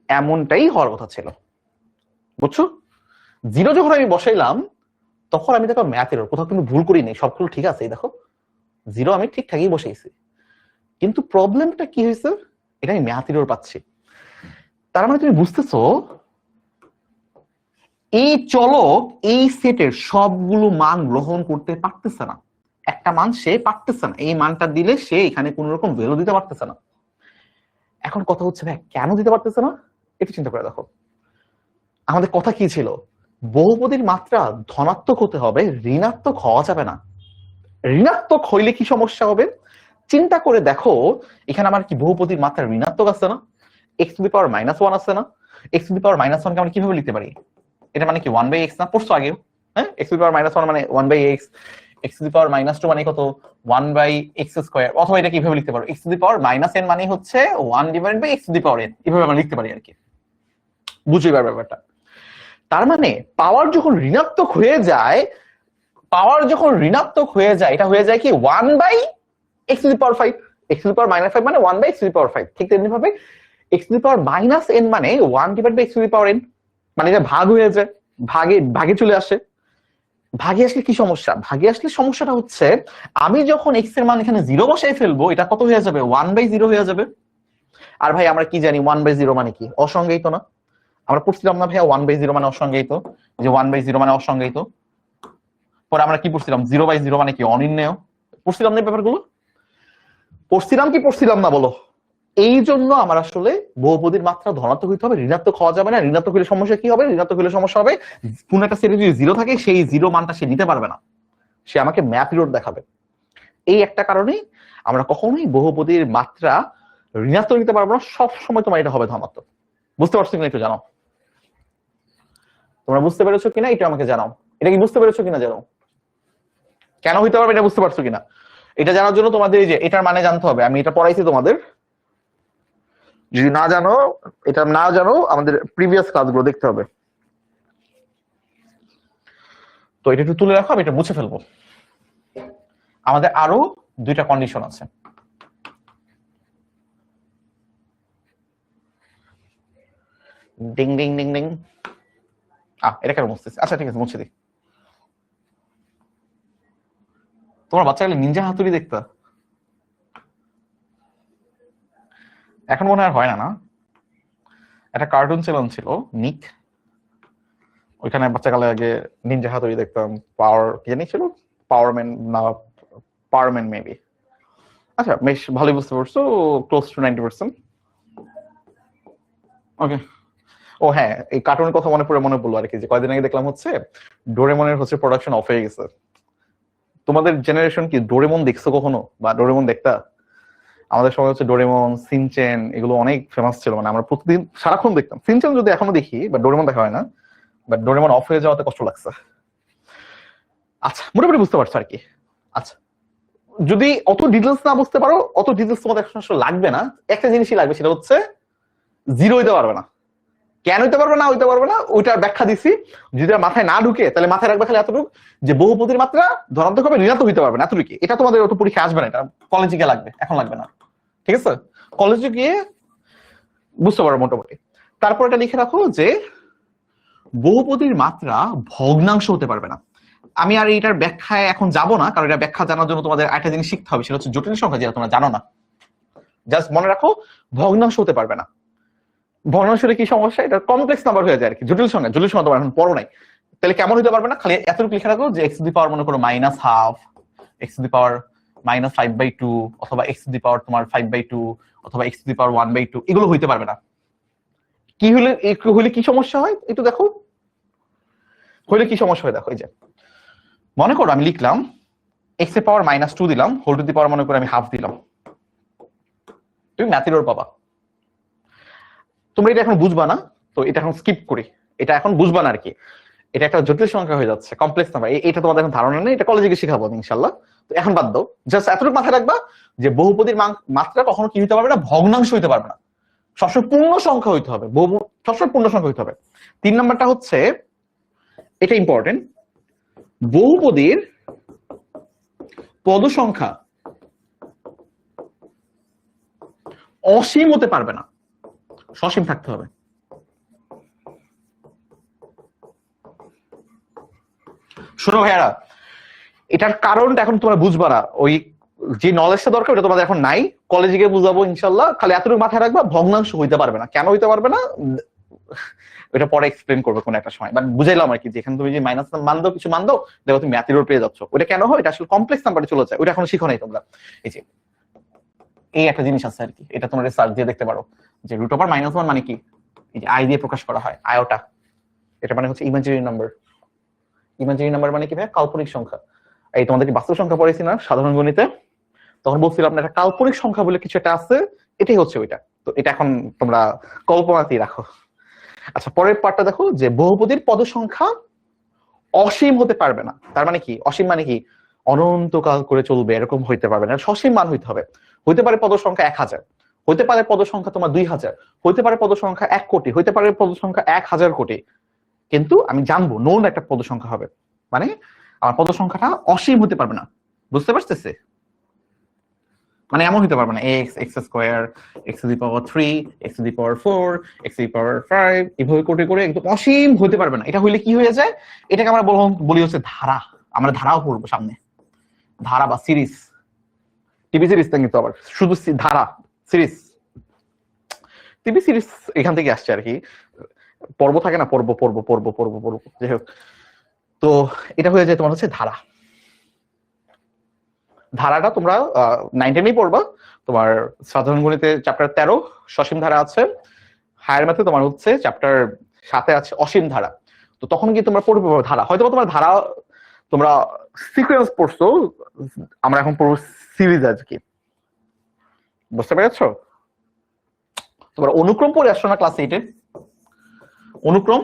Speaker 1: এমনটাই হওয়ার কথা ছিল, বুঝছো? জিরো যখন আমি বসাইলাম তখন আমি দেখো ম্যাথ এরর, কোথাও কিন্তু ভুল করি নাই, সবগুলো ঠিক আছে। দেখো জিরো আমি ঠিকঠাকই বসাইছি, কিন্তু প্রবলেমটা কি হয়েছে, এটা আমি ম্যাথ এরর পাচ্ছি। তার মানে তুমি বুঝতেছো এই চলক এই সেটের সবগুলো মান গ্রহণ করতে পারতেছে না। একটা মান সে পারতেছে না, এই মানটা দিলে সে এখানে কোন রকম ভ্যালু দিতে পারতেছে না। এখন কথা হচ্ছে ভাই কেন দিতে পারতেছে না, একটু চিন্তা করে দেখো। আমাদের কথা কি ছিল, বহুপদীর মাত্রা ধনাত্মক হতে হবে, ঋণাত্মক হওয়া যাবে না। ঋণাত্মক হইলে কি সমস্যা হবে, চিন্তা করে দেখো। এখানে আমার কি বহুপদীর মাত্রা ঋণাত্মক আছে না, এক্স টু দি পাওয়ার -1 আছে না? এক্স টু দি পাওয়ার -1 কে আমরা কিভাবে লিখতে পারি? এটা মানে কি 1/x না, পড়ছো আগেও? হ্যাঁ, এক্স টু দি পাওয়ার -1 মানে 1/x, এক্স টু দি পাওয়ার -2 মানে কত, 1/x²। অথবা এটা কিভাবে লিখতে পারো, x to the power -n মানে হচ্ছে 1/x to the power n, এভাবে আমরা লিখতে পারি আর কি। বুঝো এবার ব্যাপারটা। তার মানে পাওয়ার যখন ঋণাত্মক হয়ে যায়, পাওয়ার যখন ঋণাত্মক হয়ে যায়, এটা হয়ে যায় কি 1/x to the power 5। x to the power -5 মানে 1/x টু দি পাওয়ার 5। ঠিক তেমনি ভাবে x to the power -n মানে 1/x to the power n, মানে এটা ভাগ হয়ে যায়, ভাগে ভাগে চলে আসে। ভাগে আসলে কি সমস্যা, ভাগে আসলে সমস্যাটা হচ্ছে আমি যখন x এর মান এখানে 0 বসাই ফেলবো, এটা কত হয়ে যাবে, 1/0 হয়ে যাবে। আর ভাই আমরা কি জানি 1/0 মানে কি, অসংজ্ঞায়িত না? আমরা পড়ছিলাম না ভাইয়া 1/0 মানে অসংজ্ঞায়িত, যে 1/0 মানে অসংজ্ঞায়িত। পরে আমরা কি পড়ছিলাম, 0/0 মানে কি, অনির্ণেয়। পড়ছিলাম না এই ব্যাপারগুলো? পড়ছিলাম কি পড়ছিলাম না বলো? এই জন্য আমার আসলে বহুপদীর মাত্রা ধনাত্মক হইতে হবে, ঋণাত্মক হওয়া যাবে না। ঋণাত্মক হলে সমস্যা কি হবে, ঋণাত্মক হলে সমস্যা হবে কোন একটা সেটে যদি 0 থাকে সেই 0 মানটা সে নিতে পারবে না, সে আমাকে ম্যাথ এরর দেখাবে। এই একটা কারণেই আমরা কখনোই বহুপদীর মাত্রা ঋণাত্মক নিতে পারবো না, সব সময় তোমার এটা হবে ধনাত্মক। বুঝতে পারছো কিনা একটু জানাও, তোমরা বুঝতে পেরেছো কিনা এটা আমাকে জানাও। এটা কি বুঝতে পেরেছো কিনা জানাও, কেন হইতে পারবে এটা বুঝতে পারছো কিনা? এটা জানার জন্য তোমাদের এই যে এটার মানে জানতে হবে, আমি এটা পড়াইছি তোমাদের। যদি না জানো, এটা না জানো, আমাদের প্রিভিয়াস ক্লাসগুলো দেখতে হবে। তো এটা একটু তুলে রাখো, আমি এটা মুছে ফেলবো। আমাদের আরো দুইটা কন্ডিশন আছে। ডিং ডিং ডিং ডিং, এটা কেন মুছতেছি, আচ্ছা ঠিক আছে মুছে দিই। তোমার বাচ্চাগুলো নিনজা হাতুড়ি দেখতা, এখন মনে হয় না, না? একটা কার্টুন চ্যানেল ছিল নিক, ওইখানে বাচ্চাকালে আগে নিনজা হাতুড়ি দেখতাম। পাওয়ার কি জানি ছিল, পাওয়ারম্যান না, পাওয়ারম্যান মেবি। আচ্ছা বেশ ভালোই বুঝতে পারছো, ক্লোজ টু 90%। ওকে। ও হ্যাঁ, এই কার্টুনের কথা মনে পড়লো আর কি, যে কয়েকদিন আগে দেখলাম হচ্ছে ডোরেমনের হচ্ছে প্রোডাকশন অফ হয়ে গেছে। তোমাদের জেনারেশন কি ডোরেমন দেখছো কখনো, বা ডোরেমন দেখতা? আমাদের সময় হচ্ছে ডোরেমন, সিনচেন এগুলো অনেক ফেমাস ছিল, মানে আমরা প্রতিদিন সারাক্ষণ দেখতাম। সিনচেন যদি এখনো দেখি, বা ডোরেমন দেখা হয় না, বাট ডোরেমন অফ হয়ে যাওয়াতে কষ্ট লাগছে। আচ্ছা মোটামুটি বুঝতে পারছো আর কি। আচ্ছা, যদি অত ডিটেলস না বুঝতে পারো, অত ডিটেলস তোমাদের আসলে লাগবে না। একটা জিনিসই লাগবে, সেটা হচ্ছে জিরো হইতে পারবে না। কেন হইতে পারবে না, হইতে পারবে না ওইটার ব্যাখ্যা দিছি। যদি মাথায় না ঢুকে তাহলে মাথায় রাখবে খালি এতটুকু, যে বহুপদীর মাত্রা ধনাত্মক হবে, ঋণাত্মক হইতে পারবে না, এতটুকু। এটা তোমাদের অত পরীক্ষা আসবে না, এটা কলেজে গিয়ে লাগবে, এখন লাগবে না। ঠিক আছে, কলেজে গিয়ে বুঝতে পারো মোটামুটি। তারপর এটা লিখে রাখো যে বহুপদীর মাত্রা ভগ্নাংশ হতে পারবে না। আমি আর এটার ব্যাখ্যায় এখন যাব না, কারণ এটা ব্যাখ্যা জানার জন্য তোমাদের একটা জিনিস শিখতে হবে, সেটা হচ্ছে জটিল সংখ্যা, যেটা তোমরা জানো না। জাস্ট মনে রাখো ভগ্নাংশ হতে পারবে না। ভগ্নাংশের কি সমস্যা, এটা কমপ্লেক্স নাম্বার হয়ে যায় আর কি, জটিল সংখ্যা। জটিল সংখ্যা তোমার এখন পড়ো নাই, তাহলে কেমন হতে পারবে না, খালি এতটুকু লিখে রাখো যে এক্স টু দি পাওয়ার মনে করো -12, এক্স টু দি পাওয়ার -5/2, অথবা এক্স টু দি পাওয়ার তোমার 5/2, অথবা এক্স টু দি পাওয়ার 1/2, এগুলো হইতে পারবে না। কি হইলে কি সমস্যা হয় একটু দেখো, হইলে কি সমস্যা হয় দেখো। এই যে মনে করো আমি লিখলাম এক্স এর পাওয়ার -2 দিলাম, হোল টু দি পাওয়ার মনে করো আমি হাফ দিলাম, তুমি ম্যাথ এরর পাবা। তোমরা এটা এখন বুঝবা না, তো এটা এখন স্কিপ করি, এটা এখন বুঝবা না আর কি। এটা একটা জটিল সংখ্যা হয়ে যাচ্ছে, কমপ্লেক্স নাম্বার, এটা তোমাদের এখন ধারণা নেই, এটা কলেজে গিয়ে শেখাবো ইনশাআল্লাহ। তো এখন বাদ দাও, জাস্ট এতটুকু মাথায় রাখবা যে বহুপদীর মাত্রা কখনো কি হইতে পারবে না, ভগ্নাংশ হইতে পারবে না, সবসময় পূর্ণ সংখ্যা হইতে হবে, সবসময় পূর্ণ সংখ্যা হইতে হবে। 3 নাম্বারটা হচ্ছে এটা ইম্পর্টেন্ট, বহুপদীর পদ সংখ্যা অসীম হতে পারবে না, সসীম থাকতে হবে। শোনো ভাইয়ারা, এটার কারণটা এখন তোমরা বুঝবা না, ওই যে নলেজটা দরকার ওটা তোমাদের এখন নাই, কলেজে গিয়ে বুঝাবো ইনশাল্লাহ। খালি এতটুকু মাথায় রাখবা, ভগ্নাংশ হইতে পারবে না। কেন হইতে পারবে না ওটা পরে এক্সপ্লেন করবে কোন একটা সময়, বাট বুঝাইলাম আর কি, যেখানে তুমি যে মাইনাস মান দাও, কিছু মান দাও, দেখো তুমি ম্যাথ এরর পেয়ে যাচ্ছ। ওটা কেন হয়, এটা আসলে কমপ্লেক্স নাম্বারে চলে যায়, ওটা এখন শিখো নাই তোমরা। এই যে এই একটা জিনিস আছে আর কি, এটা তোমরা সার্চ দিয়ে দেখতে পারো যে √(-1) মানে কি, এই যে আই দিয়ে প্রকাশ করা হয়, আয়োটা, এটা মানে হচ্ছে ইমাজিনারি নাম্বার। ইমাজিনারি নাম্বার মানে কি ভাই, কাল্পনিক সংখ্যা। এই তোমাদের কি বাস্তব সংখ্যা পড়েছি না সাধারণ গণিতে, তখন বলছিলাম না একটা কাল্পনিক সংখ্যা বলে কিছু একটা আছে, এটাই হচ্ছে ওইটা। তো এটা এখন তোমরা কল্পনাতেই রাখো। আচ্ছা, পরের পার্টটা দেখো, যে বহুপদীর পদ সংখ্যা অসীম হতে পারবে না। তার মানে কি, অসীম মানে কি, অনন্তকাল করে চলবে এরকম হইতে পারবে না, সসীম মান হইতে হবে। হইতে পারে পদ সংখ্যা 1000, হইতে পারে পদ সংখ্যা তোমার 2000, হইতে পারে পদ সংখ্যা 1 কোটি, হইতে পারে পদ সংখ্যা 1000 কোটি, কিন্তু আমি জানবো নোন একটা পদ সংখ্যা হবে, মানে আমার পদ সংখ্যাটা অসীম হতে পারবে না। বুঝতে পারতেছে? মানে এমন হতে পারবে না x² x⁻3 x⁻4 x⁻5 এভাবে কোটে করে একদম অসীম হতে পারবে না। এটা হইলে কি হয়ে যায়, এটাকে আমরা বলি হচ্ছে ধারা। আমরা ধারাও পড়বো সামনে, ধারা বা সিরিজ, টিভি সিরিজ না কিন্তু আবার শুধু ধারা সিরিজ। টিভি সিরিজ এখান থেকে আসছে আর কি, পর্ব থাকে না, পর্ব পর্ব পর্ব পর্ব পর্ব, যাই হোক। তো এটা হয়ে যায় তোমার হচ্ছে ধারা। ধারাটা তোমরা 9-10 পড়বা, তোমার সাধারণ গণিতে চ্যাপ্টার 13 সসীম ধারা আছে, হায়ার ম্যাথে তোমার হচ্ছে চ্যাপ্টার 7 আছে অসীম ধারা। তো তখন কি তোমরা পড়বে ধারা, হয়তো তোমার ধারা তোমরা সিকোয়েন্স পড়ছো, আমরা এখন পড়বো সিরিজ আর কি। বুঝতে পেরেছো? তোমরা অনুক্রম পড়ে আসছো না ক্লাস 8-এ? অনুক্রম,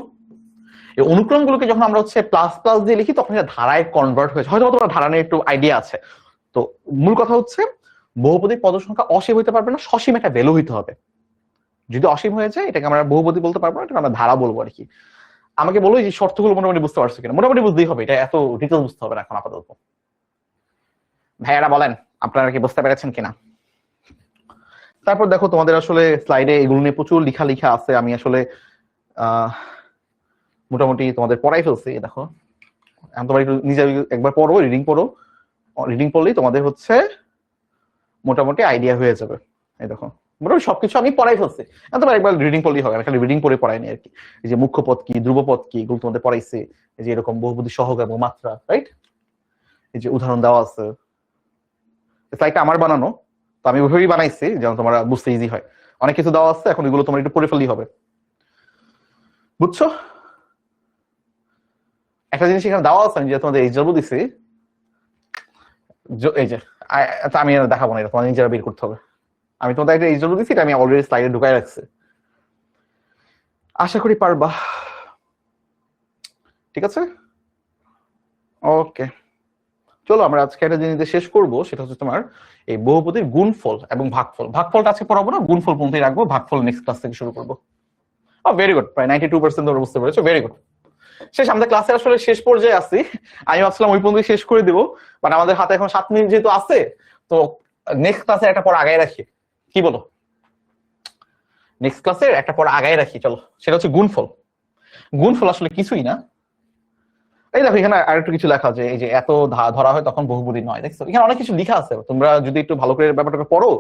Speaker 1: এই অনুক্রম গুলোকে যখন আমরা হচ্ছে প্লাস প্লাস দিয়ে লিখি, তখন এটা ধারায় কনভার্ট হয়েছে। হয়তো তোমার ধারা নিয়ে একটু আইডিয়া আছে। তো মূল কথা হচ্ছে বহুপদীর পদ সংখ্যা অসীম হইতে পারবে না, সসীম একটা ভ্যালু হইতে হবে। যদি অসীম হয়ে যায়, এটাকে আমরা বহুপদী বলতে পারবো না, এটাকে আমরা ধারা বলবো আর কি। আমাকে বলো যে শর্তগুলো মোটামুটি বুঝতে পারছো কিনা। মোটামুটি বুঝতেই হবে, এটা এত ডিটেল বুঝতে হবে না এখন আপাতত। ভাইয়ারা বলেন আপনারা কি বুঝতে পেরেছেন কিনা। তারপর দেখো, তোমাদের আসলে স্লাইডে এগুলো নিয়ে প্রচুর লেখা আছে, আমি আসলে মোটামুটি তোমাদের পড়াই ফেলছি। দেখো এখন তোমরা একটু নিজে একবার পড়ো, রিডিং পড়ো, রিডিং পড়লেই তোমাদের হচ্ছে মোটামুটি আইডিয়া হয়ে যাবে। এই দেখো মোটামুটি সবকিছু আমি পড়াই ফেলছি, তোমার একবার রিডিং পড়লেই হবে। আমি খালি রিডিং পড়ে পড়াইনি আর কি। এই যে মুখ্য পদ কি, ধ্রুব পদ কি, এগুলো তোমাদের পড়াইছি। এই যে এরকম বহুপদী সহগ এবং মাত্রা, রাইট? এই যে উদাহরণ দেওয়া আছে, স্লাইডটা আমার বানানো, তো আমি ওইভাবেই বানাইছি যেন তোমরা বুঝতে ইজি হয়। অনেক কিছু দেওয়া আছে, এখন এগুলো তোমার একটু পড়ে ফেললেই হবে। বুঝছো? একটা জিনিস এখানে দেওয়া আছে, আমি যে তোমাদের এক্সাম্পল দিছি, এই যে আমি দেখাবো না, এটা তোমার নিজেরা বের করতে হবে। আমি তোমাদের একটা এক্সাম্পল দিছি, এটা আমি অলরেডি স্লাইডে ঢুকাই রাখছি, আশা করি পারবা। ঠিক আছে, ওকে। চলো আমরা আজকে একটা জিনিস শেষ করব, সেটা হচ্ছে তোমার এই বহুপদীর গুণফল এবং ভাগফল। ভাগফলটা আজকে পড়াবো না, গুণফল পর্যন্তই রাখবো, ভাগফল নেক্সট ক্লাস থেকে শুরু করবো। ভেরি গুড, প্রায় 92% তোমরা বুঝতে পেরেছো, ভেরি গুড। শেষ, আমাদের ক্লাসে আসলে শেষ পর্যায়ে আছি। আমি ভাবছিলাম ওই পর্যন্ত শেষ করে দিব, বাট আমাদের হাতে এখন 7 মিনিট যেহেতু আছে, তো নেক্সট ক্লাসে একটা পর আগায় রাখি, কি বলো? নেক্সট ক্লাসে একটা পর আগায় রাখি, চলো। সেটা হচ্ছে গুণফল। গুণফল আসলে কিছুই না, এই দেখো এখানে আরেকটু কিছু লেখা আছে, এই যে এত ধরা হয় তখন বহুপদী নয়। দেখছো এখানে অনেক কিছু লেখা আছে, তোমরা যদি একটু ভালো করে ব্যাপারটা পড়ো,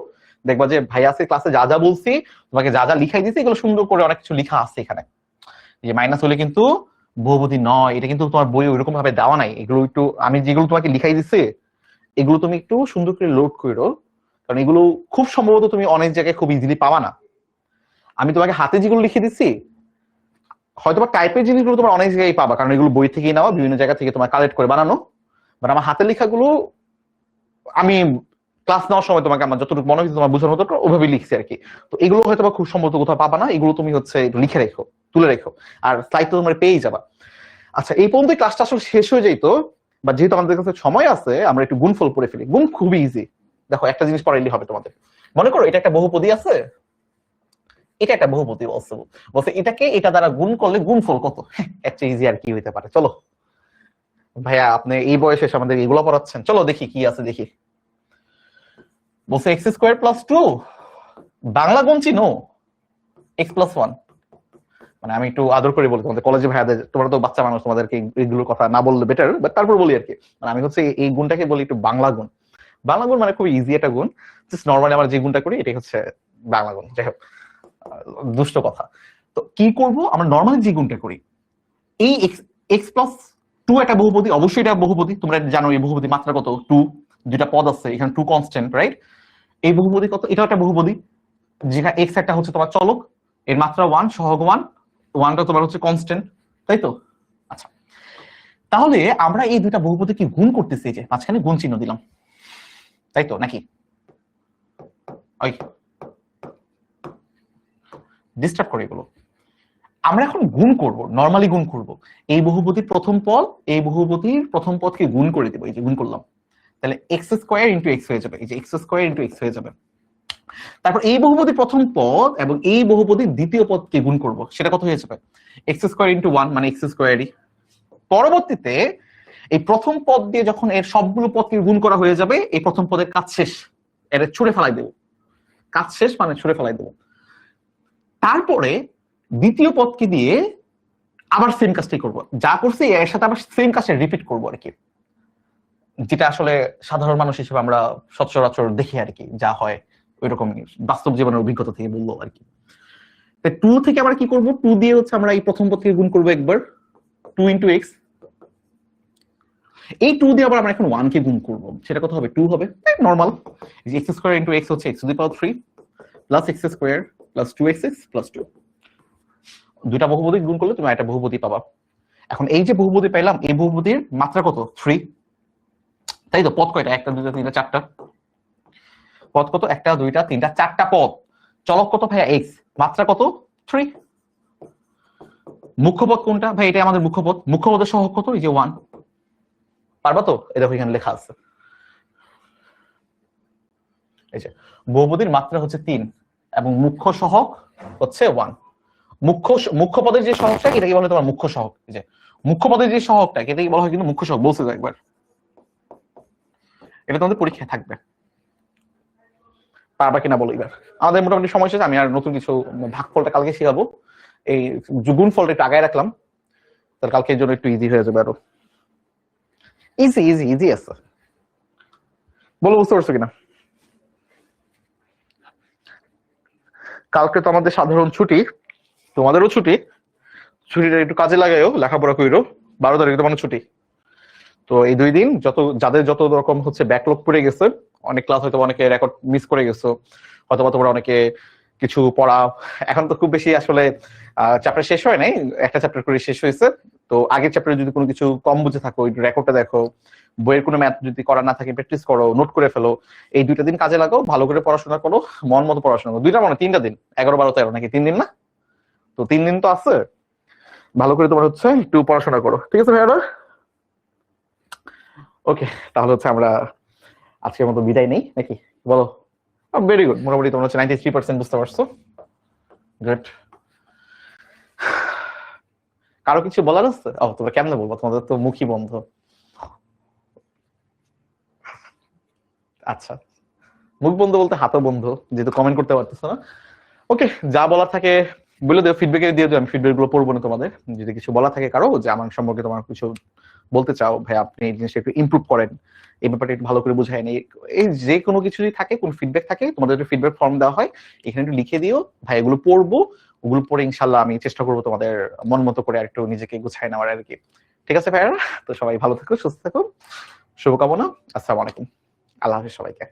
Speaker 1: দেখবা যে ভাই আছে ক্লাসে যা যা বলছি, তোমাকে যা যা লিখাই দিছি, এগুলো সুন্দর করে অনেক কিছু লেখা আছে এখানে। যে মাইনাস হলে কিন্তু বহুপদী নয়, এটা কিন্তু তোমার বই ওইরকম ভাবে দেওয়া নাই। এগুলো একটু আমি যেগুলো তোমাকে লিখাই দিছি, এগুলো তুমি একটু সুন্দর করে লোড করো, কারণ এগুলো খুব সম্ভবত তুমি অনেক জায়গায় খুব ইজিলি পাবা না। আমি তোমাকে হাতে যেগুলো লিখে দিচ্ছি, হয়তো বা টাইপের জিনিসগুলো তোমার অনেক জায়গায় পাবা, কারণ এগুলো বই থেকেই নেওয়া, বিভিন্ন জায়গা থেকে তোমার কালেক্ট করে বানানো। বাট আমার হাতের লেখাগুলো আমি ক্লাস নেওয়ার সময় তোমাকে আমার যতটুকু মনে হচ্ছে তোমার বোঝার মতো ওইভাবে লিখছি আর কি। তো এগুলো হয়তো বা খুব সম্ভবত কোথাও পাবা না, এগুলো তুমি হচ্ছে লিখে রেখো, তুলে রেখো, আর স্লাইড তো তোমার পেয়েই যাবা। আচ্ছা, এই পর্যন্ত ক্লাসটা আসলে শেষ হয়ে যাইতো, বা যেহেতু আমাদের কাছে সময় আছে, আমরা একটু গুণফল পড়ে ফেলি। গুণ খুবই ইজি। দেখো একটা জিনিস পড়াইলেই হবে তোমাদের। মনে করো এটা একটা বহুপদী আছে, এটা একটা বহুপদী বলছে। বলছে এটাকে এটা দ্বারা গুণ করলে গুণফল কত, একটা ইজি আর কি হইতে পারে। চলো ভাইয়া আপনি এই বয়সে এসে আমাদের এগুলো পড়াচ্ছেন, চলো দেখি কি আছে দেখি। বলছে এক্স স্কোয়ার প্লাস টু, বাংলা গুণ চিনো, এক্স প্লাস ওয়ান। মানে আমি একটু আদর করে বলি তোমাদের কলেজে ভাইয়াদের, তোমরা তো বাচ্চা মানুষ, তোমাদেরকে এইগুলোর কথা না বললে বেটার, বাট তারপর বলি আর কি। মানে আমি হচ্ছে এই গুণটাকে বলি একটু বাংলা গুণ। বাংলা গুণ মানে খুব ইজি একটা গুণ, জাস্ট নর্মালি আমরা যে গুণটা করি এটাই হচ্ছে বাংলা গুণ। যাই হোক, দুষ্ট কথা। তো কি করব, আমরা নর্মালি যে গুণটা করি, এই এক্স প্লাস টু একটা বহুপদী, অবশ্যই এটা বহুপদী, তোমরা জানো এই বহুপদী মাত্রা কত, টু। দুটা পদ আছে এখানে, টু কনস্ট্যান্ট, রাইট? এই বহুপদী কত, এটা একটা বহুপদী যেখানে এক্স একটা হচ্ছে তোমার চলক, এর মাত্রা ওয়ান, সহগ ওয়ান, ওয়ানটা তোমার হচ্ছে কনস্ট্যান্ট, তাই তো? আচ্ছা, তাহলে আমরা এই দুইটা বহুপদীকে গুণ করতেছি, যে মাঝখানে গুণ চিহ্ন দিলাম, তাই তো নাকি? ওই ডিস্টার্ব করে এগুলো। আমরা এখন গুণ করব, নরমালি গুণ করব। এই বহুপদীর প্রথম পদ, এই বহুপদীর প্রথম পদকে গুণ করে দেবো, এই যে গুণ করলাম, তাহলে এক্স স্কোয়ার ইন্টু এক্স হয়ে যাবে, এই যে এক্স স্কোয়ার ইন্টু এক্স হয়ে যাবে। তারপর এই বহুপদীর প্রথম পদ এবং এই বহুপদীর দ্বিতীয় পদকে গুণ করব, সেটা কত হয়ে যাবে, এক্স স্কোয়ার ইন্টু ওয়ান, মানে এক্স স্কোয়ারই। পরবর্তীতে এই প্রথম পদ দিয়ে যখন এর সবগুলো পদকে গুণ করা হয়ে যাবে, এই প্রথম পদের কাজ শেষ, এটা ছুঁড়ে ফেলাই দেবো, কাজ শেষ মানে ছুঁড়ে ফেলাই দেবো। তারপরে দ্বিতীয় পদকে দিয়ে আবার সেম কাজটাই করবো, যা করছি এর সাথে আবার সেম কাজটা রিপিট করবো আর কি, যেটা আসলে সাধারণ মানুষ হিসেবে আমরা সচরাচর দেখি আর কি, যা হয় ওই রকম বাস্তব জীবনের অভিজ্ঞতা থেকে বলবো আর কি। টু থেকে আমরা কি করবো, টু দিয়ে হচ্ছে আমরা এই প্রথম পদকে গুণ করবো একবার, টু ইন্টু এক্স। এই টু দিয়ে আবার আমরা এখন ওয়ান কে গুণ করবো, সেটা কত হবে, টু হবে, normal. X square into x হচ্ছে x to the power three plus x square plus two x x plus two. দুইটা বহুপদী গুণ করলে তুমি একটা বহুপদী পাবা। এখন এই যে বহুপদী পাইলাম, এই বহুপদীর মাত্রা কত, থ্রি, তাই তো? পদ কয়টা, একটা দুইটা তিনটা চারটা পদ, কত, একটা দুইটা তিনটা চারটা পদ। চলক কত ভাইয়া, এক্স, মাত্রা কত, থ্রি। মুখ্য পদ কোনটা ভাই, এটা আমাদের মুখ্য পদ, মুখ্য পদের সহগ কত, এই যে ওয়ান। পারবা তো? এই দেখো এখানে লেখা আছে, এই যে বহুপদীর মাত্রা হচ্ছে তিন এবং মুখ্য সহগ হচ্ছে ওয়ান। মুখ্য পদের যে সহগটা, এটাকে বলে তোমার মুখ্য সহগ। এই যে মুখ্য পদের যে সহগটা, এটাকে বলা হয় কিন্তু মুখ্য সহগ, বলছে একবার, এটা তোমাদের পরীক্ষায় থাকবে, পারবা কিনা বলো এবার। আমাদের মোটামুটি সময় শেষ, আমি আর নতুন কিছু ভাগফলটা কালকে শিখাবো, এই গুণফলটা একটু আগায় রাখলাম, তার কালকে এর জন্য একটু ইজি হয়ে যাবে আরো। ইজি ইজি ইজি আছে, বলো বুঝতে পারছো কিনা? কালকে তো আমাদের সাধারণ ছুটি, তোমাদেরও ছুটি, ছুটিটা একটু কাজে লাগাইও, লেখাপড়া কইরো। 12 তারিখে তোমার ছুটি, তো এই 2 দিন যাদের যত রকম হচ্ছে ব্যাকলগ পড়ে গেছে, অনেক ক্লাস হয়তো অনেকে রেকর্ড মিস করে গেছো, হয়তো তোমরা অনেকে কিছু পড়া, এখন তো খুব বেশি আসলে চ্যাপ্টার শেষ হয় নাই, একটা চ্যাপ্টার করে শেষ হয়েছে। তো আগের চ্যাপ্টারে যদি কোনো কিছু কম বুঝে থাকো, ওই রেকর্ডটা দেখো, বইয়ের কোনো ম্যাথ যদি করা না থাকে প্র্যাকটিস করো, নোট করে ফেলো। এই 2টা দিন কাজে লাগাও, ভালো করে পড়াশোনা করো, মন মতো পড়াশোনা করো। 2টা মানে 3টা দিন, 11, 12, 13 নাকি 3 দিন না? তো 3 দিন তো আছে, ভালো করে তোমার হচ্ছে একটু পড়াশোনা করো, ঠিক আছে ভাইয়ারা? ওকে, তাহলে হচ্ছে আমরা আজকের মতো বিদায় নেই নাকি, বলো? ভেরি গুড, মোটামুটি তোমরা হচ্ছে 93% বুঝতে পারছো, গুড। কারো কিছু বলার আছে? তোমরা কেমনে বলবো, তোমাদের তো মুখই বন্ধ। আচ্ছা, মুখ বন্ধ বলতে হাতও বন্ধ, যেহেতু কমেন্ট করতে পারতেছো না। ওকে, যা বলার থাকে বলে দিও, ফিডব্যাকে দিয়ে দিও, আমি ফিডব্যাক গুলো পড়বো না তোমাদের। যদি কিছু বলা থাকে কারো, যে আমার সম্পর্কে তোমার কিছু বলতে চাও, ভাই আপনি এই জিনিসটা একটু ইমপ্রুভ করেন, এই ব্যাপারটা একটু ভালো করে বুঝায় নেই, এই যে কোনো কিছু যদি থাকে, কোন ফিডব্যাক থাকে, তোমাদের একটু ফিডব্যাক ফর্ম দেওয়া হয়, এখানে একটু লিখে দিও ভাই, এগুলো পড়বো, ওগুলো পড়ে ইনশাল্লাহ আমি চেষ্টা করবো তোমাদের মন মতো করে একটু নিজেকে গুছায় নেওয়ার আর কি। ঠিক আছে ভাইয়ারা, তো সবাই ভালো থাকো, সুস্থ থাকো, শুভকামনা। আসসালামু আলাইকুম, আল্লাহ হাফেজ সবাইকে।